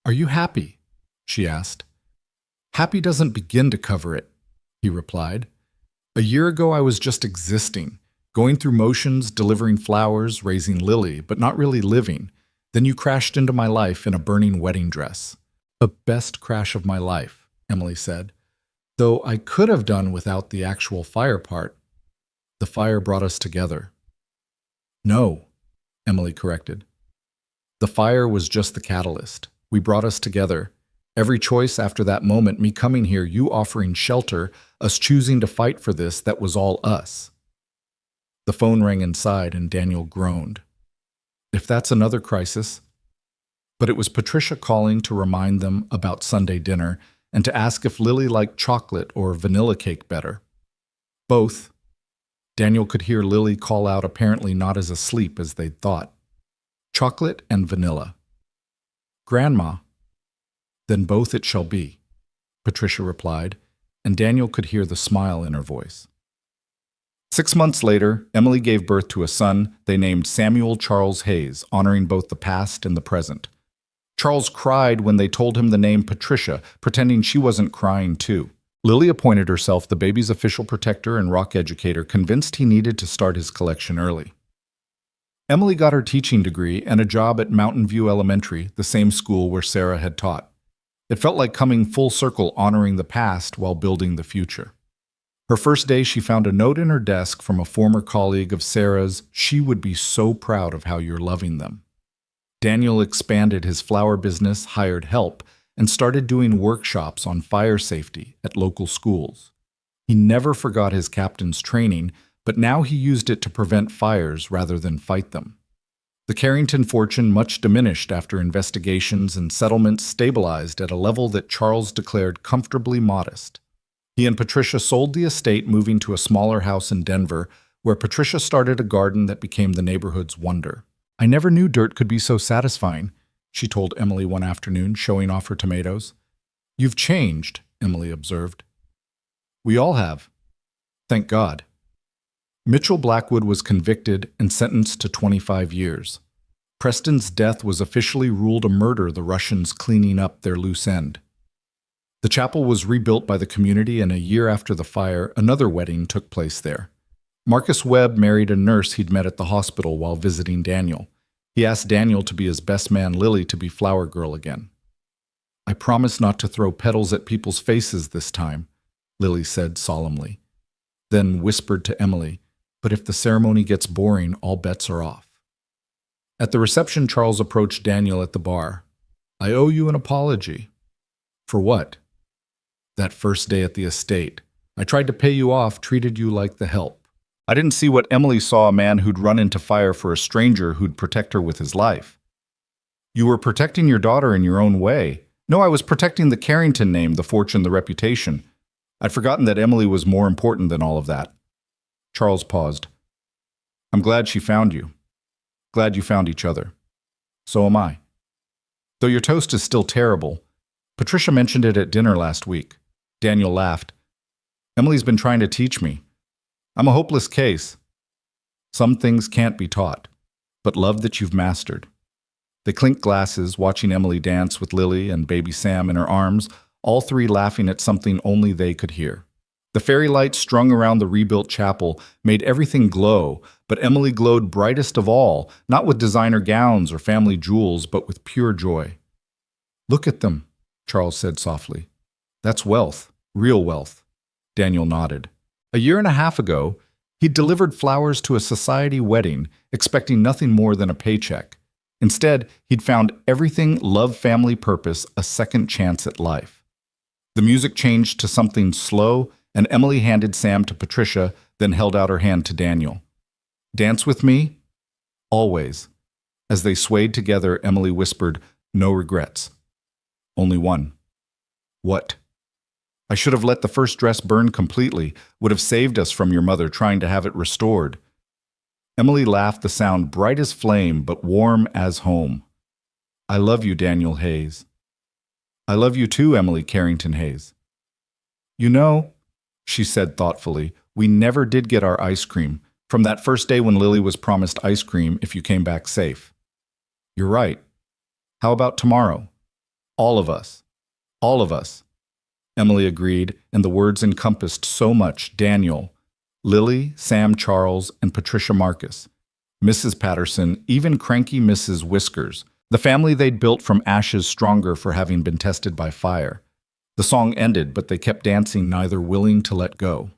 Are you happy? She asked. Happy doesn't begin to cover it, he replied. A year ago I was just existing, going through motions, delivering flowers, raising Lily, but not really living. Then you crashed into my life in a burning wedding dress. The best crash of my life, Emily said. Though I could have done without the actual fire part. The fire brought us together. No, Emily corrected. The fire was just the catalyst. We brought us together. Every choice after that moment, me coming here, you offering shelter, us choosing to fight for this, that was all us. The phone rang inside and Daniel groaned. If that's another crisis. But it was Patricia calling to remind them about Sunday dinner and to ask if Lily liked chocolate or vanilla cake better. Both. Daniel could hear Lily call out, apparently not as asleep as they'd thought. Chocolate and vanilla. Grandma. Then both it shall be, Patricia replied, and Daniel could hear the smile in her voice. 6 months later, Emily gave birth to a son they named Samuel Charles Hayes, honoring both the past and the present. Charles cried when they told him the name Patricia, pretending she wasn't crying too. Lily appointed herself the baby's official protector and rock educator, convinced he needed to start his collection early. Emily got her teaching degree and a job at Mountain View Elementary, the same school where Sarah had taught. It felt like coming full circle, honoring the past while building the future. Her first day, she found a note in her desk from a former colleague of Sarah's. She would be so proud of how you're loving them. Daniel expanded his flower business, hired help, and started doing workshops on fire safety at local schools. He never forgot his captain's training, but now he used it to prevent fires rather than fight them. The Carrington fortune much diminished after investigations and settlements stabilized at a level that Charles declared comfortably modest. He and Patricia sold the estate, moving to a smaller house in Denver, where Patricia started a garden that became the neighborhood's wonder. I never knew dirt could be so satisfying, she told Emily one afternoon, showing off her tomatoes. You've changed, Emily observed. We all have. Thank God. Mitchell Blackwood was convicted and sentenced to 25 years. Preston's death was officially ruled a murder, the Russians cleaning up their loose end. The chapel was rebuilt by the community, and a year after the fire, another wedding took place there. Marcus Webb married a nurse he'd met at the hospital while visiting Daniel. He asked Daniel to be his best man, Lily to be flower girl again. I promise not to throw petals at people's faces this time, Lily said solemnly, then whispered to Emily, but if the ceremony gets boring, all bets are off. At the reception, Charles approached Daniel at the bar. I owe you an apology. For what? That first day at the estate. I tried to pay you off, treated you like the help. I didn't see what Emily saw, a man who'd run into fire for a stranger who'd protect her with his life. You were protecting your daughter in your own way. No, I was protecting the Carrington name, the fortune, the reputation. I'd forgotten that Emily was more important than all of that. Charles paused. I'm glad she found you. Glad you found each other. So am I. Though your toast is still terrible. Patricia mentioned it at dinner last week. Daniel laughed. Emily's been trying to teach me. I'm a hopeless case. Some things can't be taught, but love that you've mastered. They clinked glasses, watching Emily dance with Lily and baby Sam in her arms, all three laughing at something only they could hear. The fairy lights strung around the rebuilt chapel made everything glow, but Emily glowed brightest of all, not with designer gowns or family jewels, but with pure joy. Look at them, Charles said softly. That's wealth, real wealth. Daniel nodded. A year and a half ago, he'd delivered flowers to a society wedding, expecting nothing more than a paycheck. Instead, he'd found everything love, family, purpose, a second chance at life. The music changed to something slow, and Emily handed Sam to Patricia, then held out her hand to Daniel. Dance with me? Always. As they swayed together, Emily whispered, no regrets. Only one. What? I should have let the first dress burn completely, would have saved us from your mother trying to have it restored. Emily laughed, the sound bright as flame, but warm as home. I love you, Daniel Hayes. I love you too, Emily Carrington Hayes. You know, she said thoughtfully, we never did get our ice cream, from that first day when Lily was promised ice cream if you came back safe. You're right. How about tomorrow? All of us. All of us. Emily agreed, and the words encompassed so much. Daniel, Lily, Sam Charles, and Patricia Marcus, Mrs. Patterson, even cranky Mrs. Whiskers, the family they'd built from ashes stronger for having been tested by fire. The song ended, but they kept dancing, neither willing to let go.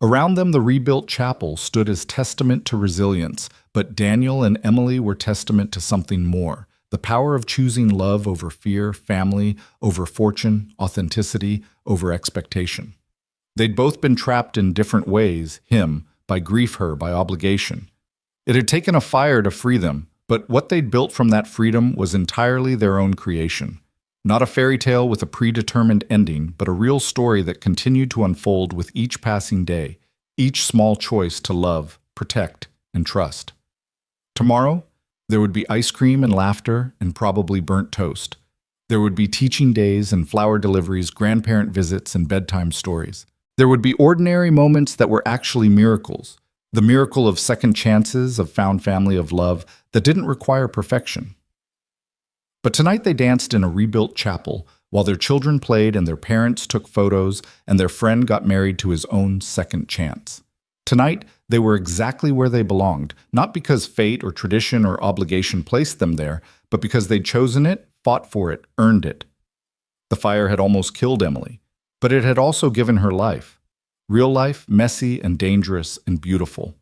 Around them, the rebuilt chapel stood as testament to resilience, but Daniel and Emily were testament to something more. The power of choosing love over fear, family over fortune, authenticity over expectation. They'd both been trapped in different ways, him, by grief, her, by obligation. It had taken a fire to free them, but what they'd built from that freedom was entirely their own creation. Not a fairy tale with a predetermined ending, but a real story that continued to unfold with each passing day, each small choice to love, protect, and trust. Tomorrow, there would be ice cream and laughter and probably burnt toast. There would be teaching days and flower deliveries, grandparent visits, and bedtime stories. There would be ordinary moments that were actually miracles. The miracle of second chances, of found family, of love that didn't require perfection. But tonight they danced in a rebuilt chapel while their children played and their parents took photos and their friend got married to his own second chance. Tonight, they were exactly where they belonged, not because fate or tradition or obligation placed them there, but because they'd chosen it, fought for it, earned it. The fire had almost killed Emily, but it had also given her life. Real life, messy and dangerous and beautiful.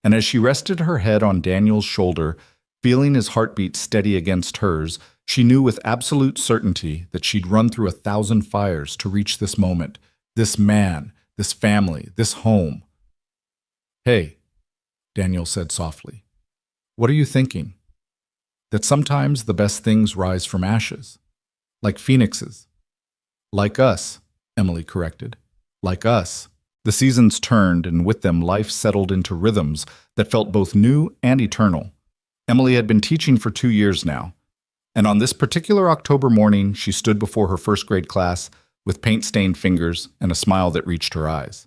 And as she rested her head on Daniel's shoulder, feeling his heartbeat steady against hers, she knew with absolute certainty that she'd run through 1,000 fires to reach this moment, this man, this family, this home. Hey, Daniel said softly, what are you thinking? That sometimes the best things rise from ashes, like phoenixes. Like us, Emily corrected. Like us. The seasons turned, and with them life settled into rhythms that felt both new and eternal. Emily had been teaching for 2 years now, and on this particular October morning, she stood before her first grade class with paint-stained fingers and a smile that reached her eyes.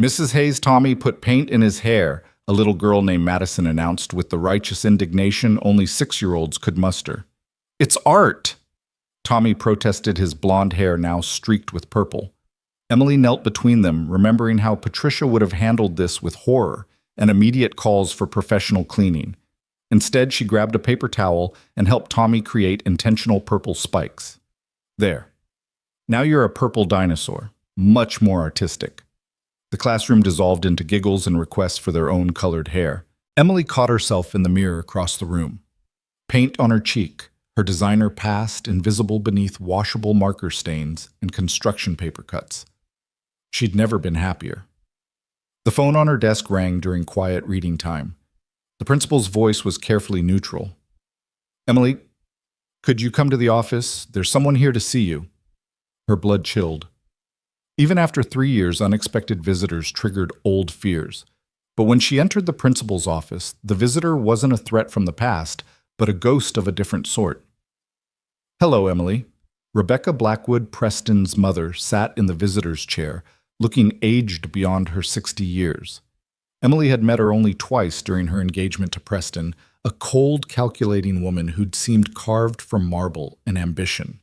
Mrs. Hayes' Tommy put paint in his hair, a little girl named Madison announced with the righteous indignation only 6-year-olds could muster. It's art! Tommy protested, his blonde hair now streaked with purple. Emily knelt between them, remembering how Patricia would have handled this with horror and immediate calls for professional cleaning. Instead, she grabbed a paper towel and helped Tommy create intentional purple spikes. There. Now you're a purple dinosaur, much more artistic. The classroom dissolved into giggles and requests for their own colored hair. Emily caught herself in the mirror across the room. Paint on her cheek, her designer past invisible beneath washable marker stains and construction paper cuts. She'd never been happier. The phone on her desk rang during quiet reading time. The principal's voice was carefully neutral. "Emily, could you come to the office? There's someone here to see you." Her blood chilled. Even after 3 years, unexpected visitors triggered old fears. But when she entered the principal's office, the visitor wasn't a threat from the past, but a ghost of a different sort. "Hello, Emily." Rebecca Blackwood, Preston's mother, sat in the visitor's chair, looking aged beyond her 60 years. Emily had met her only twice during her engagement to Preston, a cold, calculating woman who'd seemed carved from marble and ambition.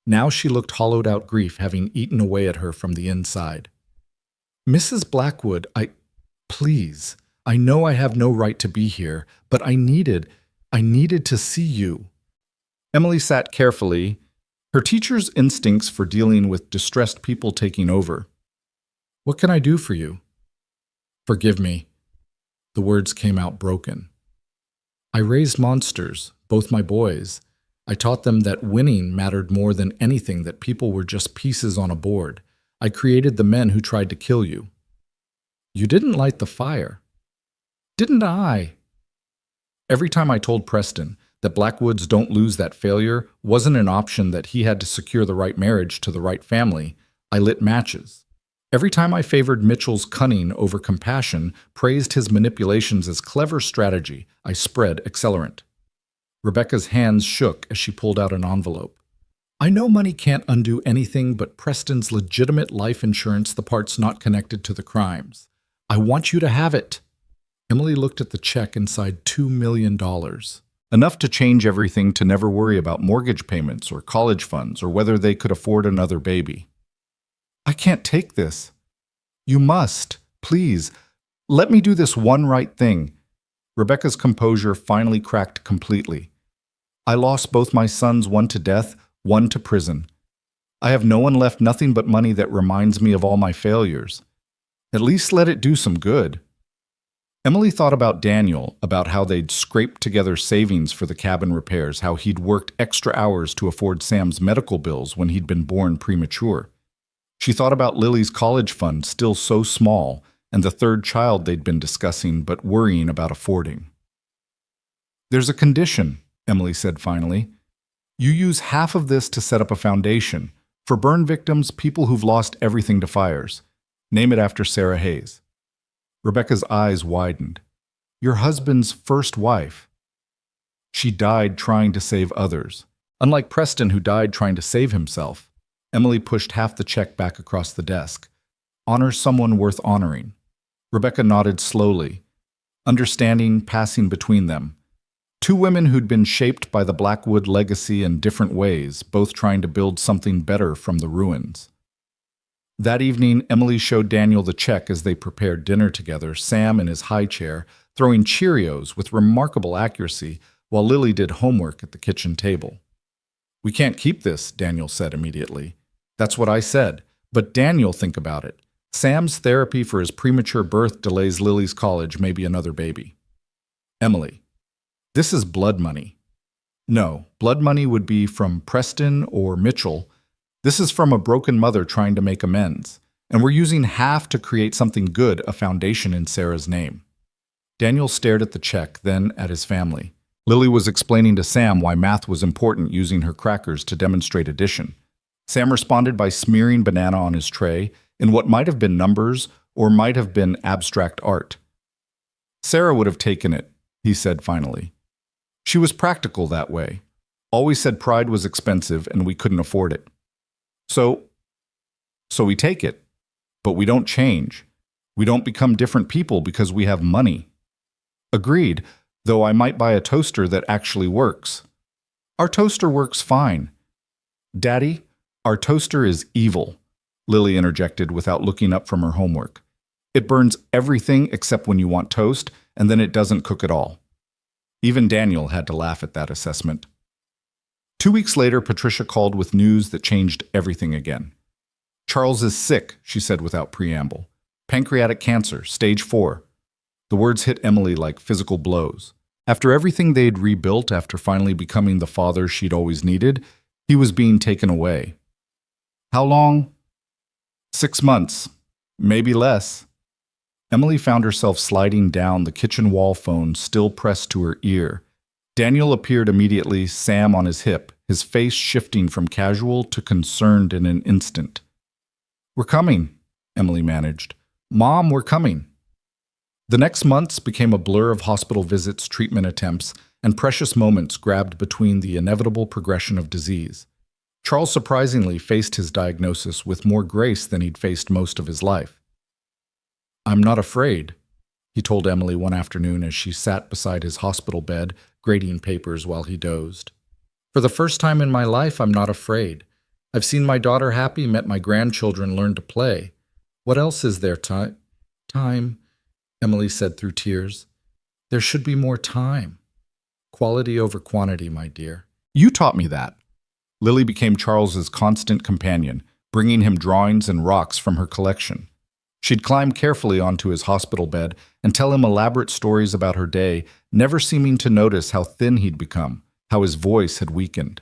Now she looked hollowed out, grief having eaten away at her from the inside. "Mrs. Blackwood, please, I know I have no right to be here, but I needed to see you." Emily sat carefully, her teacher's instincts for dealing with distressed people taking over. "What can I do for you?" "Forgive me." The words came out broken. "I raised monsters, both my boys. I taught them that winning mattered more than anything, that people were just pieces on a board. I created the men who tried to kill you." "You didn't light the fire." "Didn't I?" Every time I told Preston that Blackwoods don't lose, that failure wasn't an option, that he had to secure the right marriage to the right family, I lit matches. Every time I favored Mitchell's cunning over compassion, praised his manipulations as clever strategy, I spread accelerant. Rebecca's hands shook as she pulled out an envelope. "I know money can't undo anything but Preston's legitimate life insurance, the parts not connected to the crimes. I want you to have it." Emily looked at the check inside $2 million. Enough to change everything, to never worry about mortgage payments or college funds or whether they could afford another baby. "I can't take this." "You must. Please. Let me do this one right thing." Rebecca's composure finally cracked completely. "I lost both my sons, one to death, one to prison. I have no one left, nothing but money that reminds me of all my failures. At least let it do some good." Emily thought about Daniel, about how they'd scraped together savings for the cabin repairs, how he'd worked extra hours to afford Sam's medical bills when he'd been born premature. She thought about Lily's college fund, still so small, and the third child they'd been discussing but worrying about affording. "There's a condition," Emily said finally. "You use half of this to set up a foundation for burn victims, people who've lost everything to fires. Name it after Sarah Hayes." Rebecca's eyes widened. "Your husband's first wife." "She died trying to save others. Unlike Preston, who died trying to save himself." Emily pushed half the check back across the desk. "Honor someone worth honoring." Rebecca nodded slowly, understanding passing between them. Two women who'd been shaped by the Blackwood legacy in different ways, both trying to build something better from the ruins. That evening, Emily showed Daniel the check as they prepared dinner together, Sam in his high chair, throwing Cheerios with remarkable accuracy, while Lily did homework at the kitchen table. "We can't keep this," Daniel said immediately. "That's what I said. But Daniel, think about it. Sam's therapy for his premature birth delays Lily's college, maybe another baby." "Emily, this is blood money." "No, blood money would be from Preston or Mitchell. This is from a broken mother trying to make amends. And we're using half to create something good, a foundation in Sarah's name." Daniel stared at the check, then at his family. Lily was explaining to Sam why math was important, using her crackers to demonstrate addition. Sam responded by smearing banana on his tray in what might have been numbers or might have been abstract art. "Sarah would have taken it," he said finally. "She was practical that way. Always said pride was expensive and we couldn't afford it. So we take it, but we don't change. We don't become different people because we have money." "Agreed, though I might buy a toaster that actually works." "Our toaster works fine." "Daddy, our toaster is evil," Lily interjected without looking up from her homework. "It burns everything except when you want toast, and then it doesn't cook at all." Even Daniel had to laugh at that assessment. 2 weeks later, Patricia called with news that changed everything again. "Charles is sick," she said without preamble. "Pancreatic cancer, stage 4. The words hit Emily like physical blows. After everything they'd rebuilt, after finally becoming the father she'd always needed, he was being taken away. "How long?" 6 months, maybe less." Emily found herself sliding down, the kitchen wall phone still pressed to her ear. Daniel appeared immediately, Sam on his hip, his face shifting from casual to concerned in an instant. "We're coming," Emily managed. "Mom, we're coming." The next months became a blur of hospital visits, treatment attempts, and precious moments grabbed between the inevitable progression of disease. Charles surprisingly faced his diagnosis with more grace than he'd faced most of his life. "I'm not afraid," he told Emily one afternoon as she sat beside his hospital bed, grading papers while he dozed. "For the first time in my life, I'm not afraid. I've seen my daughter happy, met my grandchildren learn to play. What else is there time, Emily said through tears. "There should be more time. Quality over quantity, my dear." "You taught me that." Lily became Charles's constant companion, bringing him drawings and rocks from her collection. She'd climb carefully onto his hospital bed and tell him elaborate stories about her day, never seeming to notice how thin he'd become, how his voice had weakened.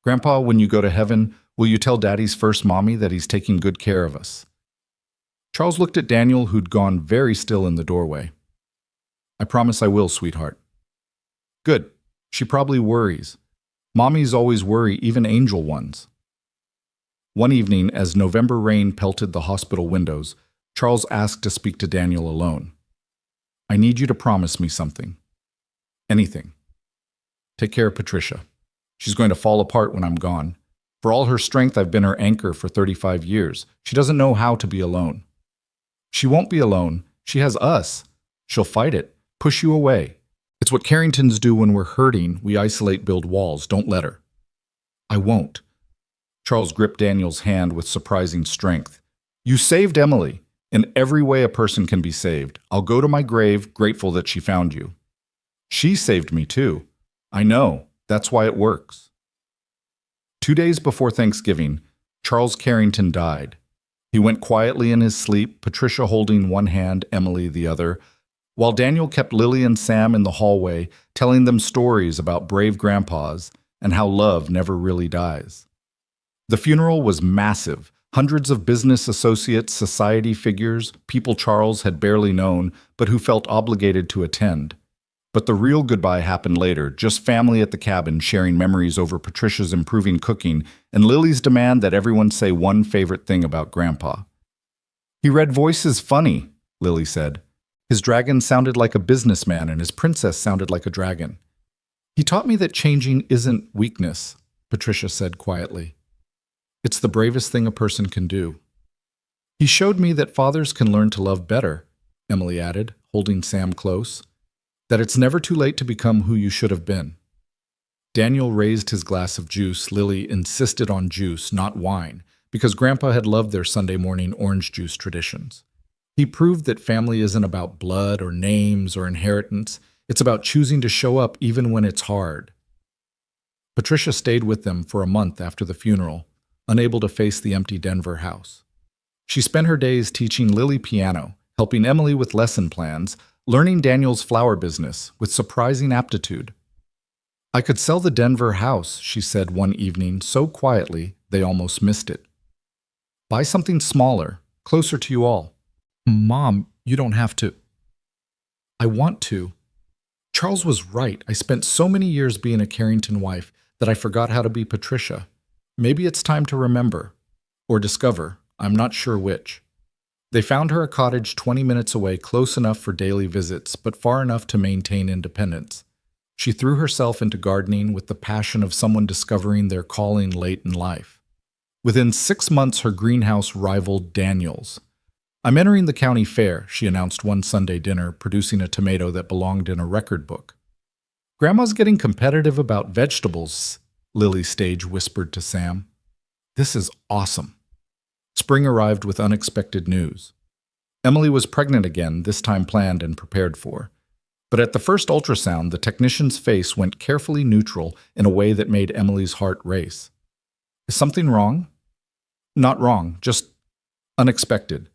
"Grandpa, when you go to heaven, will you tell Daddy's first mommy that he's taking good care of us?" Charles looked at Daniel, who'd gone very still in the doorway. "I promise I will, sweetheart." "Good. She probably worries. Mommies always worry, even angel ones." One evening, as November rain pelted the hospital windows, Charles asked to speak to Daniel alone. "I need you to promise me something. Anything. Take care of Patricia. She's going to fall apart when I'm gone. For all her strength, I've been her anchor for 35 years. She doesn't know how to be alone." "She won't be alone. She has us. She'll fight it, push you away. It's what Carringtons do when we're hurting. We isolate, build walls. Don't let her." "I won't." Charles gripped Daniel's hand with surprising strength. "You saved Emily. In every way a person can be saved. I'll go to my grave grateful that she found you." "She saved me too." "I know. That's why it works." 2 days before Thanksgiving, Charles Carrington died. He went quietly in his sleep, Patricia holding one hand, Emily the other, while Daniel kept Lily and Sam in the hallway, telling them stories about brave grandpas and how love never really dies. The funeral was massive. Hundreds of business associates, society figures, people Charles had barely known, but who felt obligated to attend. But the real goodbye happened later, just family at the cabin sharing memories over Patricia's improving cooking and Lily's demand that everyone say one favorite thing about Grandpa. "He read voices funny," Lily said. "His dragon sounded like a businessman and his princess sounded like a dragon." "He taught me that changing isn't weakness," Patricia said quietly. "It's the bravest thing a person can do." "He showed me that fathers can learn to love better," Emily added, holding Sam close. "That it's never too late to become who you should have been." Daniel raised his glass of juice. Lily insisted on juice, not wine, because Grandpa had loved their Sunday morning orange juice traditions. He proved that family isn't about blood or names or inheritance. It's about choosing to show up even when it's hard. Patricia stayed with them for a month after the funeral, unable to face the empty Denver house. She spent her days teaching Lily piano, helping Emily with lesson plans, learning Daniel's flower business with surprising aptitude. "I could sell the Denver house," she said one evening so quietly they almost missed it. "Buy something smaller, closer to you all." "Mom, you don't have to." "I want to." Charles was right. I spent so many years being a Carrington wife that I forgot how to be Patricia. Maybe it's time to remember. Or discover. I'm not sure which. They found her a cottage 20 minutes away, close enough for daily visits, but far enough to maintain independence. She threw herself into gardening with the passion of someone discovering their calling late in life. Within 6 months, her greenhouse rivaled Daniel's. "I'm entering the county fair," she announced one Sunday dinner, producing a tomato that belonged in a record book. "Grandma's getting competitive about vegetables," Lily Stage whispered to Sam. "This is awesome." Spring arrived with unexpected news. Emily was pregnant again, this time planned and prepared for. But at the first ultrasound, the technician's face went carefully neutral in a way that made Emily's heart race. "Is something wrong?" "Not wrong, just unexpected.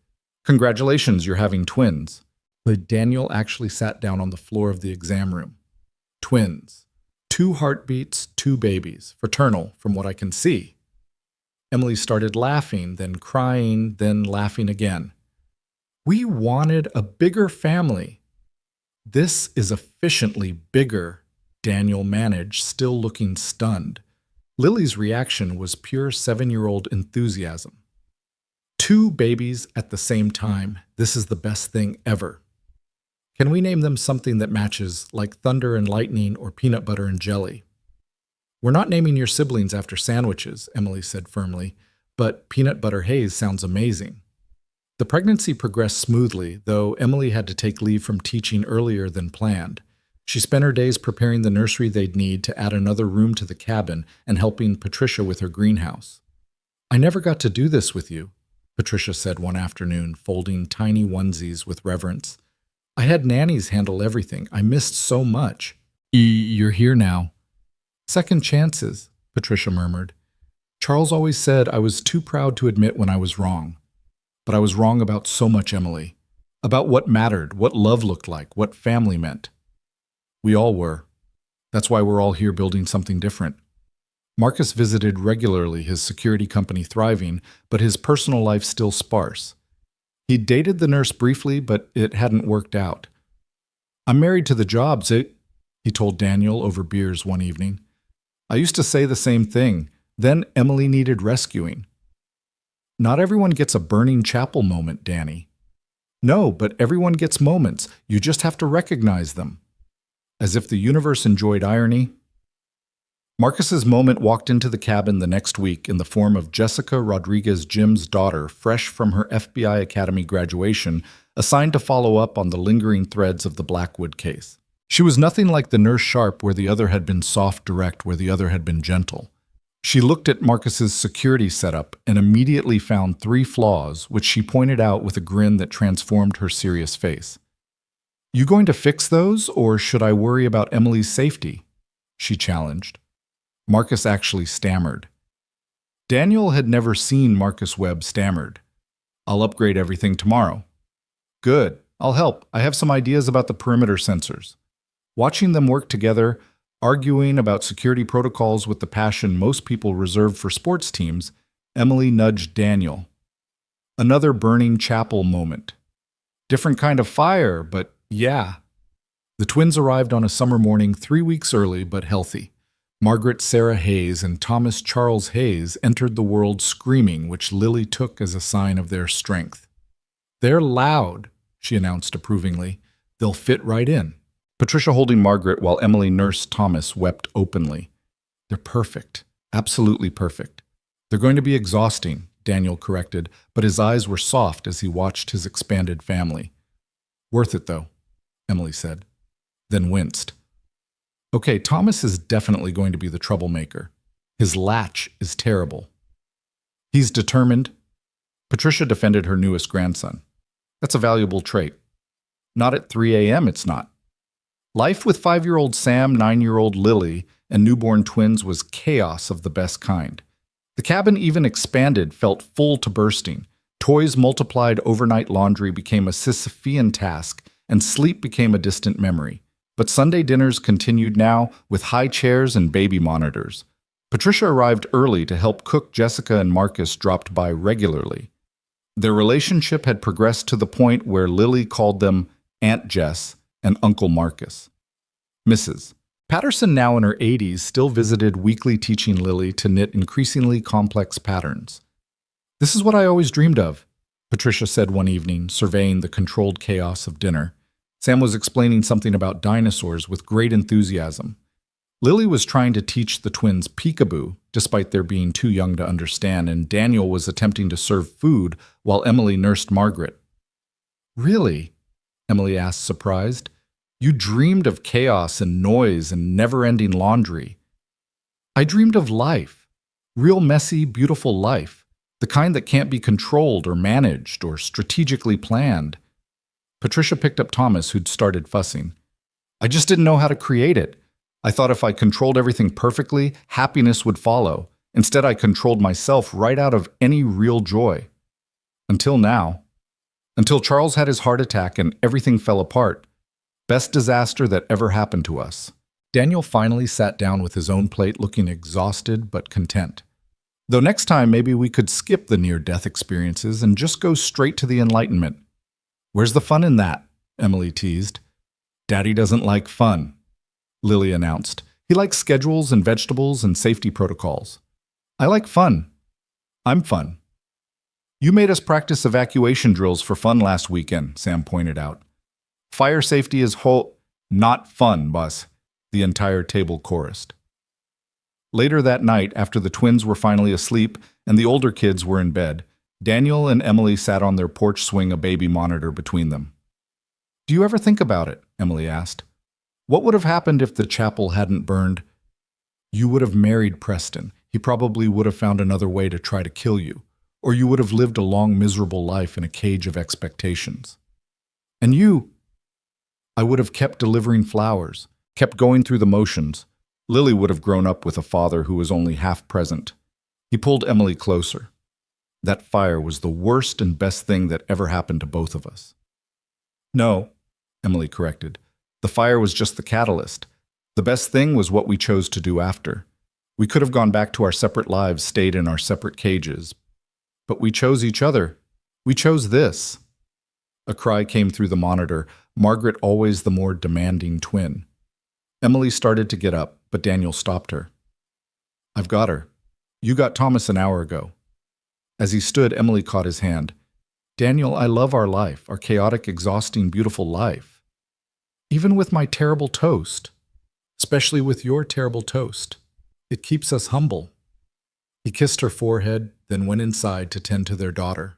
Congratulations, you're having twins." But Daniel actually sat down on the floor of the exam room. Twins. 2 heartbeats, 2 babies. Fraternal, from what I can see. Emily started laughing, then crying, then laughing again. We wanted a bigger family. This is efficiently bigger, Daniel managed, still looking stunned. Lily's reaction was pure 7-year-old enthusiasm. 2 babies at the same time. This is the best thing ever. Can we name them something that matches, like thunder and lightning or peanut butter and jelly? We're not naming your siblings after sandwiches, Emily said firmly, but peanut butter haze sounds amazing. The pregnancy progressed smoothly, though Emily had to take leave from teaching earlier than planned. She spent her days preparing the nursery they'd need to add another room to the cabin and helping Patricia with her greenhouse. I never got to do this with you, Patricia said one afternoon, folding tiny onesies with reverence. I had nannies handle everything. I missed so much. You're here now. Second chances, Patricia murmured. Charles always said I was too proud to admit when I was wrong. But I was wrong about so much, Emily. About what mattered, what love looked like, what family meant. We all were. That's why we're all here building something different. Marcus visited regularly, his security company thriving, but his personal life still sparse. He dated the nurse briefly, but it hadn't worked out. I'm married to the job, he told Daniel over beers one evening. I used to say the same thing. Then Emily needed rescuing. Not everyone gets a burning chapel moment, Danny. No, but everyone gets moments. You just have to recognize them. As if the universe enjoyed irony. Marcus's moment walked into the cabin the next week in the form of Jessica Rodriguez Jim's daughter, fresh from her FBI Academy graduation, assigned to follow up on the lingering threads of the Blackwood case. She was nothing like the nurse Sharp where the other had been soft direct, where the other had been gentle. She looked at Marcus's security setup and immediately found 3 flaws, which she pointed out with a grin that transformed her serious face. You going to fix those, or should I worry about Emily's safety? She challenged. Marcus actually stammered. Daniel had never seen Marcus Webb stammered. I'll upgrade everything tomorrow. Good, I'll help. I have some ideas about the perimeter sensors. Watching them work together, arguing about security protocols with the passion most people reserve for sports teams, Emily nudged Daniel. Another burning chapel moment. Different kind of fire, but yeah. The twins arrived on a summer morning 3 weeks early but healthy. Margaret Sarah Hayes and Thomas Charles Hayes entered the world screaming, which Lily took as a sign of their strength. They're loud, she announced approvingly. They'll fit right in. Patricia holding Margaret while Emily nursed Thomas wept openly. They're perfect. Absolutely perfect. They're going to be exhausting, Daniel corrected, but his eyes were soft as he watched his expanded family. Worth it, though, Emily said, then winced. Okay, Thomas is definitely going to be the troublemaker. His latch is terrible. He's determined. Patricia defended her newest grandson. That's a valuable trait. Not at 3 a.m., it's not. Life with 5-year-old Sam, 9-year-old Lily, and newborn twins was chaos of the best kind. The cabin even expanded, felt full to bursting. Toys multiplied, overnight laundry became a Sisyphean task, and sleep became a distant memory. But Sunday dinners continued now, with high chairs and baby monitors. Patricia arrived early to help cook. Jessica and Marcus dropped by regularly. Their relationship had progressed to the point where Lily called them Aunt Jess and Uncle Marcus. Mrs. Patterson, now in her 80s, still visited weekly, teaching Lily to knit increasingly complex patterns. This is what I always dreamed of, Patricia said one evening, surveying the controlled chaos of dinner. Sam was explaining something about dinosaurs with great enthusiasm. Lily was trying to teach the twins peekaboo, despite their being too young to understand, and Daniel was attempting to serve food while Emily nursed Margaret. Really? Emily asked, surprised. You dreamed of chaos and noise and never-ending laundry. I dreamed of life. Real messy, beautiful life. The kind that can't be controlled or managed or strategically planned. Patricia picked up Thomas, who'd started fussing. I just didn't know how to create it. I thought if I controlled everything perfectly, happiness would follow. Instead, I controlled myself right out of any real joy. Until now. Until Charles had his heart attack and everything fell apart. Best disaster that ever happened to us. Daniel finally sat down with his own plate, looking exhausted but content. Though next time maybe we could skip the near-death experiences and just go straight to the Enlightenment. Where's the fun in that? Emily teased. Daddy doesn't like fun, Lily announced. He likes schedules and vegetables and safety protocols. I like fun. I'm fun. You made us practice evacuation drills for fun last weekend, Sam pointed out. Fire safety is not fun, boss, the entire table chorused. Later that night, after the twins were finally asleep and the older kids were in bed, Daniel and Emily sat on their porch swing, a baby monitor between them. Do you ever think about it? Emily asked. What would have happened if the chapel hadn't burned? You would have married Preston. He probably would have found another way to try to kill you. Or you would have lived a long, miserable life in a cage of expectations. And you? I would have kept delivering flowers, kept going through the motions. Lily would have grown up with a father who was only half present. He pulled Emily closer. That fire was the worst and best thing that ever happened to both of us. No, Emily corrected. The fire was just the catalyst. The best thing was what we chose to do after. We could have gone back to our separate lives, stayed in our separate cages. But we chose each other. We chose this. A cry came through the monitor, Margaret always the more demanding twin. Emily started to get up, but Daniel stopped her. I've got her. You got Thomas an hour ago. As he stood, Emily caught his hand. Daniel, I love our life, our chaotic, exhausting, beautiful life. Even with my terrible toast. Especially with your terrible toast. It keeps us humble. He kissed her forehead, then went inside to tend to their daughter.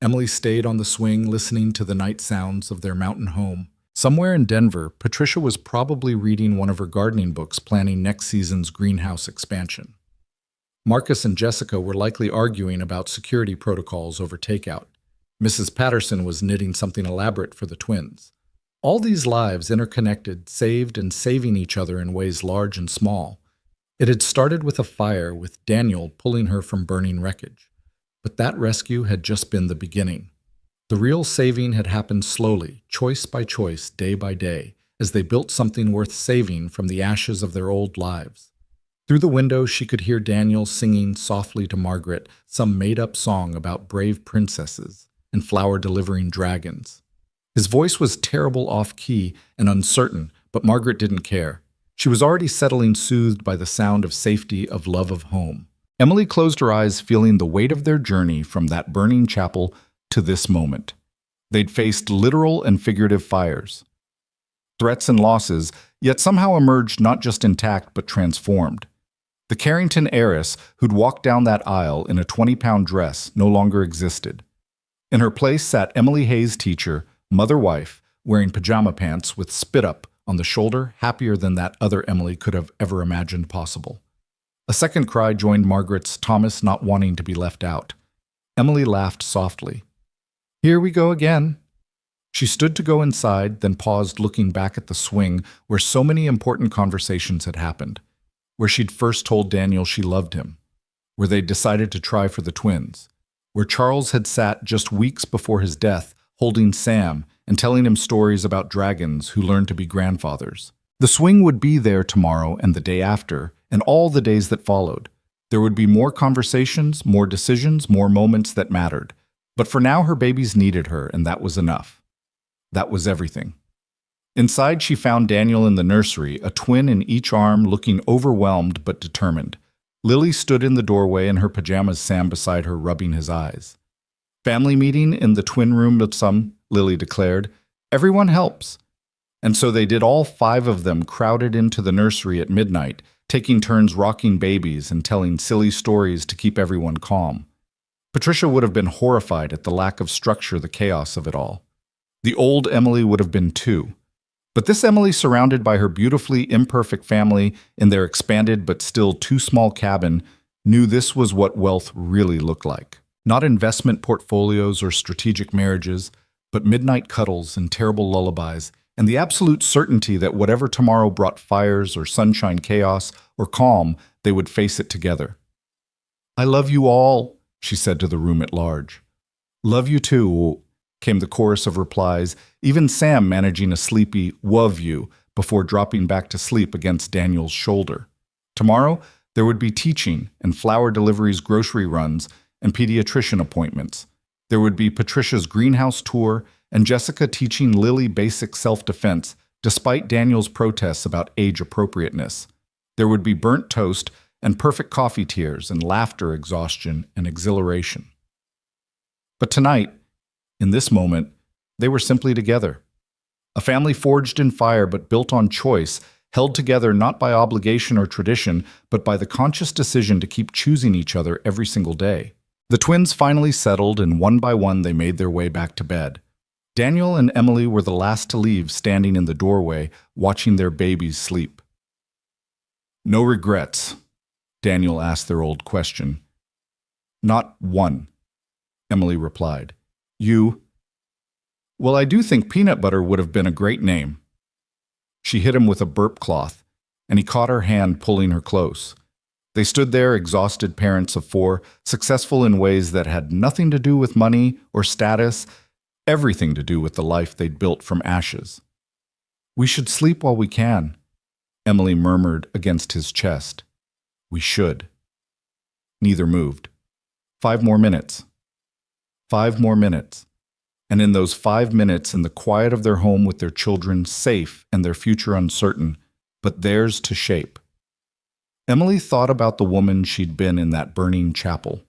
Emily stayed on the swing, listening to the night sounds of their mountain home. Somewhere in Denver, Patricia was probably reading one of her gardening books, planning next season's greenhouse expansion. Marcus and Jessica were likely arguing about security protocols over takeout. Mrs. Patterson was knitting something elaborate for the twins. All these lives interconnected, saved and saving each other in ways large and small. It had started with a fire, with Daniel pulling her from burning wreckage. But that rescue had just been the beginning. The real saving had happened slowly, choice by choice, day by day, as they built something worth saving from the ashes of their old lives. Through the window, she could hear Daniel singing softly to Margaret some made-up song about brave princesses and flower-delivering dragons. His voice was terrible off-key and uncertain, but Margaret didn't care. She was already settling, soothed by the sound of safety, of love of home. Emily closed her eyes, feeling the weight of their journey from that burning chapel to this moment. They'd faced literal and figurative fires, threats and losses, yet somehow emerged not just intact but transformed. The Carrington heiress who'd walked down that aisle in a 20-pound dress no longer existed. In her place sat Emily Hayes' teacher, mother-wife, wearing pajama pants with spit-up on the shoulder, happier than that other Emily could have ever imagined possible. A second cry joined Margaret's, Thomas not wanting to be left out. Emily laughed softly. Here we go again. She stood to go inside, then paused, looking back at the swing where so many important conversations had happened, where she'd first told Daniel she loved him, where they'd decided to try for the twins, where Charles had sat just weeks before his death, holding Sam and telling him stories about dragons who learned to be grandfathers. The swing would be there tomorrow and the day after, and all the days that followed. There would be more conversations, more decisions, more moments that mattered. But for now, her babies needed her, and that was enough. That was everything. Inside, she found Daniel in the nursery, a twin in each arm, looking overwhelmed but determined. Lily stood in the doorway in her pajamas, Sam beside her, rubbing his eyes. Family meeting in the twin room of some, Lily declared. Everyone helps. And so they did, all 5 of them crowded into the nursery at midnight, taking turns rocking babies and telling silly stories to keep everyone calm. Patricia would have been horrified at the lack of structure, the chaos of it all. The old Emily would have been too. But this Emily, surrounded by her beautifully imperfect family in their expanded but still too small cabin, knew this was what wealth really looked like. Not investment portfolios or strategic marriages, but midnight cuddles and terrible lullabies, and the absolute certainty that whatever tomorrow brought, fires or sunshine, chaos or calm, they would face it together. I love you all, she said to the room at large. Love you too, came the chorus of replies, even Sam managing a sleepy "love you" before dropping back to sleep against Daniel's shoulder. Tomorrow, there would be teaching and flower deliveries, grocery runs, and pediatrician appointments. There would be Patricia's greenhouse tour and Jessica teaching Lily basic self-defense despite Daniel's protests about age appropriateness. There would be burnt toast and perfect coffee tears and laughter, exhaustion, and exhilaration. But tonight, in this moment, they were simply together. A family forged in fire but built on choice, held together not by obligation or tradition, but by the conscious decision to keep choosing each other every single day. The twins finally settled, and one by one they made their way back to bed. Daniel and Emily were the last to leave, standing in the doorway, watching their babies sleep. "No regrets?" Daniel asked their old question. "Not one," Emily replied. "You?" "Well, I do think peanut butter would have been a great name." She hit him with a burp cloth, and he caught her hand, pulling her close. They stood there, exhausted parents of 4, successful in ways that had nothing to do with money or status, everything to do with the life they'd built from ashes. "We should sleep while we can," Emily murmured against his chest. "We should." Neither moved. 5 more minutes. 5 more minutes. And in those 5 minutes, in the quiet of their home with their children safe and their future uncertain, but theirs to shape, Emily thought about the woman she'd been in that burning chapel.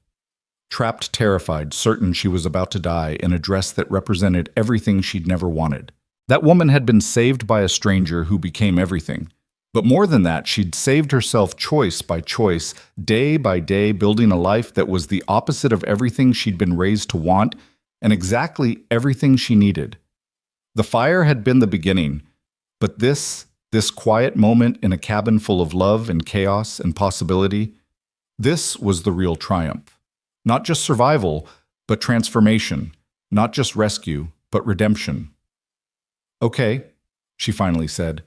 Trapped, terrified, certain she was about to die in a dress that represented everything she'd never wanted. That woman had been saved by a stranger who became everything. But more than that, she'd saved herself choice by choice, day by day, building a life that was the opposite of everything she'd been raised to want, and exactly everything she needed. The fire had been the beginning, but this quiet moment in a cabin full of love and chaos and possibility, this was the real triumph. Not just survival, but transformation. Not just rescue, but redemption. "Okay," she finally said.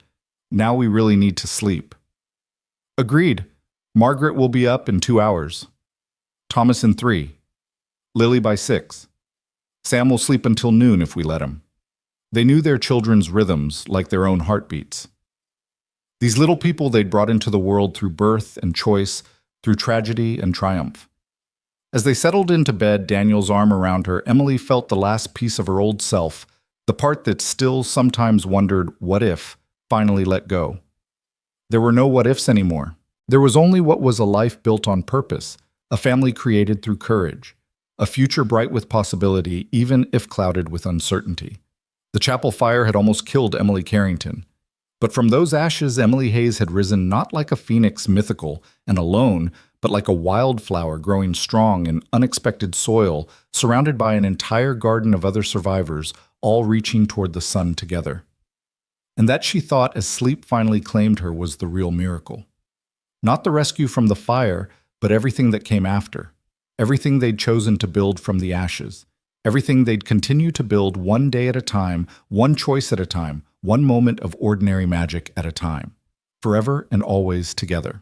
"Now we really need to sleep." "Agreed. Margaret will be up in 2 hours. Thomas in 3. Lily by 6. Sam will sleep until noon if we let him." They knew their children's rhythms like their own heartbeats. These little people they'd brought into the world through birth and choice, through tragedy and triumph. As they settled into bed, Daniel's arm around her, Emily felt the last piece of her old self, the part that still sometimes wondered, what if, finally let go. There were no what ifs anymore. There was only what was a life built on purpose, a family created through courage, a future bright with possibility, even if clouded with uncertainty. The chapel fire had almost killed Emily Carrington. But from those ashes, Emily Hayes had risen not like a phoenix mythical and alone, but like a wildflower growing strong in unexpected soil, surrounded by an entire garden of other survivors, all reaching toward the sun together. And that, she thought, as sleep finally claimed her, was the real miracle. Not the rescue from the fire, but everything that came after. Everything they'd chosen to build from the ashes. Everything they'd continue to build one day at a time, one choice at a time, one moment of ordinary magic at a time. Forever and always together.